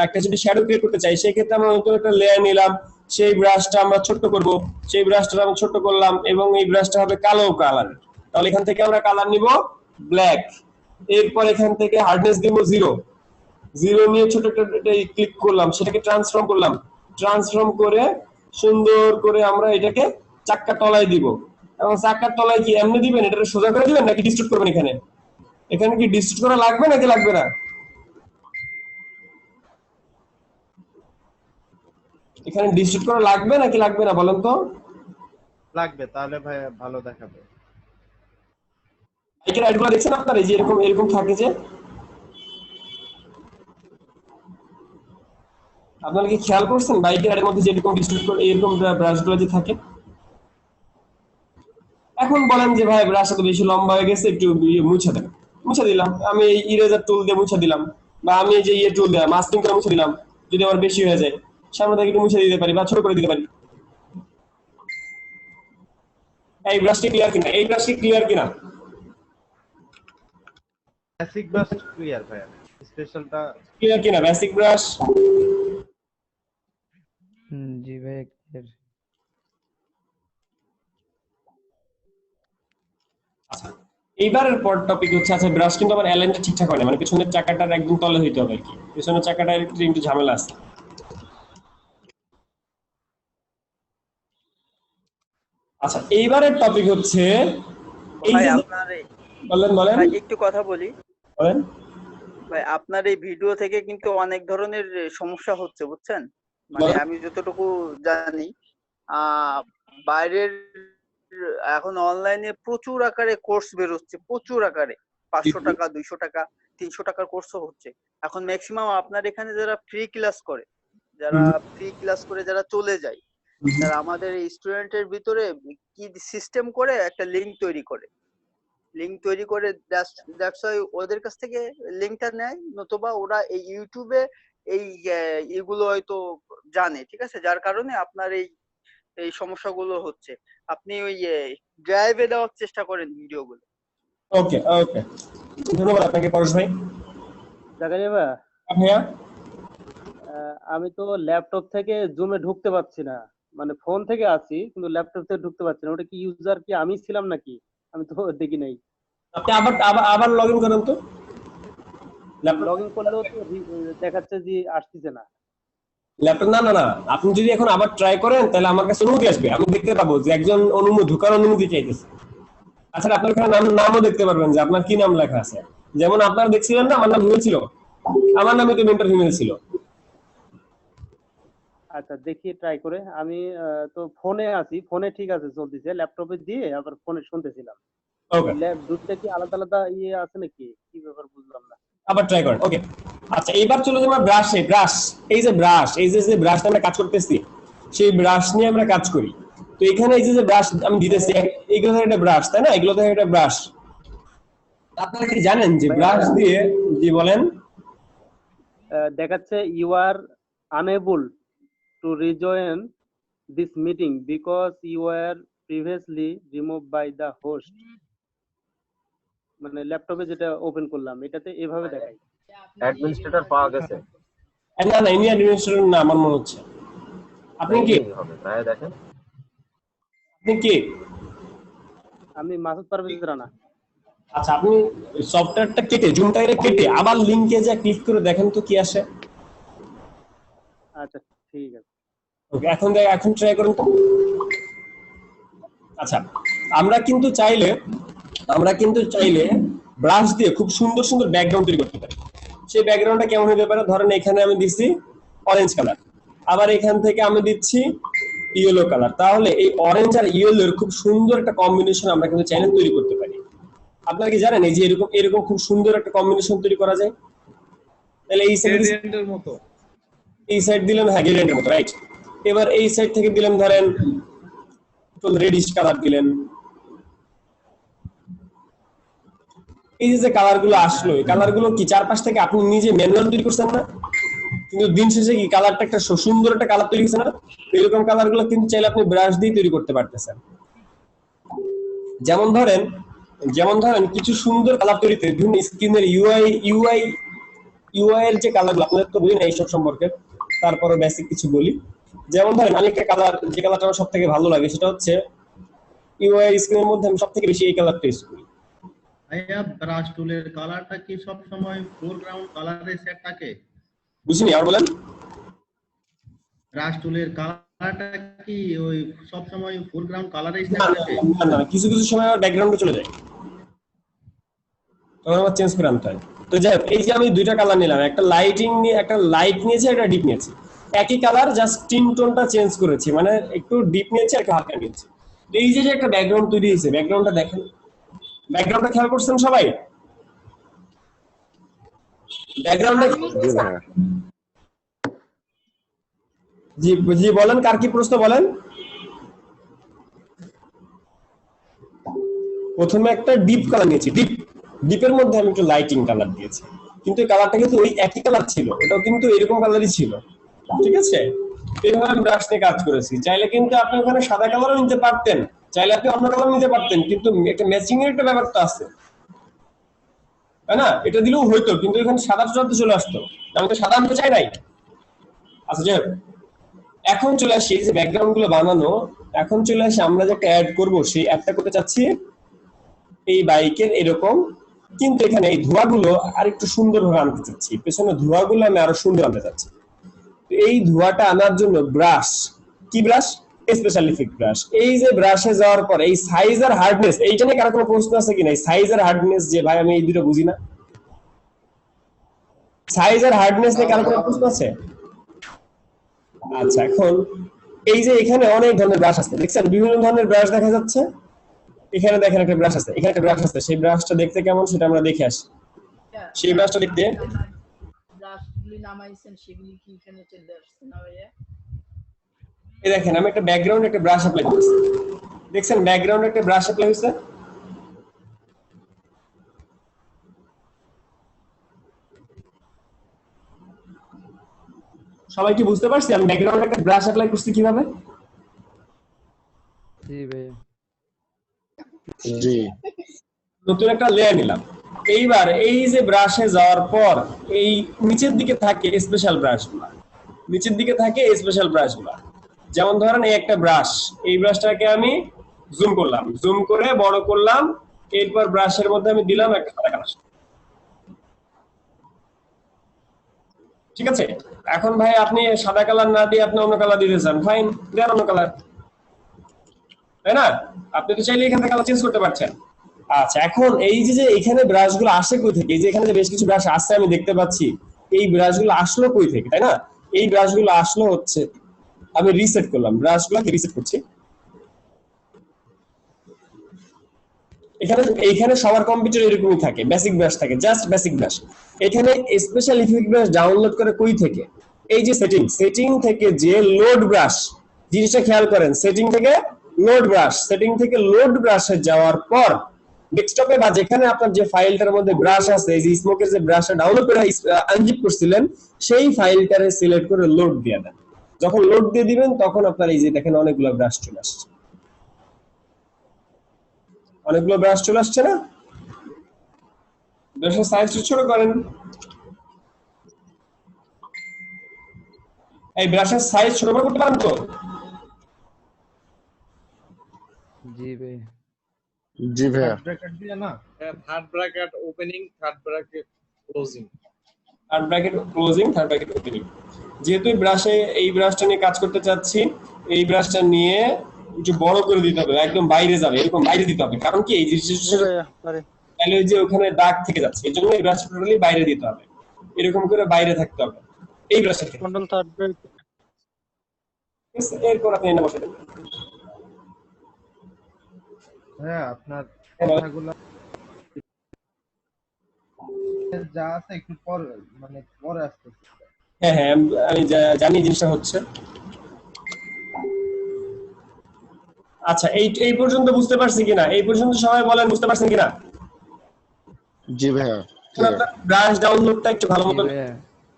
একটা যদি শ্যাডো ক্রিয়েট করতে চাই, সেই ক্ষেত্রে আমরা নতুন একটা লেয়ার নিলাম, সেই ব্রাশটা আমরা ছোট করব, সেই ব্রাশটা আমরা ছোট করলাম এবং এই ব্রাশটা হবে কালো কালার। তাহলে এখান থেকে আমরা কালার নিব ব্ল্যাক, এরপর এখান থেকে হার্ডনেস দিব 0 নিয়ে ছোট একটা ক্লিক করলাম, সেটাকে ট্রান্সফর্ম করে সুন্দর করে আমরা এটাকে চাক্কার তলায় দিব। এবং চাক্কার তলায় কি এমনি দিবেন, এটা সোজা করে দিবেন নাকি ডিস্ট্রিক্ট করবেন? এখানে কি ডিস্ট্রিক্ট করা লাগবে নাকি লাগবে না? এখানে ডিস্ট্রিক্ট করা লাগবে নাকি লাগবে না বলেন তো? লাগবে, তাহলে ভাই ভালো দেখাবে। বাইকের অ্যাডগুলো দেখছেন আপনারা, এই যে এরকম থাকে, যে আপনারা কি খেয়াল করছেন বাইকের অ্যাডের মধ্যে যে এরকম ডিস্ট্রিক্ট করে এরকম ব্রাশগুলো যে থাকে? এখন বলেন যে ভাই ব্রাশটা তো বেশি লম্বা হয়ে গেছে, একটু মুছে দেন, মুছে দিলাম, আমি ইরেজার টুল দিয়ে মুছে দিলাম, বা আমি যে টুল দিয়ে মাস্কিং করে মুছে দিলাম। যদি আবার বেশি হয়ে যায়, সামনে থেকে একটু মুছে দিতে পারি বা ছোট করে দিতে পারি। এই ব্রাশটি ক্লিয়ার কিনা? এই ব্রাশটি ক্লিয়ার কিনা? বেসিক ব্রাশ ক্লিয়ার ভাই, স্পেশালটা ক্লিয়ার কিনা বেসিক ব্রাশ? জি ভাই ক্লিয়ার। আচ্ছা, এইবারের পর টপিক হচ্ছে, আচ্ছা ব্রাশ কিন্তু আমার অ্যালাইনটা ঠিকঠাক হয় না, মানে পিছনের চাকাটার একদম তলে হইতে হবে আর কি, পিছনের চাকাটা একটু ঝামেলা আছে। আচ্ছা, এইবারের টপিক হচ্ছে এই ভাই যে আপনার বলেন ভাই একটু কথা বলি বলেন ভাই, আপনার এই ভিডিও থেকে কিন্তু অনেক ধরনের সমস্যা হচ্ছে বুঝছেন, মানে আমি যতটুকু জানি বাইরের এখন অনলাইনে প্রচুর আকারে কোর্স বের হচ্ছে, প্রচুর আকারে 500 টাকা 200 টাকা 300 টাকার কোর্সও হচ্ছে। এখন ম্যাক্সিমাম আপনার এখানে যারা ফ্রি ক্লাস করে, যারা চলে যায়, তারা আমাদের স্টুডেন্টের ভিতরে কি সিস্টেম করে একটা লিংক তৈরি করে দ্যাটস ওয়াই ওদের কাছ থেকে লিংকটা নেয়, নতুবা ওরা এই ইউটিউবে এই এগুলো হয়তো জানে, ঠিক আছে, যার কারণে আপনার এই সমস্যাগুলো হচ্ছে। আপনি ওই ড্রাইভে দেওয়ার চেষ্টা করেন ভিডিওগুলো। ওকে ধন্যবাদ আপনাকে পরশ ভাই। জাকারিয়া ভাই, ভাইয়া আমি তো ল্যাপটপ থেকে জুমে ঢুকতে পারছি না, মানে ফোন থেকে আছি কিন্তু ল্যাপটপ থেকে ঢুকতে পারছি না। ওটা কি ইউজার কি আমি ছিলাম নাকি? আমি তো দেখি নাই। আপনি আবার লগইন করেন তো। লগইন করলেও তো দেখাচ্ছে যে আসছে না ল্যাপটপ। না, আপনি যদি এখন আবার ট্রাই করেন তাহলে আমার কাছে অনুমতি আসবে, আমি দেখতে পাবো যে একজন ঢোকার অনুমতি চাইতেছে। আচ্ছা, আপনার এখানে নামও দেখতে পারবেন যে আপনার কি নাম লেখা আছে। যেমন আপনারা দেখছিলেন না, আমার নাম হিমেল ছিল, আমার নামে তো মেন্টর হিমেল ছিল। আচ্ছা, দেখি ট্রাই করে। আমি তো ফোনে আছি, ফোনে ঠিক আছে চলতেছে, ল্যাপটপে দিয়ে আবার ফোনে শুনতেছিলাম। ওকে, দুটো কি আলাদা আলাদা আছে নাকি, কি ব্যাপার বুঝলাম না। আবার ট্রাই করেন। ওকে, আচ্ছা এইবার চলে যাবো ব্রাশে। এই যে ব্রাশটা আমরা কাজ করতেছি, সেই ব্রাশ নিয়ে আমরা কাজ করি। তো এখানে এই যে ব্রাশ আমি দিতেছি, এগুলো একটা ব্রাশ, তাই না? এগুলো একটা ব্রাশ। আপনারা কি জানেন যে ব্রাশ দিয়ে জি বলেন দেখাচ্ছে you are unable to rejoin this meeting because you are previously remove by the host. মানে ল্যাপটপে যেটা ওপেন করলাম এটাতে এভাবে দেখায়। অ্যাডমিনিস্ট্রেটর পাওয়া গেছে? না, ইনি অ্যাডমিনিস্ট্রেটর না আমার মনে হচ্ছে। আপনি কি হবে ভাই? দেখেন আপনি কি? আমি মাসুদ পারভেজ রানা। আচ্ছা, আপনি সফটওয়্যারটা কেটে জুমটা কেটে আবার লিংকে যা ক্লিক করে দেখেন তো কি আসে। আচ্ছা ঠিক আছে, ওকে, এখন ট্রাই করুন তো। আচ্ছা, আমরা কিন্তু চাইলে ব্রাশ দিয়ে খুব সুন্দর সুন্দর ব্যাকগ্রাউন্ড তৈরি করতে পারি। সেই ব্যাকগ্রাউন্ডটা কেমন হতে পারে? ধরেন এখানে আমি দিচ্ছি অরেঞ্জ কালার, আবার এখান থেকে আমি দিচ্ছি ইয়েলো কালার। তাহলে এই অরেঞ্জ আর ইয়েলোর খুব সুন্দর একটা কম্বিনেশন আমরা কিন্তু চ্যানেল তৈরি করতে পারি। আপনারা কি জানেন এই যে এরকম খুব সুন্দর একটা কম্বিনেশন তৈরি করা যায়? তাহলে এই সাইড গ্রেডিয়েন্টের মতো এই সাইড দিলাম, হ্যাঁ গ্রেডিয়েন্টের মতো, রাইট। এবার এই সাইড থেকে দিলাম ধরেন রেডিশ কালার দিলেন। এই যে কালার গুলো আসলো, এই কালার গুলো কি চারপাশ থেকে আপনি নিজে ম্যানুয়াল তৈরি করছেন না? কিন্তু দিন শেষে কি কালারটা একটা সুন্দর একটা কালার তৈরি হচ্ছে না? এরকম কালার গুলো কিন্তু চাইলে আপনি ব্রাশ দিয়ে তৈরি করতে পারতেছেন। যেমন ধরেন কিছু সুন্দর কালার তৈরিতে বিভিন্ন স্ক্রিনের ইউআই এর যে কালারগুলো, আপনাদের তো বুঝি না এইসব সম্পর্কে, তারপরে বেসিক কিছু বলি। যেমন ধরেন আমি একটা কালার, যে কালারটা আমার সব থেকে ভালো লাগে সেটা হচ্ছে ইউআই স্ক্রিনের মধ্যে আমি সব থেকে বেশি এই কালারটা ইউজ করি। ভাইয়া ব্রাশ টুলের কালারটা কি সব সময় ফোরগ্রাউন্ড কালারে সেট থাকে? বুঝিনি, আর বলেন। ব্রাশ টুলের কালারটা কি ওই সব সময় ফোরগ্রাউন্ড কালারে সেট থাকে? না, কিছু কিছু সময় ব্যাকগ্রাউন্ডে চলে যায়, তখন আবার চেঞ্জ করে আনতে হয়। তো যাই হোক, এই যে আমি দুইটা কালার নিলাম, একটা লাইটিং নিয়ে, একটা লাইট নিয়েছি, একটা ডিপ নিয়েছি। একই কালার, জাস্ট টিন টোনটা চেঞ্জ করেছি, মানে একটু ডিপ নিয়েছি, একটু হালকা নিয়েছি। তো এই যে একটা ব্যাকগ্রাউন্ড তৈরি হয়েছে, ব্যাকগ্রাউন্ডটা দেখেন, ব্যাকগ্রাউন্ডটা খেয়াল করছেন সবাই? ব্যাকগ্রাউন্ডটা জি জি বলেন, কার কি প্রশ্ন বলেন। প্রথমে একটা ডিপ কালার নিয়েছি, ডিপের মধ্যে আমি একটু লাইটিং কালার দিয়েছি, কিন্তু এই কালারটা কিন্তু ওই একই কালার ছিল, এটাও কিন্তু এরকম কালারই ছিল, ঠিক আছে? এইভাবে আমি ব্রাশ নিয়ে কাজ করেছি। চাইলে কিন্তু আপনি ওখানে সাদা কালারও নিতে পারতেন, চাইলে আপনি অন্য কালার নিতে পারতেন, কিন্তু একটা ম্যাচিং এর একটা ব্যাপার তো আছে, তাই না? এটা দিলেও হইতো, কিন্তু এখানে সাদা চলতে চলে আসতো, আমি তো সাদা আনতে চাই নাই। আচ্ছা যাই হোক, এখন চলে আসি যে ব্যাকগ্রাউন্ড গুলো বানানো। এখন চলে আসি আমরা যে একটা অ্যাড করবো, সেই অ্যাডটা করতে চাচ্ছি এই বাইকের এরকম, কিন্তু এখানে এই ধোঁয়াগুলো আর একটু সুন্দর ভাবে আনতে চাচ্ছি, পেছনে ধোঁয়াগুলো আমি আরো সুন্দর আনতে চাচ্ছি। এই ধোঁয়াটা আনার জন্য ব্রাশ, কি ব্রাশ? Special effect brush. এই যে ব্রাশে যাওয়ার পর এই সাইজ আর হার্ডনেস, এইটা নিয়ে কারো কোনো প্রশ্ন আছে কিনা? এই সাইজ আর হার্ডনেস, যে ভাই আমি এই দুটো বুঝি না, সাইজ আর হার্ডনেস নিয়ে কারো কোনো প্রশ্ন আছে? আচ্ছা, এখন এই যে এখানে অনেক ধরনের ব্রাশ আছে, দেখছেন বিভিন্ন ধরনের ব্রাশ দেখা যাচ্ছে। এখানে দেখেন একটা ব্রাশ আছে, এখানে একটা ব্রাশ আছে, সেই ব্রাশটা দেখতে কেমন সেটা আমরা দেখে আসি। সেই ব্রাশটা দেখতে, ব্রাশগুলি নামাইছেন সেগুলি কি এখানে চলে আসছে না ভাইয়া? এই দেখেন আমি একটা ব্যাকগ্রাউন্ড একটা ব্রাশ অ্যাপ্লাই করেছি, দেখছেন ব্যাকগ্রাউন্ড একটা ব্রাশ অ্যাপ্লাই হয়েছে। সবাই কি বুঝতে পারছি আমি ব্যাকগ্রাউন্ড একটা ব্রাশ অ্যাপ্লাই করছি কিভাবে? জি ভাইয়া। জি, নতুন একটা লেয়ার নিলাম। এইবার এই যে ব্রাশে যাওয়ার পর এই নিচের দিকে থাকে স্পেশাল ব্রাশগুলো, নিচের দিকে থাকে স্পেশাল ব্রাশগুলো। যেমন ধরেন এই একটা ব্রাশ, এই ব্রাশটাকে আমি জুম করলাম, জুম করে বড় করলাম, এরপর ব্রাশের মধ্যে আমি দিলাম একটা সাদা কালার। ঠিক আছে, এখন ভাই আপনি সাদা কালার না দিয়ে আপনি অন্য কালার দিতে চান, ফাইন, দেন অন্য কালার, তাই না? আপনি তো চাইলে এখান থেকে কালার চেঞ্জ করতে পারছেন। আচ্ছা, এখন এই যে এখানে ব্রাশগুলো আসে কই থেকে? এই যে এখানে যে বেশ কিছু ব্রাশ আসছে আমি দেখতে পাচ্ছি, এই ব্রাশগুলো আসলো কই থেকে, তাই না? এই ব্রাশগুলো আসলো হচ্ছে, আমি রিসেট করলাম, ব্রাশগুলোকে রিসেট করছি। এইখানে সবার কম্পিউটার এরকমই থাকে, বেসিক ব্রাশ থাকে, জাস্ট বেসিক ব্রাশ। এখানে স্পেশাল ইফেক্ট ব্রাশ ডাউনলোড করে কই থেকে? এই যে সেটিং থেকে যে লোড ব্রাশ, জিনিসটা খেয়াল করেন, সেটিং থেকে লোড ব্রাশ, সেটিং থেকে লোড ব্রাশে যাওয়ার পর ডেস্কটপে বা যেখানে আপনার যে ফাইলটার মধ্যে ব্রাশ আছে, এই যে স্মোকের যে ব্রাশটা ডাউনলোড করে আনজিপ করছিলেন, সেই ফাইলটারে সিলেক্ট করে লোড দিয়ে দেন। যখন লোড দিয়ে দিবেন তখন আপনার এই যে দেখেন অনেকগুলো ব্রাশ চলে আসছে, অনেকগুলো ব্রাশ চলে আসছে না? ব্রাশের সাইজ ছোট করেন, এই ব্রাশের সাইজ ছোট করে করতে পারেন তো? জি ভাই। জি ভাইয়া। ব্র্যাকেট দিয়ে না, third bracket opening, third bracket closing, third bracket closing, third bracket opening. যেহেতু এই ব্রাশটা নিয়ে কাজ করতে চাচ্ছি, এই ব্রাশটা নিয়ে একটু বড় করে দিতে হবে, একদম বাইরে যাবে, এরকম বাইরে দিতে হবে। কারণ কি এই তাহলে ওই যে ওখানে দাগ থেকে যাচ্ছে, এই জন্য এই ব্রাশটা টোটালি বাইরে দিতে হবে, এরকম করে বাইরে থাকতে হবে এই ব্রাশের ক্ষেত্রে। Control third break. এরপর আপনি এনে বসে দেবেন। হ্যাঁ আপনার কথাগুলো যা আছে একটু পরে মানে পরে আসতেছে। হ্যাঁ হ্যাঁ আমি জানি জিনিসটা হচ্ছে। আচ্ছা এই পর্যন্ত বুঝতে পারছি কিনা? এই পর্যন্ত সবাই বলেন বুঝতে পারছেন কিনা? জি ভাইয়া। ব্রাশ ডাউনলোডটা একটু ভালো মতো,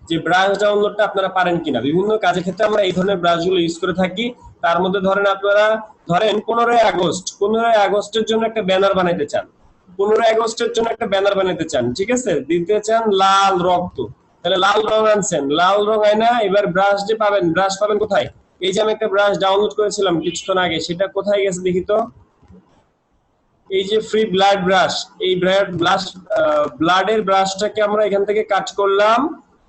যে ব্রাশ ডাউনলোডটা আপনারা পারেন কিনা। বিভিন্ন কাজের ক্ষেত্রে আমরা এই ধরনের ব্রাশগুলো ইউজ করে থাকি। তার মধ্যে ধরেন আপনারা 15 আগস্টের জন্য একটা ব্যানার বানাইতে চান, 15 আগস্টের জন্য একটা ব্যানার বানাইতে চান, ঠিক আছে, দিতে চান লাল রক্ত, তাহলে লাল রং আনছেন, লাল রং আয়না এবার ব্রাশ যে পাবেন, ব্রাশ পাবেন কোথায়? এই যে আমি একটা ব্রাশ ডাউনলোড করেছিলাম কিছুক্ষণ আগে, সেটা কোথায় গেছে দেখি তো। এই যে ফ্রি ব্লাড ব্রাশ, এই ব্লাডের ব্রাশটাকে আমরা এখান থেকে কাট করলাম।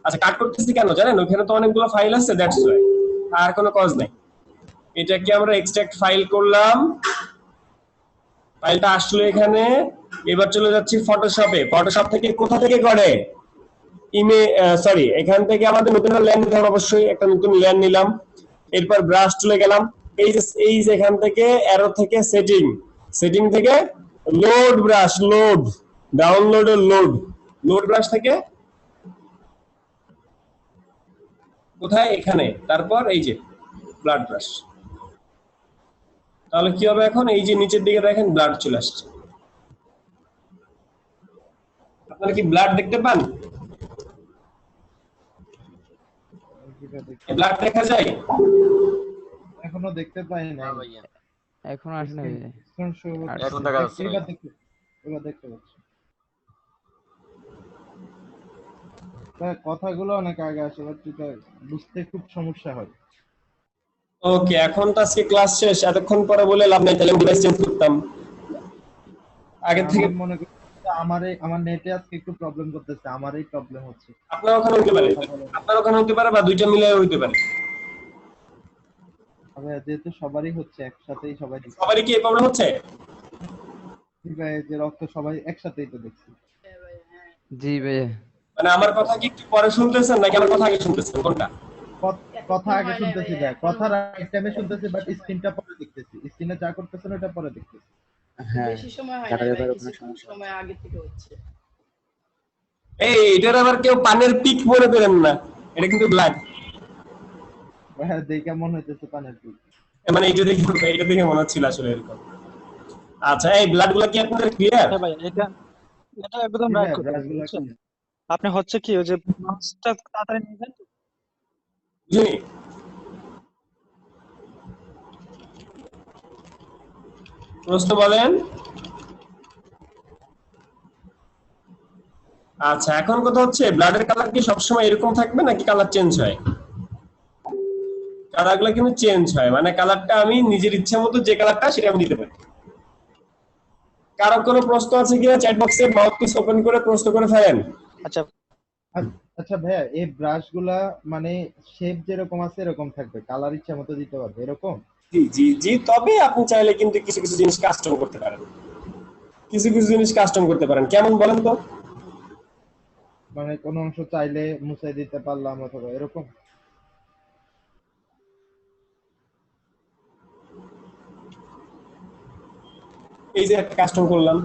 আচ্ছা কাট করতেছি কেন জানেন? ওখানে তো অনেকগুলো ফাইল আছে, দ্যাটস ওয়াই, আর কোনো কাজ নাই। এটাকে আমরা এক্সট্রাক্ট ফাইল করলাম, ফাইলটা আসলো এখানে। এবার চলে যাচ্ছি ফটোশপে। ফটোশপ থেকে কোথা থেকে করে? এখান থেকে আমাদের নতুন ল্যান্ড নিতে হবে, অবশ্যই একটা নতুন ল্যান্ড নিলাম। এরপর ব্রাশ চলে গেলাম, এই যে এখান থেকে অ্যারো থেকে সেটিং থেকে লোড ব্রাশ, ডাউনলোডের লোড ব্রাশ থেকে কোথায়? এখানে। তারপর এই যে ব্লাড ব্রাশ। তাহলে কি হবে এখন? এই যে নিচের দিকে দেখেন ব্লাড চলে আসছে। আপনারা কি ব্লাড দেখতে পান? ব্লাড দেখা যায়? এখনো দেখতে পাই না ভাইয়া, এখন আসে না ভাইয়া, এখন দেখা যাচ্ছে। এবার দেখতে পাচ্ছি। কথাগুলো অনেক আগে আসে, বুঝতে খুব সমস্যা হয়। ওকে, এখন তো আজকে ক্লাস শেষ, এতক্ষণ পরে বলে লাভ নাই, তাহলে ডিভাইস চেঞ্জ করতাম আগে থেকে। মনে করি আমার নেটে আজকে একটু প্রবলেম করতেছে, আমারই প্রবলেম হচ্ছে। আপনার ওখানে হতে পারে, বা দুইটা মিলে হইতে পারে। যেহেতু সবারই হচ্ছে একসাথেই, সবারই কি এই প্রবলেম হচ্ছে? যে রক্ত সবাই একসাথেই তো দেখছি। জি ভাইয়া। মানে আমার কথা কি একটু পরে শুনতেছেন নাকি আমার কথা আগে শুনতেছেন, কোনটা? কথা আগে শুনতেছি, দেখ কথা রাইট টাইমে শুনতেছি, বাট স্ক্রিনটা পরে দেখতেছি। স্ক্রিনে যা করতেছেন ওটা পরে দেখতেছি। হ্যাঁ, বেশি সময় হয় না ভাই, কিছু সময় আগে থেকে হচ্ছে। এই এটার আবার কেউ পানের পিক বলে দেন না, এটা কিন্তু ব্লাড। হ্যাঁ, দেখে মনে হইতেছে পানের পিক। মানে এটা দেখে মনে হচ্ছিল আসলে এরকম। আচ্ছা, এই ব্লাডগুলো কি আপনাদের ক্লিয়ার? হ্যাঁ ভাই, এটা একদম রাইট কথা বলছেন আপনি। হচ্ছে কি, ওই যে মাছটা তাড়াতাড়ি নিয়ে যান। জি, প্রশ্ন বলেন। আচ্ছা, এখন কথা হচ্ছে ব্লাডের কালার কি সবসময় এরকম থাকবে নাকি কালার চেঞ্জ হয়? কালারগুলো কিন্তু চেঞ্জ হয়, মানে কালারটা আমি নিজের ইচ্ছা মতো যে কালারটা সেটা আমি দিতে পারি। কারো কোনো প্রশ্ন আছে কিনা? চ্যাট বক্সে মাউথপিস ওপেন করে প্রশ্ন করে ফেলেন। আচ্ছা ভাইয়া, এই ব্রাশগুলা মানে শেপ যেরকম আছে এরকম থাকবে, কালার ইচ্ছা মতো দিতে পারবে এরকম? জি জি জি, তবে আপনি চাইলে কিন্তু কিছু কিছু জিনিস কাস্টম করতে পারেন। কেমন বলেন তো? মানে কোন অংশ চাইলে মুছাই দিতে পারলাম অথবা এরকম? এই যে একটা কাস্টম করলাম,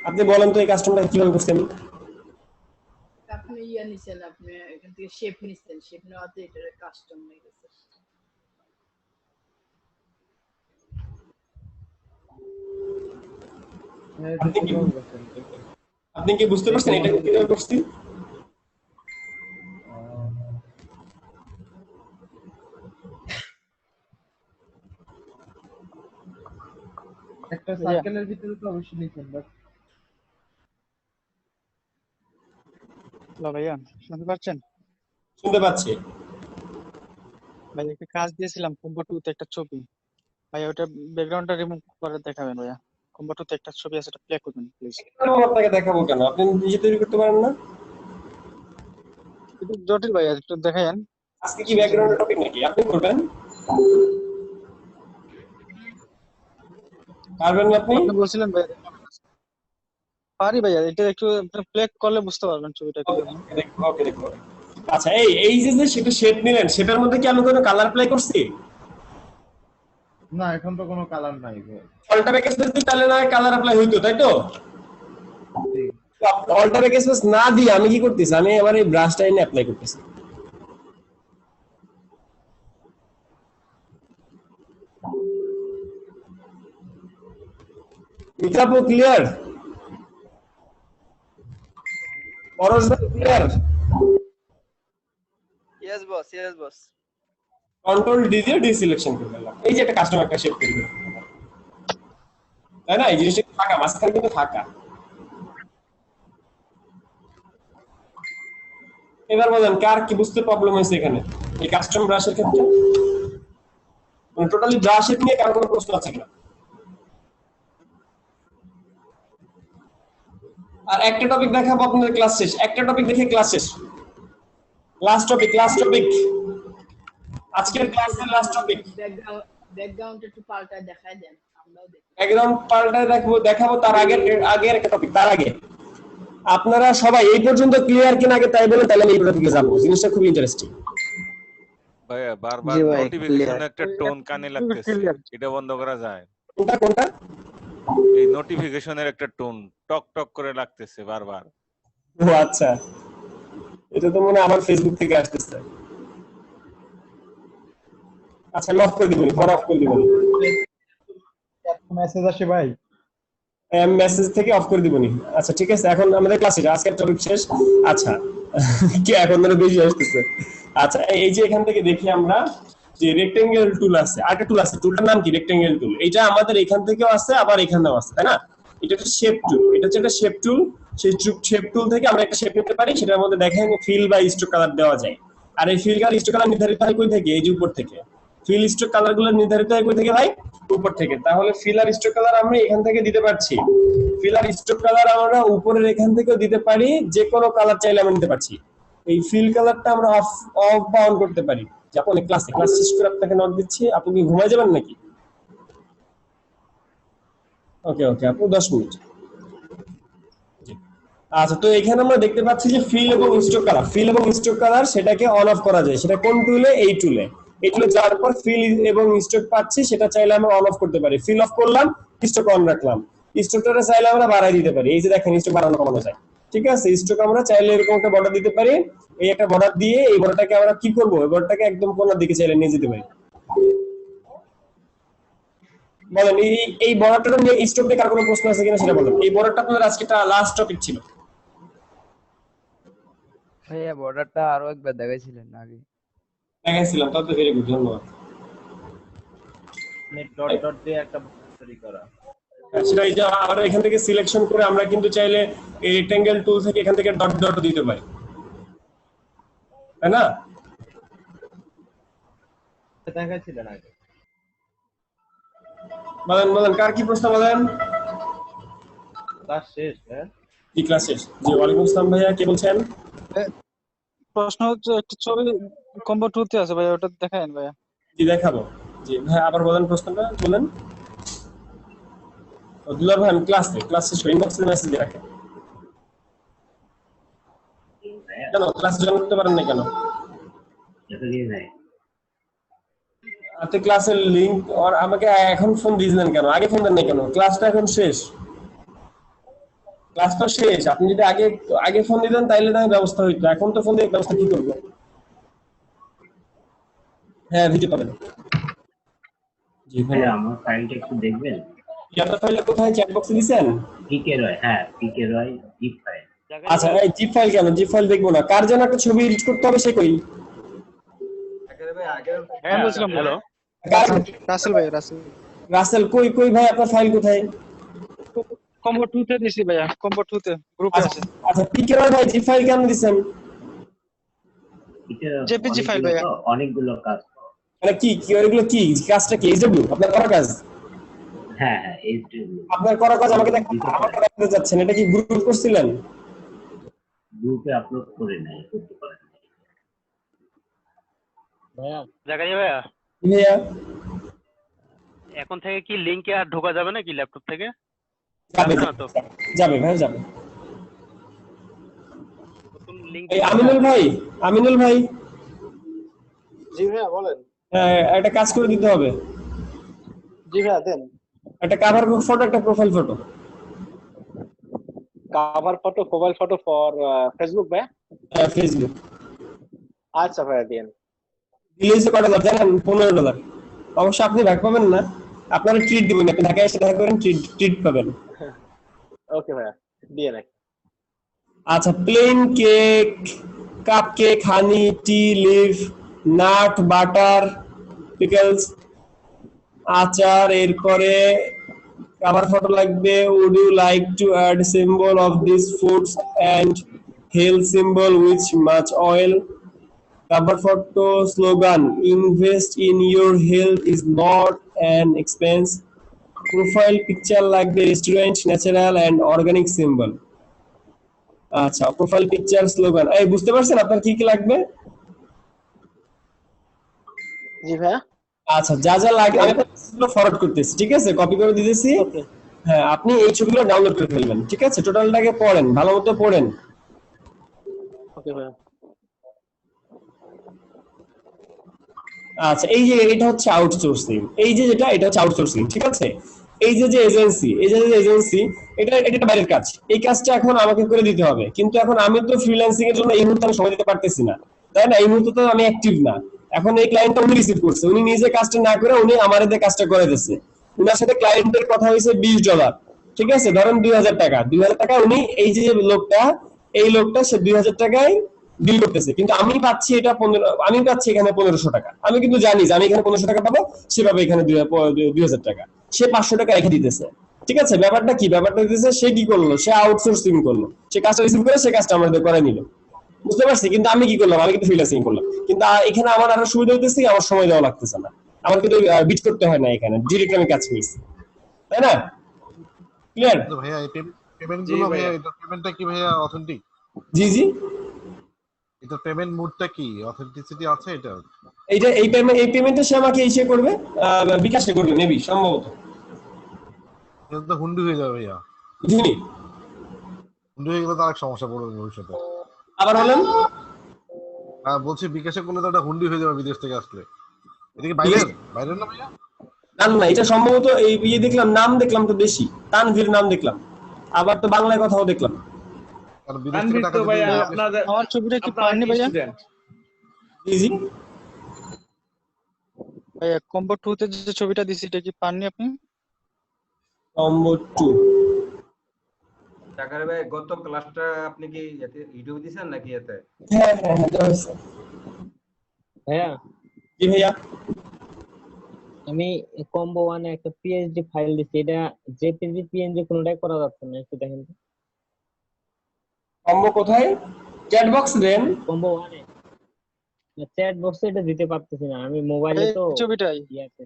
আপনি বলেন তো এই কাস্টমটা কিভাবে করছেন? আপনি নিছেন, আপনি এখান থেকে শেপ নিছেন, শেপ নেওয়াতে এটা কাস্টম হয়ে গেছে। আপনি কি বুঝতে পারছেন এটা কিভাবে করছি? একটা সার্কেলের ভিতরে তো অবশ্যই নিছেন, বাট হ্যালো ভাইয়া, শুনতে পাচ্ছেন? শুনতে পাচ্ছি ভাই, একটা কাজ দিয়েছিলাম কম্বো 2 তে একটা ছবি। ভাই ওটা ব্যাকগ্রাউন্ডটা রিমুভ করে দেখাবেন ভাইয়া। কম্বো 2 তে একটা ছবি আছে, এটা প্লে করবেন প্লিজ। আমি আপনাকে দেখাবো কেন? আপনি নিজে তৈরি করতে পারেন না? একটু জটিল ভাইয়া, একটু দেখায়েন। আজকে কি ব্যাকগ্রাউন্ডের টপিক নাকি? আপনি করবেন? পারবেন না আপনি? আপনি বলছিলেন ভাইয়া। পারি ভাইয়া, এটা একটু প্লে করলে বুঝতে পারবেন ছবিটা কেমন। ওকে, দেখো। আচ্ছা, এই যে সেটা শেড নিলেন, সেটার মধ্যে কি আমি কোনো কালার অ্যাপ্লাই করছি? না, এখন তো কোনো কালার নাই ভাই। অল্টার প্যাকেজ দিতে তাহলে না কালার অ্যাপ্লাই হইতো, তাই তো? অল্টার স্পেস না দিয়ে আমি কি করতেছি, আমি আবার এই ব্রাশটা এনে অ্যাপ্লাই করতেছি। মিতাপু ক্লিয়ার? পরশ ভাই clear? Yes boss, yes boss. Control D দিয়ে ডিসিলেকশন করে দিলাম। এই যে একটা কাস্টমার একটা শেপ করে দিলাম, তাই না? এই জিনিসটা ফাঁকা, মাঝখানে কিন্তু ফাঁকা। এবার বলেন কার কি বুঝতে প্রবলেম হয়েছে এখানে এই কাস্টম ব্রাশের ক্ষেত্রে? টোটালি ব্রাশের নিয়ে কার কোনো প্রশ্ন আছে কিনা? আর একটা টপিক দেখাবো আপনাদের, ক্লাস শেষ। একটা টপিক দেখে ক্লাস শেষ। লাস্ট টপিক, লাস্ট টপিক, আজকের ক্লাসের লাস্ট টপিক। ব্যাকগ্রাউন্ড একটু পাল্টায় দেখায় দেন, আমরাও দেখি। ব্যাকগ্রাউন্ড পাল্টায় দেখাবো তার আগের একটা টপিক। তার আগে আপনারা সবাই এই পর্যন্ত ক্লিয়ার কিনা আগে তাই বলেন, তাহলে আমি এই টপিকে যাবো। জিনিসটা খুব ইন্টারেস্টিং। ভাইয়া বারবার নোটিফিকেশন একটা টোন কানে লাগতেছে, এটা বন্ধ করা যায়? কোনটা কোনটা? এই নোটিফিকেশনের একটা টোন টক টক করে লাগতেছে বারবার। ও আচ্ছা, এটা তো মনে আমার ফেসবুক থেকে আসতেছে। আচ্ছা লক করে দিবেন, পর অফ করে দিবেন। মেসেজ আসে ভাই, মেসেজ থেকে অফ করে দিবনি। আচ্ছা ঠিক আছে, এখন আমাদের ক্লাসে আজকের টপিক শেষ। আচ্ছা কি এখন ধরে বেশি আসতেছে। আচ্ছা এই যে এখান থেকে দেখি আমরা যে রেক্টেঙ্গেল টুল আছে, আরেকটা টুল আছে, টুলটার নাম কি? রেক্টেঙ্গেল টুল। এটা আমাদের এখান থেকেও আছে আবার এখানেও আছে, তাই না? এটা একটা শেপ টুল, এটা হচ্ছে একটা শেপ টুল। সেই শেপ টুল থেকে আমরা একটা শেপ নিতে পারি, সেটার মধ্যে দেখেন ফিল বা স্ট্রোক কালার দেওয়া যায়। আর এই ফিল কালার স্ট্রোক কালার নির্ধারিত হয় কই থেকে? এই যে উপর থেকে। ফিল স্ট্রোক কালার গুলো নির্ধারিত হয় কই থেকে ভাই? উপর থেকে। তাহলে ফিল আর স্ট্রোক কালার আমরা এখান থেকে দিতে পারছি। ফিল আর স্ট্রোক কালার আমরা উপরের এখান থেকেও দিতে পারি, যে কোনো কালার চাইলে আমরা নিতে পারছি। এই ফিল কালারটা আমরা অফ বা অন করতে পারি। যখন ক্লাস শেষ করে আপনাকে নোট দিচ্ছি, আপনি কি ঘুমায় যাবেন নাকি? ওকে ওকে, আপু 10 মিনিট। আচ্ছা, তো এখানে আমরা দেখতে পাচ্ছি যে ফিল এবং স্ট্রোক কালার, ফিল এবং স্ট্রোক কালার সেটাকে অন অফ করা যায়। সেটা কোন টুলে? এই টুলে। এই টুলে যাওয়ার পর ফিল এবং স্ট্রোক পাচ্ছি, সেটা চাইলে আমরা অন অফ করতে পারি। ফিল অফ করলাম, স্ট্রোক অন রাখলাম। স্ট্রোকটা চাইলে আমরা বাড়াই দিতে পারি। এই যে দেখেন স্ট্রোক বাড়ানো কমানো যায়। ঠিক আছে, স্ট্রোক আমরা চাইলে এরকম একটা বর্ডার দিতে পারি। এই একটা বর্ডার দিয়ে এই বর্ডারটাকে আমরা কি করব? এই বর্ডারটাকে একদম কোণার দিকে চাইলে নিয়ে যেতে পারি। বলেন এই বর্ডারটা নিয়ে স্ট্রোক দিয়ে কার কোনো প্রশ্ন আছে কিনা সেটা বলেন। এই বর্ডারটা আপনাদের আজকে লাস্ট টপিক ছিল। ভাইয়া বর্ডারটা আরো একবার দেখাইছিলেন আগে? দেখাইছিলাম, তাহলে ভেরি গুড, ধন্যবাদ। ডট ডট দিয়ে একটা তৈরি করা, সেটা এই যে আমরা এখান থেকে সিলেকশন করে আমরা কিন্তু চাইলে এই রেক্টেঙ্গেল টুল থেকে এখান থেকে ডট ডট দিতে পারি, তাই না? দেখাইছিলেন আগে। বলেন বলেন, কার কি প্রশ্ন বলেন? ক্লাস শেষ হ্যাঁ? কি ক্লাস শেষ? জি ওয়ালাইকুম আসসালাম ভাইয়া, কে বলছেন? প্রশ্ন হচ্ছে একটা ছবি কম্বো 2 তে আছে ভাই, ওটা দেখায়েন ভাইয়া। জি দেখাবো। জি ভাই আবার বলেন প্রশ্নটা, বলেন। দুলার ভাই আমি ক্লাস শেষ করে ইনবক্সে মেসেজ দিয়ে রাখেন। কেন ক্লাস জয়েন করতে পারেন না কেন? আপনি ক্লাসের লিংক আর আমাকে এখন ফোন দিয়েছিলেন কেন? আগে ফোন দেন না কেন? ক্লাসটা এখন শেষ, ক্লাস তো শেষ। আপনি যদি আগে ফোন দিতেন তাইলে না ব্যবস্থা হইতো। এখন তো ফোন দিয়ে ব্যবস্থা কি করবো? হ্যাঁ ভিডিও পাবেন। জি ভাই আমার ফাইলটা একটু দেখবেন। আপনার ফাইলটা কোথায়? চ্যাট বক্সে দিবেন? পিকে রয়, হ্যাঁ পিকে রয় জিপ ফাইল। আচ্ছা এই জিপ ফাইল কেন? জিপ ফাইল দেখবো না। কার জন্য একটা ছবি এডিট করতে হবে সে কই? হ্যাঁ বলছিলাম, হ্যালো রাসেল ভাই, রাসেল কই ভাই আপনার ফাইল কোথায়? কম্বো 2 তে দিছি ভাইয়া, কম্বো 2 তে গ্রুপে আছে। আচ্ছা পিকে রয় ভাই জিপ ফাইল কেন দিবেন? জেপিজি ফাইল ভাইয়া। অনেকগুলো কাজ, মানে কি ওইগুলো কি কাজটা কি? এইচডব্লিউ আপনার করা কাজ? হ্যাঁ হ্যাঁ এইচডব্লিউ আপনার করা কাজ আমাকে দেখাতে যাচ্ছেন, এটা কি গ্রুপ করছিলেন? গ্রুপে আপলোড করে নাই, করতে পারেন ভাইয়া। জাকারিয়া ভাইয়া, ভাইয়া এখন থেকে কি লিংকে আর ঢোকা যাবে না কি ল্যাপটপ থেকে? যাবে ভাই, যাবে। এই আমিনুল ভাই জি ভাইয়া বলেন। একটা কাজ করে দিতে হবে। জি ভাইয়া দেন। একটা কভার ফটো, একটা profile photo. Cover photo profile photo for Facebook ভাই? ফেসবুক। আচ্ছা ভাইয়া দেন। দিলে কত ডলার জানেন? $15। অবশ্য আপনি ব্যাক পাবেন না, আপনারা ট্রিট দিবেন, আপনি ঢাকায় এসে দেখা করেন, ট্রিট পাবেন। ওকে ভাইয়া দিয়ে রাখ। আচ্ছা, plain cake, cup cake, honey, tea leaf, nut, butter, pickles, আচার, এরপরে কাভার ফটো লাগবে। Would you like to add symbol of this foods and health symbol which much oil. Cover photo slogan: invest in your health is not an expense. Profile picture like the restaurant, natural and organic symbol. আচ্ছা, profile picture slogan, এই বুঝতে পারছেন আপনার কি কি লাগবে? জি ভাইয়া। আচ্ছা, যা যা লাগে আমি ফরওয়ার্ড করতেছি, ঠিক আছে? কপি করে দিতেছি। হ্যাঁ, আপনি এই ছবিগুলো ডাউনলোড করে ফেলবেন, ঠিক আছে? টোটালটাকে পড়েন, ভালো মতো পড়েন। ওকে ভাইয়া। আচ্ছা, এই যে এটা হচ্ছে আউটসোর্সিং, এই যে যেটা এটা হচ্ছে আউটসোর্সিং, ঠিক আছে? এই যে এজেন্সি, এই যে এজেন্সি, এটা একটা বাইরের কাজ, এই কাজটা এখন আমাকে করে দিতে হবে, কিন্তু এখন আমি তো ফ্রিল্যান্সিং এর জন্য এই মুহূর্তে আমি সময় দিতে পারতেছি না, তাই না? এই মুহূর্তে তো আমি অ্যাক্টিভ না। এখন এই ক্লায়েন্টটা উনি রিসিভ করছে, উনি নিজে কাজটা না করে উনি আমার দিয়ে কাজটা করে দিচ্ছে। উনার সাথে ক্লায়েন্টের কথা হয়েছে $20, ঠিক আছে? ধরেন 2000 টাকা, 2000 টাকা উনি এই যে লোকটা, এই লোকটা সে 2000 টাকায় ডিল করতেছে, কিন্তু আমি পাচ্ছি এটা 15, আমি পাচ্ছি এখানে 1500 টাকা। আমি কিন্তু জানি যে আমি এখানে 1500 টাকা পাবো, সে পাবে এখানে 2000 টাকা, সে 500 টাকা রেখে দিতেছে, ঠিক আছে? ব্যাপারটা কি? ব্যাপারটা দিতেছে সে কি করলো, সে আউটসোর্সিং করলো, সে কাজটা রিসিভ করে সে কাজটা আমাদের করে নিল, বুঝতে পারছি? কিন্তু আমি কি করলাম, আমি কিন্তু ফ্রিল্যান্সিং করলাম, কিন্তু এখানে আমার আরো সুবিধা হইতেছে, আমার সময় দেওয়া লাগতেছে না, আমার কিন্তু বিট করতে হয় না, এখানে ডিরেক্ট আমি কাজ পেয়েছি, তাই না? ক্লিয়ার ভাইয়া? এই পেমেন্ট গুলো ভাইয়া, এটা পেমেন্টটা কি ভাইয়া অথেন্টিক? জি জি, এটা পেমেন্ট মোডটা কি অথেন্টিসিটি আছে? এটা এই পেমেন্টটা সে আমাকে ইসে করবে, বিকাশে করবে মেবি, সম্ভবত। এটা তো হুন্ডি হয়ে যাবে ভাইয়া। জি, হুন্ডি হয়ে গেলে তো আরেক সমস্যা পড়বে ভবিষ্যতে। আবার বলেন? বলছি বিকাশে করলে তো একটা হুন্ডি হয়ে যাবে বিদেশ থেকে আসলে। এটা কি বাইরের না ভাইয়া? না না, এটা সম্ভবত এই ইয়ে দেখলাম, নাম দেখলাম তো বেশি, তানভীর নাম দেখলাম, আবার তো বাংলায় কথাও দেখলাম। কারণ বিদেশ থেকে টাকা দিতে আমার ছবিটা কি পাননি ভাইয়া? জি জি ভাইয়া, কম্বো 2 তে যে ছবিটা দিছি এটা কি পাননি আপনি? কম্বো 2 জাকার ভাই, গত ক্লাসটা আপনি কি ইউটিউবে দিবেন নাকি এতে? হ্যাঁ হ্যাঁ হ্যাঁ, ভাইয়া। জি ভাইয়া, আমি কম্বো 1 এ একটা পিএইচডি ফাইল দিছি, এটা জেপিজি পিএনজি কোনটাই করা যাচ্ছে না, একটু দেখেন তো। কম্বো কোথায়? চ্যাট বক্স দেন। কম্বো 1 এ চ্যাট বক্সে এটা দিতে পারতেছি না, আমি মোবাইলে তো। ছবিটাই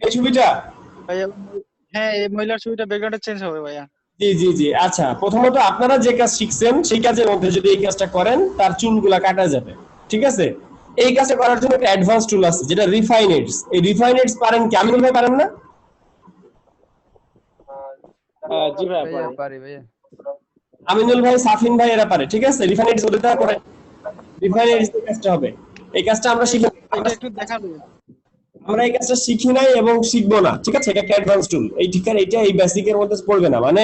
এই ছবিটা ভাইয়া? হ্যাঁ, এই মহিলার ছবিটা ব্যাকগ্রাউন্ডটা চেঞ্জ হবে ভাইয়া। জি জি জি। আচ্ছা, প্রথমত আপনারা যে কাজ শিখছেন সেই কাজের মধ্যে যদি এই কাজটা করেন, তার চুলগুলা কাটা যাবে, ঠিক আছে? এই কাজটা করার জন্য একটা অ্যাডভান্স টুল আছে যেটা রিফাইনেটস। এই রিফাইনেটস পারেন কি? আমিনুল ভাই পারেন না? জি ভাইয়া পারি ভাইয়া। আমিনুল ভাই, সাফিন ভাই এরা পারে, ঠিক আছে? রিফাইনেটস ওদের দ্বারা করে, রিফাইনেটস এর কাজটা হবে। এই কাজটা আমরা শিখি, এটা একটু দেখাবো। আমরা এই কাজটা শিখি নাই এবং শিখবো না, ঠিক আছে? এটা একটা অ্যাডভান্স টুল, এই ঠিকানা এটা এই বেসিকের মধ্যে পড়বে না, মানে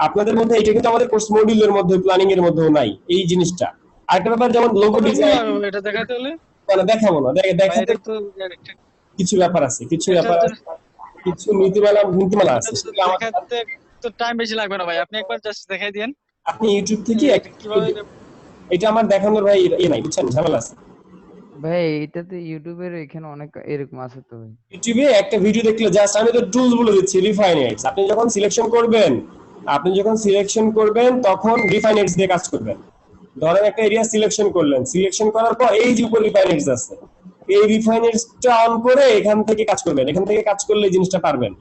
আপনাদের মধ্যে এটা কিন্তু আমাদের কোর্স মডিউলের মধ্যে, প্ল্যানিং এর মধ্যেও নাই এই জিনিসটা। আরেকটা ব্যাপার, যেমন লোগো ডিজাইন, এটা দেখাতে হলে মানে দেখাবো না, দেখাতে তো কিছু ব্যাপার আছে, কিছু নীতিমালা আছে, দেখাতে তো টাইম বেশি লাগবে না ভাই, আপনি একবার জাস্ট দেখাই দেন। আপনি ইউটিউব থেকে এটা আমার দেখানোর ভাই নাই, বুঝছেন? ঝামেলা আছে ভাই, এটা তো ইউটিউবের এখানে অনেক এরকম আছে তো ভাই। ইউটিউবে একটা ভিডিও দেখলে জাস্ট আমি তো টুলস বলে দিচ্ছি, রিফাইনেটস। আপনি যখন সিলেকশন করবেন তখন রিফাইনেটস দিয়ে কাজ করবেন। ধরেন একটা এরিয়া সিলেকশন করলেন, সিলেকশন করার পর এই যে উপর রিফাইনেটস আছে, এই রিফাইনেটসটা অন করে এখান থেকে কাজ করবেন, এখান থেকে কাজ করলে এই জিনিসটা পারবেন।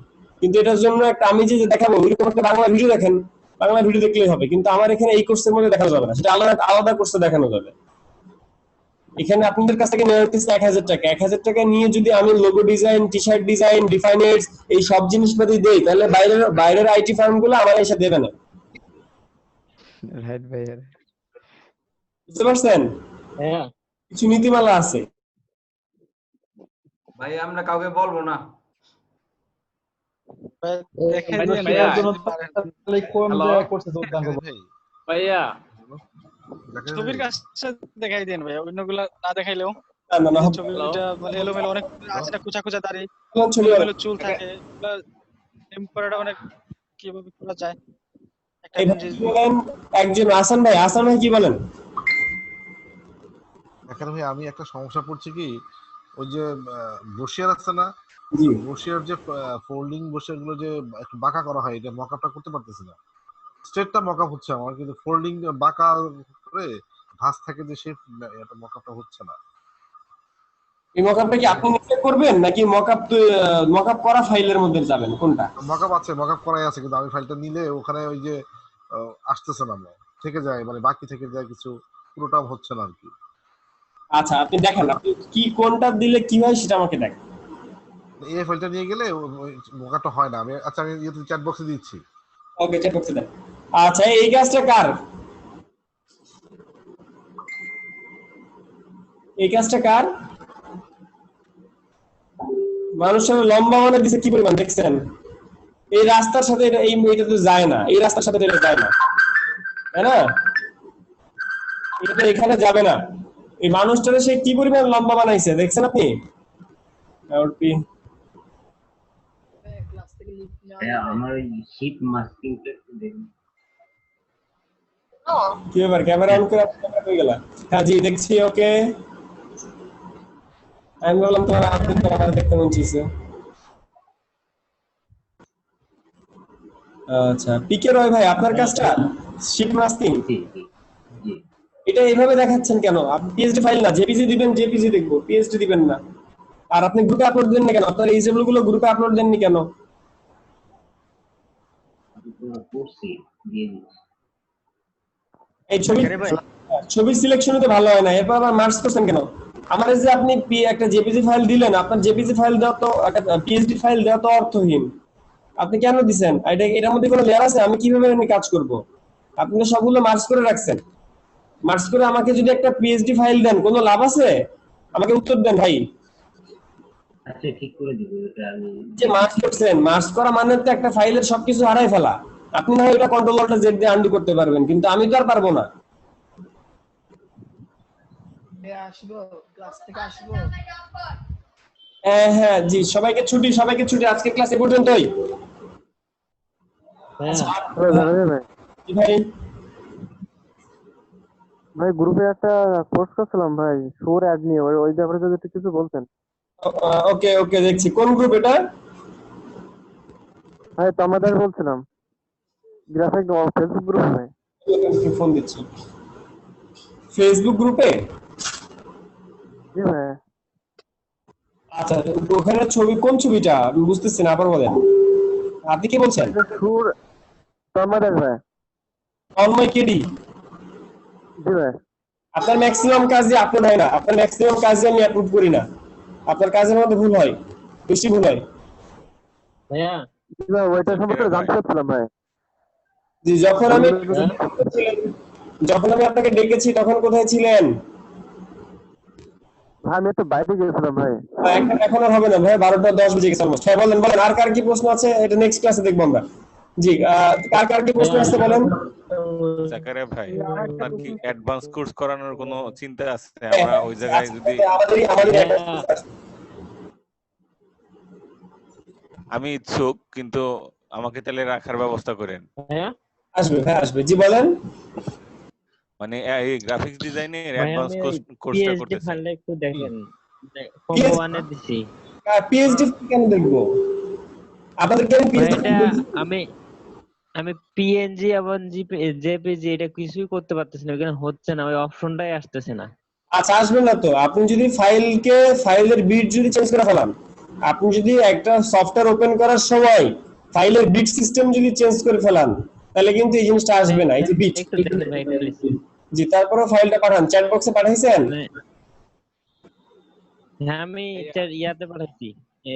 কিন্তু এটার জন্য একটা আমি যে দেখাবো, ওইরকম একটা বাংলা ভিডিও দেখেন, বাংলা ভিডিও দেখলেই হবে, কিন্তু আমার এখানে এই কোর্সের মধ্যে দেখানো যাবে না, সেটা আলাদা কোর্সে দেখানো যাবে। এখানে আপনাদের কাছ থেকে নেওয়া হচ্ছে 1000 টাকা, 1000 টাকা নিয়ে যদি আমি logo design, T shirt design, রিফাইনেটস এই সব জিনিসপাতি দেই, তাহলে বাইরের আইটি ফার্ম গুলো আমার এসে দেবে না। রাইট ভাই, বুঝতে পারছেন? হ্যাঁ, কিছু নীতিমালা আছে ভাই, আমরা কাউকে বলবো না। ভাইয়া ছবির কাজটা দেখাই দেন ভাইয়া, অন্যগুলা না দেখাইলেও না ছবিটা মানে এলোমেলো অনেক আছে না, কুচা কুচা দাড়ি, ছবি এলোমেলো চুল থাকে, এগুলা এম করাটা অনেক কিভাবে করা যায় একটা বলেন একজন আসান ভাই কি বলেন? এখানে ভাই আমি একটা সমস্যা পড়ছি কি, ওই যে বসিয়ার আছে না, বসিয়ার যে ফোল্ডিং বসিয়ার গুলো যে একটু বাঁকা করা হয়, এটা মকআপটা করতে পারতেছি না। স্ট্রেটটা মকআপ হচ্ছে আমার, কিন্তু ফোল্ডিং বাঁকা করে ভাঁজ থাকে যে সেই এটা মকআপটা হচ্ছে না। এই মকআপটা কি আপনি নিজে করবেন নাকি মকআপ করা ফাইলের মধ্যে যাবেন, কোনটা? মকআপ আছে, মকআপ করাই আছে, কিন্তু আমি ফাইলটা নিলে ওখানে ওই যে আসতেছে না, থেকে যায়, মানে বাকি থেকে যায় কিছু, পুরোটা হচ্ছে না আর কি। আচ্ছা আপনি দেখেন আপনি কি কোনটা দিলে কি হয় সেটা আমাকে দেখেন। এই ফাইলটা নিয়ে গেলে মকআপটা হয় না। আমি আচ্ছা আমি চ্যাট বক্সে দিচ্ছি। ওকে চ্যাট বক্সে দেন। আচ্ছা এই কাজটা কার? এই কাজটা কার? মানুষের লম্বা মানে দিছে কি পরিমাণ দেখছেন? এই রাস্তার সাথে এটা তো যায় না, এই রাস্তার সাথে এটা যায় না, তাই না? এটা তো এখানে যাবে না। এই মানুষটারে সে কি পরিমাণ লম্বা বানাইছে দেখছেন আপনি? আমার শিপ মাস্কিংটা একটু দেখুন। কি ব্যাপার, ক্যামেরা অন করে ক্যামেরা কই গেল? হ্যাঁ জি দেখছি। ওকে আমি বললাম তোমার আপনি ক্যামেরা দেখতে মন চাইছে। আচ্ছা পিকে রয় ভাই আপনার কাজটা শিপ মাস্কিং, এটা এইভাবে দেখাচ্ছেন কেন? আপনি পিএইচডি ফাইল না জেপিজি দিবেন, জেপিজি দেখবো, পিএইচডি দিবেন না। আর আপনি গ্রুপে আপলোড দেন না কেন? আপনার এই যেগুলো গ্রুপে আপলোড দেননি কেন? এই ছবি সিলেকশনে তো ভালো হয় না, এরপর আবার মার্কস করছেন কেন? আমার যে আপনি একটা জেপিজি ফাইল দিলেন, আপনার জেপিজি ফাইল দেওয়া তো একটা পিএইচডি ফাইল দেওয়া তো অর্থহীন। আপনি কেন দিবেন? এটার মধ্যে কোনো লেয়ার আছে? আমি কিভাবে আমি কাজ করব? আপনি তো সবগুলো মার্কস করে রাখছেন। মার্কস করে আমাকে যদি একটা পিএইচডি ফাইল দেন কোনো লাভ আছে? আমাকে উত্তর দেন ভাই। আচ্ছা ঠিক করে দিব এটা আমি। যে মার্কস করছেন, মার্কস করা মানে তো একটা ফাইলের সবকিছু হারাই ফেলা। আপনি না হয় এটা কন্ট্রোল অল্ট জেড দিয়ে আনডু করতে পারবেন, কিন্তু আমি তো আর পারবো না। আসবো ক্লাস থেকে আসবো। হ্যাঁ জি সবাইকে ছুটি, সবাইকে ছুটি, আজকে ক্লাস এ পর্যন্তই। ভাই গ্রুপে একটা পোস্ট করছিলাম ভাই, শোর অ্যাড নিয়ে, ওই ব্যাপারে যদি একটু কিছু বলতেন। ওকে দেখছি কোন গ্রুপ এটা? ভাই তোমাদের বলছিলাম গ্রাফিক ফেসবুক গ্রুপ ভাই। ফোন দিচ্ছি ফেসবুক গ্রুপে। জি ভাই। আচ্ছা ওখানে ছবি, কোন ছবিটা আমি বুঝতেছি না, আবার বলেন। আপনি কি বলছেন? সুর তোমাদের ভাই। তন্ময় কেডি। জি ভাই। আপনার ম্যাক্সিমাম কাজই আপলোড হয় না, আপনার ম্যাক্সিমাম কাজই আমি আপলোড করি না। আপনার কাজের মধ্যে ভুল হয়, বেশি ভুল হয় ভাইয়া। জি ভাই ওইটা সম্পর্কে জানতে চাচ্ছিলাম ভাই। জি যখন আমি আপনাকে ডেকেছি তখন কোথায় ছিলেন? আমি একটু বাইরে গিয়েছিলাম ভাই। এখন আর হবে না ভাই, 12:10 বেজে গেছে অলমোস্ট। হ্যাঁ বলেন আর কার কি প্রশ্ন আছে? এটা নেক্সট ক্লাসে দেখবো আমরা। জি কার কি প্রশ্ন আছে বলেন। জাকারিয়া ভাই আপনার কি অ্যাডভান্স কোর্স করানোর কোনো চিন্তা আছে? আমরা ওই জায়গায় যদি আমি ইচ্ছুক, কিন্তু আমাকে তাহলে রাখার ব্যবস্থা করেন। আসবে জি বলেন। মানে এই গ্রাফিক্স ডিজাইনের অ্যাডভান্স কোর্সটা করতে চাই। ফাইলটা একটু দেখেন, কম্বো 1 এ দিছি। পিএইচডি কেন দেখবো? আপনাদের কেন পিএইচডি? আমি পিএনজি এবং জেপিজি এটা কিছুই করতে পারতেছি না, এখানে হচ্ছে না, ওই অপশনটাই আসতেছে না। আচ্ছা আসবে না তো। আপনি যদি ফাইলের বিট যদি চেঞ্জ করে ফেলান, আপনি যদি একটা সফটওয়্যার ওপেন করার সময় ফাইলের বিট সিস্টেম যদি চেঞ্জ করে ফেলান, তাহলে কিন্তু এই জিনিসটা আসবে না। এই যে বিট, জি তারপরে ফাইলটা পাঠান, চ্যাট বক্সে পাঠাইছেন? হ্যাঁ আমি ইয়াতে পাঠাচ্ছি,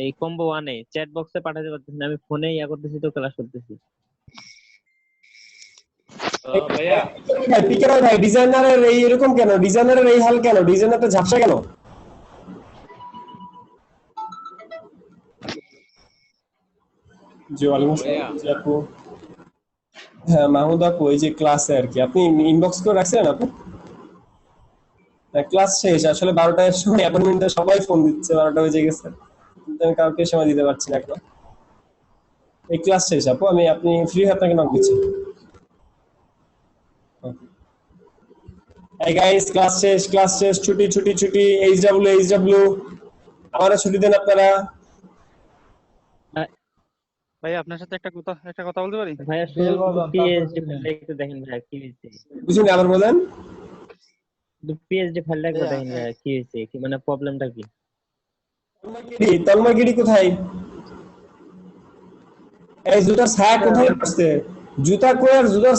এই কম্বো 1 এ চ্যাট বক্সে পাঠাতে পারতেছি না, আমি ফোনে ইয়া করতেছি তো ক্লাস করতেছি। ভাইয়া পিকে ভাই ডিজাইনারের এই এরকম কেন? ডিজাইনারের এই হাল কেন? ডিজাইনারটা ঝাপসা কেন? জি ওয়ালাইকুম আসসালাম। জি আপু হ্যাঁ মাহমুদ আপু, ওই যে ক্লাসে আর কি আপনি ইনবক্স করে রাখছেন আপনি? ক্লাস শেষ আসলে 12টার সময় অ্যাপয়েন্টমেন্টে সবাই ফোন দিচ্ছে, 12টা বেজে গেছে, কিন্তু আমি কাউকে সময় দিতে পারছি না এখন। এই ক্লাস শেষ আপু, আপনি ফ্রি হয়ে আপনাকে নক দিচ্ছি। এই গাইস ক্লাস শেষ, ছুটি, এইচডব্লিউ আমারে ছুটি দেন আপনারা। ভাই আপনার সাথে একটা কথা বলতে পারি? ভাইয়া পিএইচডি ফাইলটা একটু দেখেন ভাইয়া কি হয়েছে। বুঝুন আবার বলেন। পিএইচডি ফাইলটা একটু দেখেন ভাইয়া কি হয়েছে, কি মানে প্রবলেমটা কি? তন্ময় গিরি কোথায়? এই জুতার ছায়া কোথায় পড়ছে? জুতার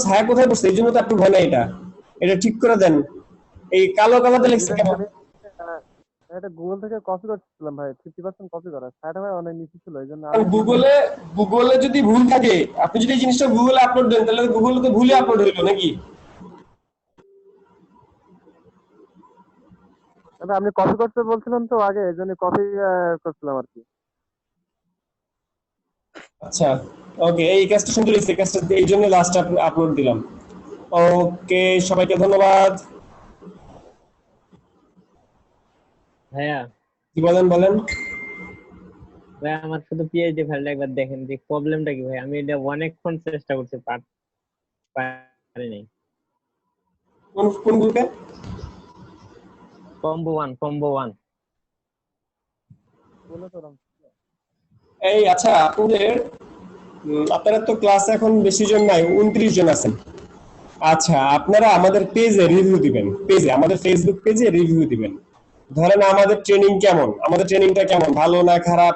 ছায়া কোথায় পড়ছে? এই জন্য তো আপনি ভয় না, এটা ঠিক করে দেন। এই কালো কালোতে লিখছে কেন? এটা গুগল থেকে কপি করছিলাম ভাই, 50% কপি করা, সাইডে ভাই অনেক নিচে ছিল, এইজন্য গুগলে যদি ভুল থাকে, আপনি যদি এই জিনিসটা গুগলে আপলোড দেন, তাহলে গুগলে তো ভুলে আপলোড হইলো নাকি? আপনি কপি করতে বলছিলেন তো আগে, এইজন্য কপি করছিলাম আর কি। আচ্ছা ওকে, এই কাজটা সুন্দর হয়েছে, কাজটা এই জন্য লাস্ট আপলোড দিলাম। ওকে সবাইকে ধন্যবাদ। ভাইয়া কি বলেন? ভাই আমার শুধু পিএইচডি ফাইলটা একবার দেখেন যে প্রবলেমটা কি ভাই। আমি এটা অনেকক্ষণ চেষ্টা করছি, পারি নাই। কোন গ্রুপে? Combo one. এই আচ্ছা, আপনারা তো ক্লাসে এখন বেশি জন নাই, 29 জন আছেন। আচ্ছা আপনারা আমাদের পেজে রিভিউ দিবেন, আমাদের ফেসবুক পেজে রিভিউ দিবেন। ধরেন আমাদের ট্রেনিংটা কেমন, ভালো না খারাপ,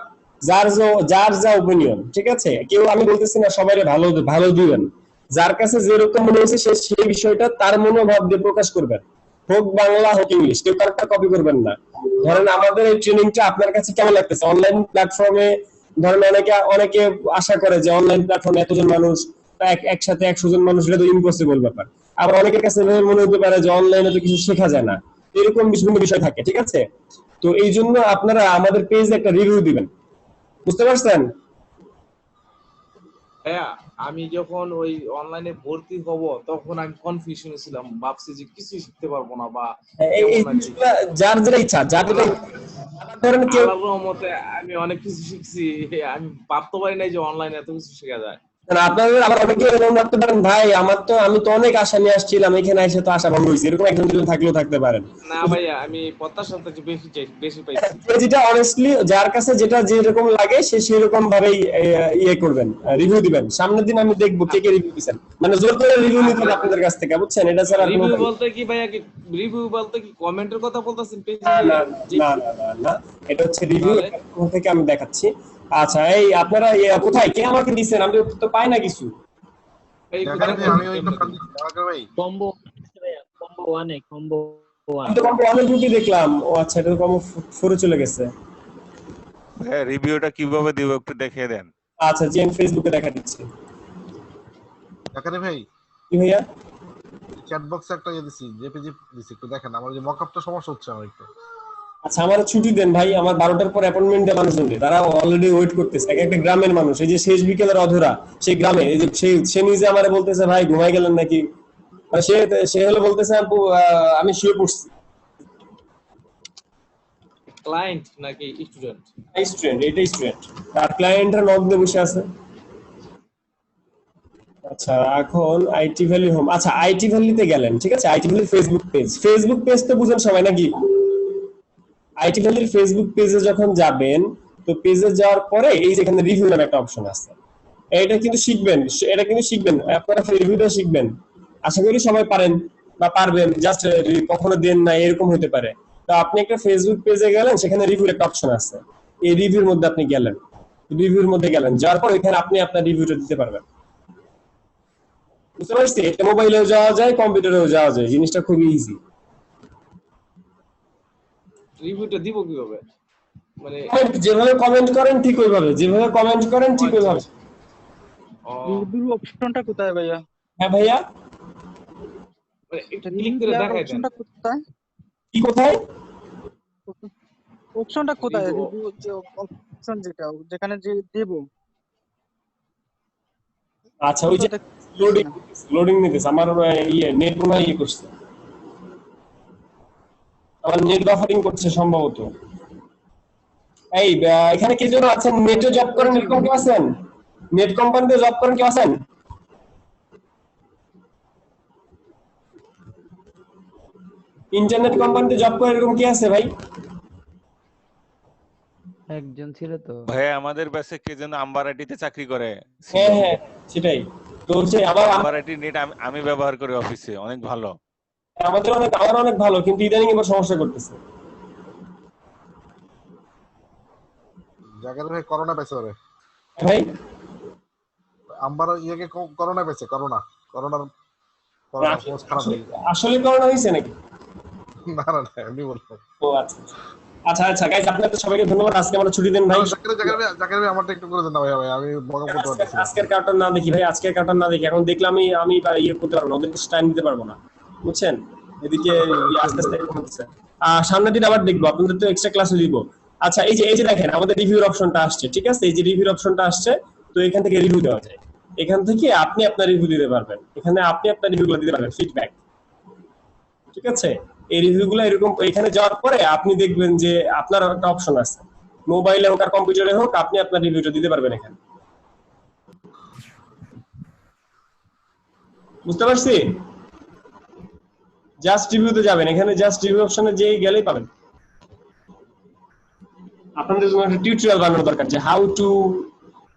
যার যা ওপিনিয়ন, ঠিক আছে? কেউ আমি বলতেছি না সবাই ভালো দিবেন, যার কাছে যেরকম মনে হয়েছে সে সেই বিষয়টা তার মনোভাব দিয়ে প্রকাশ করবেন, হোক বাংলা হোক ইংলিশ, কেউ কারোটা কপি করবেন না। ধরেন আমাদের এই ট্রেনিংটা আপনার কাছে কেমন লাগতেছে? অনলাইন প্ল্যাটফর্মে ধরেন অনেকে আশা করে যে অনলাইন প্ল্যাটফর্মে এতজন মানুষ একসাথে 100 জন মানুষ, এটা তো ইম্পসিবল ব্যাপার। আবার অনেকের কাছে মনে হতে পারে যে অনলাইনে তো কিছু শেখা যায় না, এরকম বিভিন্ন বিষয় থাকে, ঠিক আছে? তো এই জন্য আপনারা আমাদের পেজে একটা রিভিউ দিবেন, বুঝতে পারছেন? হ্যাঁ, আমি যখন ওই অনলাইনে ভর্তি হব তখন আমি কনফিউশনে ছিলাম, ভাবছি যে কিছু শিখতে পারবো না বা যার যেটা ইচ্ছা, ধরেন কেউ রহমতে আমি অনেক কিছু শিখছি। আমি ভাবতে পারি নাই যে অনলাইনে এত কিছু শেখা যায়। আপনাদের আবার অনেকে এরকম ভাবতে পারেন, ভাই আমি তো অনেক আশা নিয়ে আসছিলাম, এখানে এসে তো আশা ভঙ্গ হয়েছে, এরকম একজন দুজন থাকলেও থাকতে পারেন। না ভাইয়া, আমি প্রত্যাশার থেকে বেশি পাইছি। যেটা অনেস্টলি যার কাছে যেটা যেরকম লাগে সে সেরকম ভাবেই করবেন, রিভিউ দিবেন। সামনের দিন আমি দেখবো কে রিভিউ দিবেন, মানে জোর করে রিভিউ নিতে হবে আপনাদের কাছ থেকে, বুঝছেন? এটা স্যার রিভিউ বলতে কি ভাইয়া, রিভিউ বলতে কি কমেন্টের কথা বলতেছেন পেজে? না, এটা হচ্ছে রিভিউ থেকে আমি দেখাচ্ছি। আচ্ছা এই আপনারা কোথায় কে আমাকে দিবেন? আমি তো পাই না কিছু। এই কম্বো ওয়ানে আমি তো কম্বো ওয়ানের গ্রুপে দেখলাম। ও আচ্ছা, এটা তো কম্বো 4 চলে গেছে। হ্যাঁ, রিভিউটা কিভাবে দিব একটু দেখিয়ে দেন। আচ্ছা জি, আমি ফেসবুকে দেখা দিচ্ছি। দেখারে ভাই কি ভাইয়া? চ্যাট বক্সে একটা দিছি, জেপিজি দিছি, একটু দেখেন। আমার যে মকআপটা সমস্যা হচ্ছে আমার একটু। আচ্ছা আমার ছুটি দেন ভাই, আমার 12টার পর অ্যাপয়েন্টমেন্ট দেওয়া মানুষ নেই, তারা অলরেডি ওয়েট করতেছে। একটা গ্রামের মানুষ, এই যে শেষ বিকেলের অধরা সেই গ্রামে, এই যে সে নিজে আমারে বলতেছে ভাই ঘুমাই গেলেন নাকি, সে হলো বলতেছে আমি শুয়ে পড়ছি। ক্লায়েন্ট নাকি স্টুডেন্ট? এটা স্টুডেন্ট, তার ক্লায়েন্টরা নক দিয়ে বসে আছে। আচ্ছা এখন আইটি ভ্যালি হোম, আচ্ছা আইটি ভ্যালিতে গেলেন, ঠিক আছে? আইটি ভ্যালির ফেসবুক পেজ তো বুঝেন সবাই নাকি? আইটি ভ্যালির ফেসবুক পেজে যখন যাবেন, তো পেজে যাওয়ার পরে এই যে এখানে রিভিউ নামে একটা অপশন আছে, এটা কিন্তু শিখবেন, আপনারা রিভিউটা শিখবেন। আশা করি সবাই পারেন বা পারবেন, জাস্ট কখনো দেন না এরকম হতে পারে। তো আপনি একটা ফেসবুক পেজে গেলেন, সেখানে রিভিউর একটা অপশন আছে, এই রিভিউর মধ্যে আপনি গেলেন, যাওয়ার পর এখানে আপনি আপনার রিভিউটা দিতে পারবেন, বুঝতে পারছি? এটা মোবাইলেও যাওয়া যায়, কম্পিউটারেও যাওয়া যায়, জিনিসটা খুবই ইজি। রিভিউটা দিব কিভাবে? মানে যেভাবে কমেন্ট করেন ঠিক ওইভাবে, রিভিউ অপশনটা কোথায় ভাইয়া? হ্যাঁ ভাইয়া, এটা ক্লিক করে দেখাই দেন। অপশনটা কোথায়? কি কোথায়? অপশনটা কোথায়? রিভিউ যে অপশন যেখানে যে দেব। আচ্ছা ওই যে লোডিং নিতেছে আমার নেট মনে হয় করছে, আমার নেট বাফারিং করছে সম্ভবত। এই এখানে কি জন আছেন নেটে জব করেন এরকম কেউ আছেন? নেট কোম্পানিতে জব করেন কেউ আছেন? ইন্টারনেট কোম্পানিতে জব করে এরকম কি আছে ভাই? একজন ছিল তো ভাই আমাদের ব্যাচে কে যেন আম্বারাটিতে চাকরি করে। হ্যাঁ হ্যাঁ সেটাই তো হচ্ছে। আবার আম্বারাটি নেট আমি ব্যবহার করি অফিসে, অনেক ভালো। আমার অনেক ভালো, কিন্তু ইদানিং এবার সমস্যা করতেছে। জাকার ভাই করোনা পেছে ওরে ভাই আমরা ইয়েকে করোনা পেছে, করোনার পোস্ট খারাপ হয়ে গেছে। আসলে করোনা হয়েছে নাকি? না না না এমনি বলবো। ও আচ্ছা আচ্ছা আচ্ছা গাইস, আপনাদের সবাইকে ধন্যবাদ। আজকে আমরা ছুটি দেন ভাই। জাকার ভাই আমারটা একটু করে দেন না ভাই, আমি বকা করতে পারতেছি না। আজকের কার্টুন না দেখি ভাই, আজকের কার্টুন না দেখি। এখন দেখলে আমি ইয়ে করতে পারবো না, ওদের টাইম দিতে পারবো না, বুঝছেন? এদিকে আস্তে আস্তে হচ্ছে। সামনের দিন আবার দেখবো, আপনাদের তো এক্সট্রা ক্লাসও দিব। আচ্ছা এই যে দেখেন আমাদের রিভিউর অপশনটা আসছে, ঠিক আছে? এই যে রিভিউর অপশনটা আসছে, তো এখান থেকে রিভিউ দেওয়া যায়। এখান থেকে আপনি আপনার রিভিউ দিতে পারবেন, এখানে আপনি আপনার রিভিউগুলো দিতে পারবেন, ফিডব্যাক, ঠিক আছে? এই রিভিউগুলো এরকম এখানে যাওয়ার পরে আপনি দেখবেন যে আপনার একটা অপশন আছে, মোবাইলে হোক আর কম্পিউটারে হোক, আপনি আপনার রিভিউটা দিতে পারবেন এখানে। বুঝতে পারছি? জাস্ট রিভিউতে যাবেন, এখানে জাস্ট রিভিউ অপশনে যেই গেলেই পাবেন। আপনাদের জন্য একটা টিউটোরিয়াল বানানো দরকার, যে হাউ টু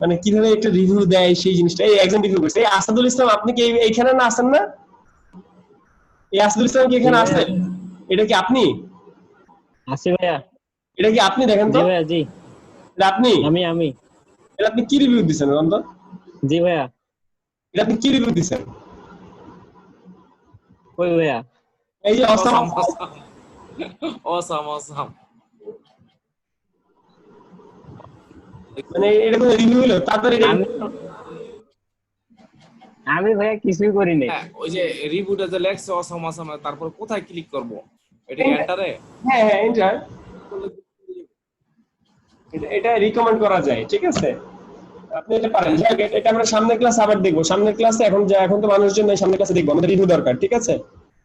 মানে কিভাবে একটা রিভিউ দেয় সেই জিনিসটা। এই একজন রিভিউ করছে, এই আসাদুল ইসলাম, আপনি কি এইখানে না আছেন না? এই আসাদুল ইসলাম কি এখানে আছেন? এটা কি আপনি? আছি ভাইয়া। এটা কি আপনি? দেখেন তো। জি ভাইয়া জি। এটা আপনি? আমি। এটা আপনি কি রিভিউ দিবেন বন্ধু? জি ভাইয়া। এটা আপনি কি রিভিউ দিবেন? কই ভাইয়া? এই যে অসাম মানে এটা কোনো রিভিউ হলো? তাড়াতাড়ি আমি ভাইয়া কিছুই করি নাই। ওই যে রিভিউটা যে লেখছে অসাম অসাম, তারপর কোথায় ক্লিক করব? এটা এন্টারে? হ্যাঁ হ্যাঁ এন্টার। এটা রিকমেন্ড করা যায়, ঠিক আছে? আপনি এটা পারেন। এটা আমরা সামনের ক্লাসে আবার দেখবো। সামনের ক্লাসে এখন তো মানুষজন নাই, সামনের ক্লাসে দেখবো। আমাদের রিভিউ দরকার, ঠিক আছে?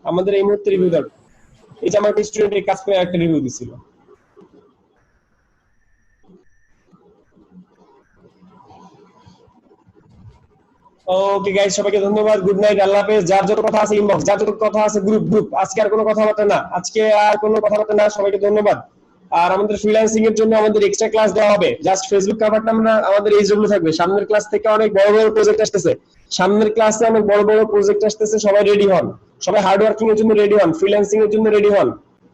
আমাদের এই মুহূর্তে রিভিউ দরকার। এই যে আমার একটা স্টুডেন্ট এই কাজ করে একটা রিভিউ দিছিল। ওকে গাইস, সবাইকে ধন্যবাদ। গুড নাইট, আল্লাহ হাফেজ। যার যত কথা আছে ইনবক্স, যার যত কথা আছে গ্রুপ। আজকে আর কোনো কথাবার্তা না, সবাইকে ধন্যবাদ। আর আমাদের ফ্রিল্যান্সিং এর জন্য আমাদের এক্সট্রা ক্লাস দেওয়া হবে। জাস্ট ফেসবুক কভারটা আমরা আমাদের এই যেগুলো থাকবে। সামনের ক্লাস থেকে অনেক বড় বড় প্রজেক্ট আসতেছে, সবাই রেডি হন, সবাই হার্ড ওয়ার্কিং এর জন্য রেডি হন, ফ্রিল্যান্সিং এর জন্য রেডি হন,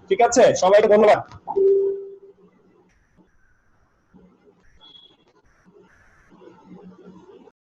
ঠিক আছে? সবাইকে ধন্যবাদ।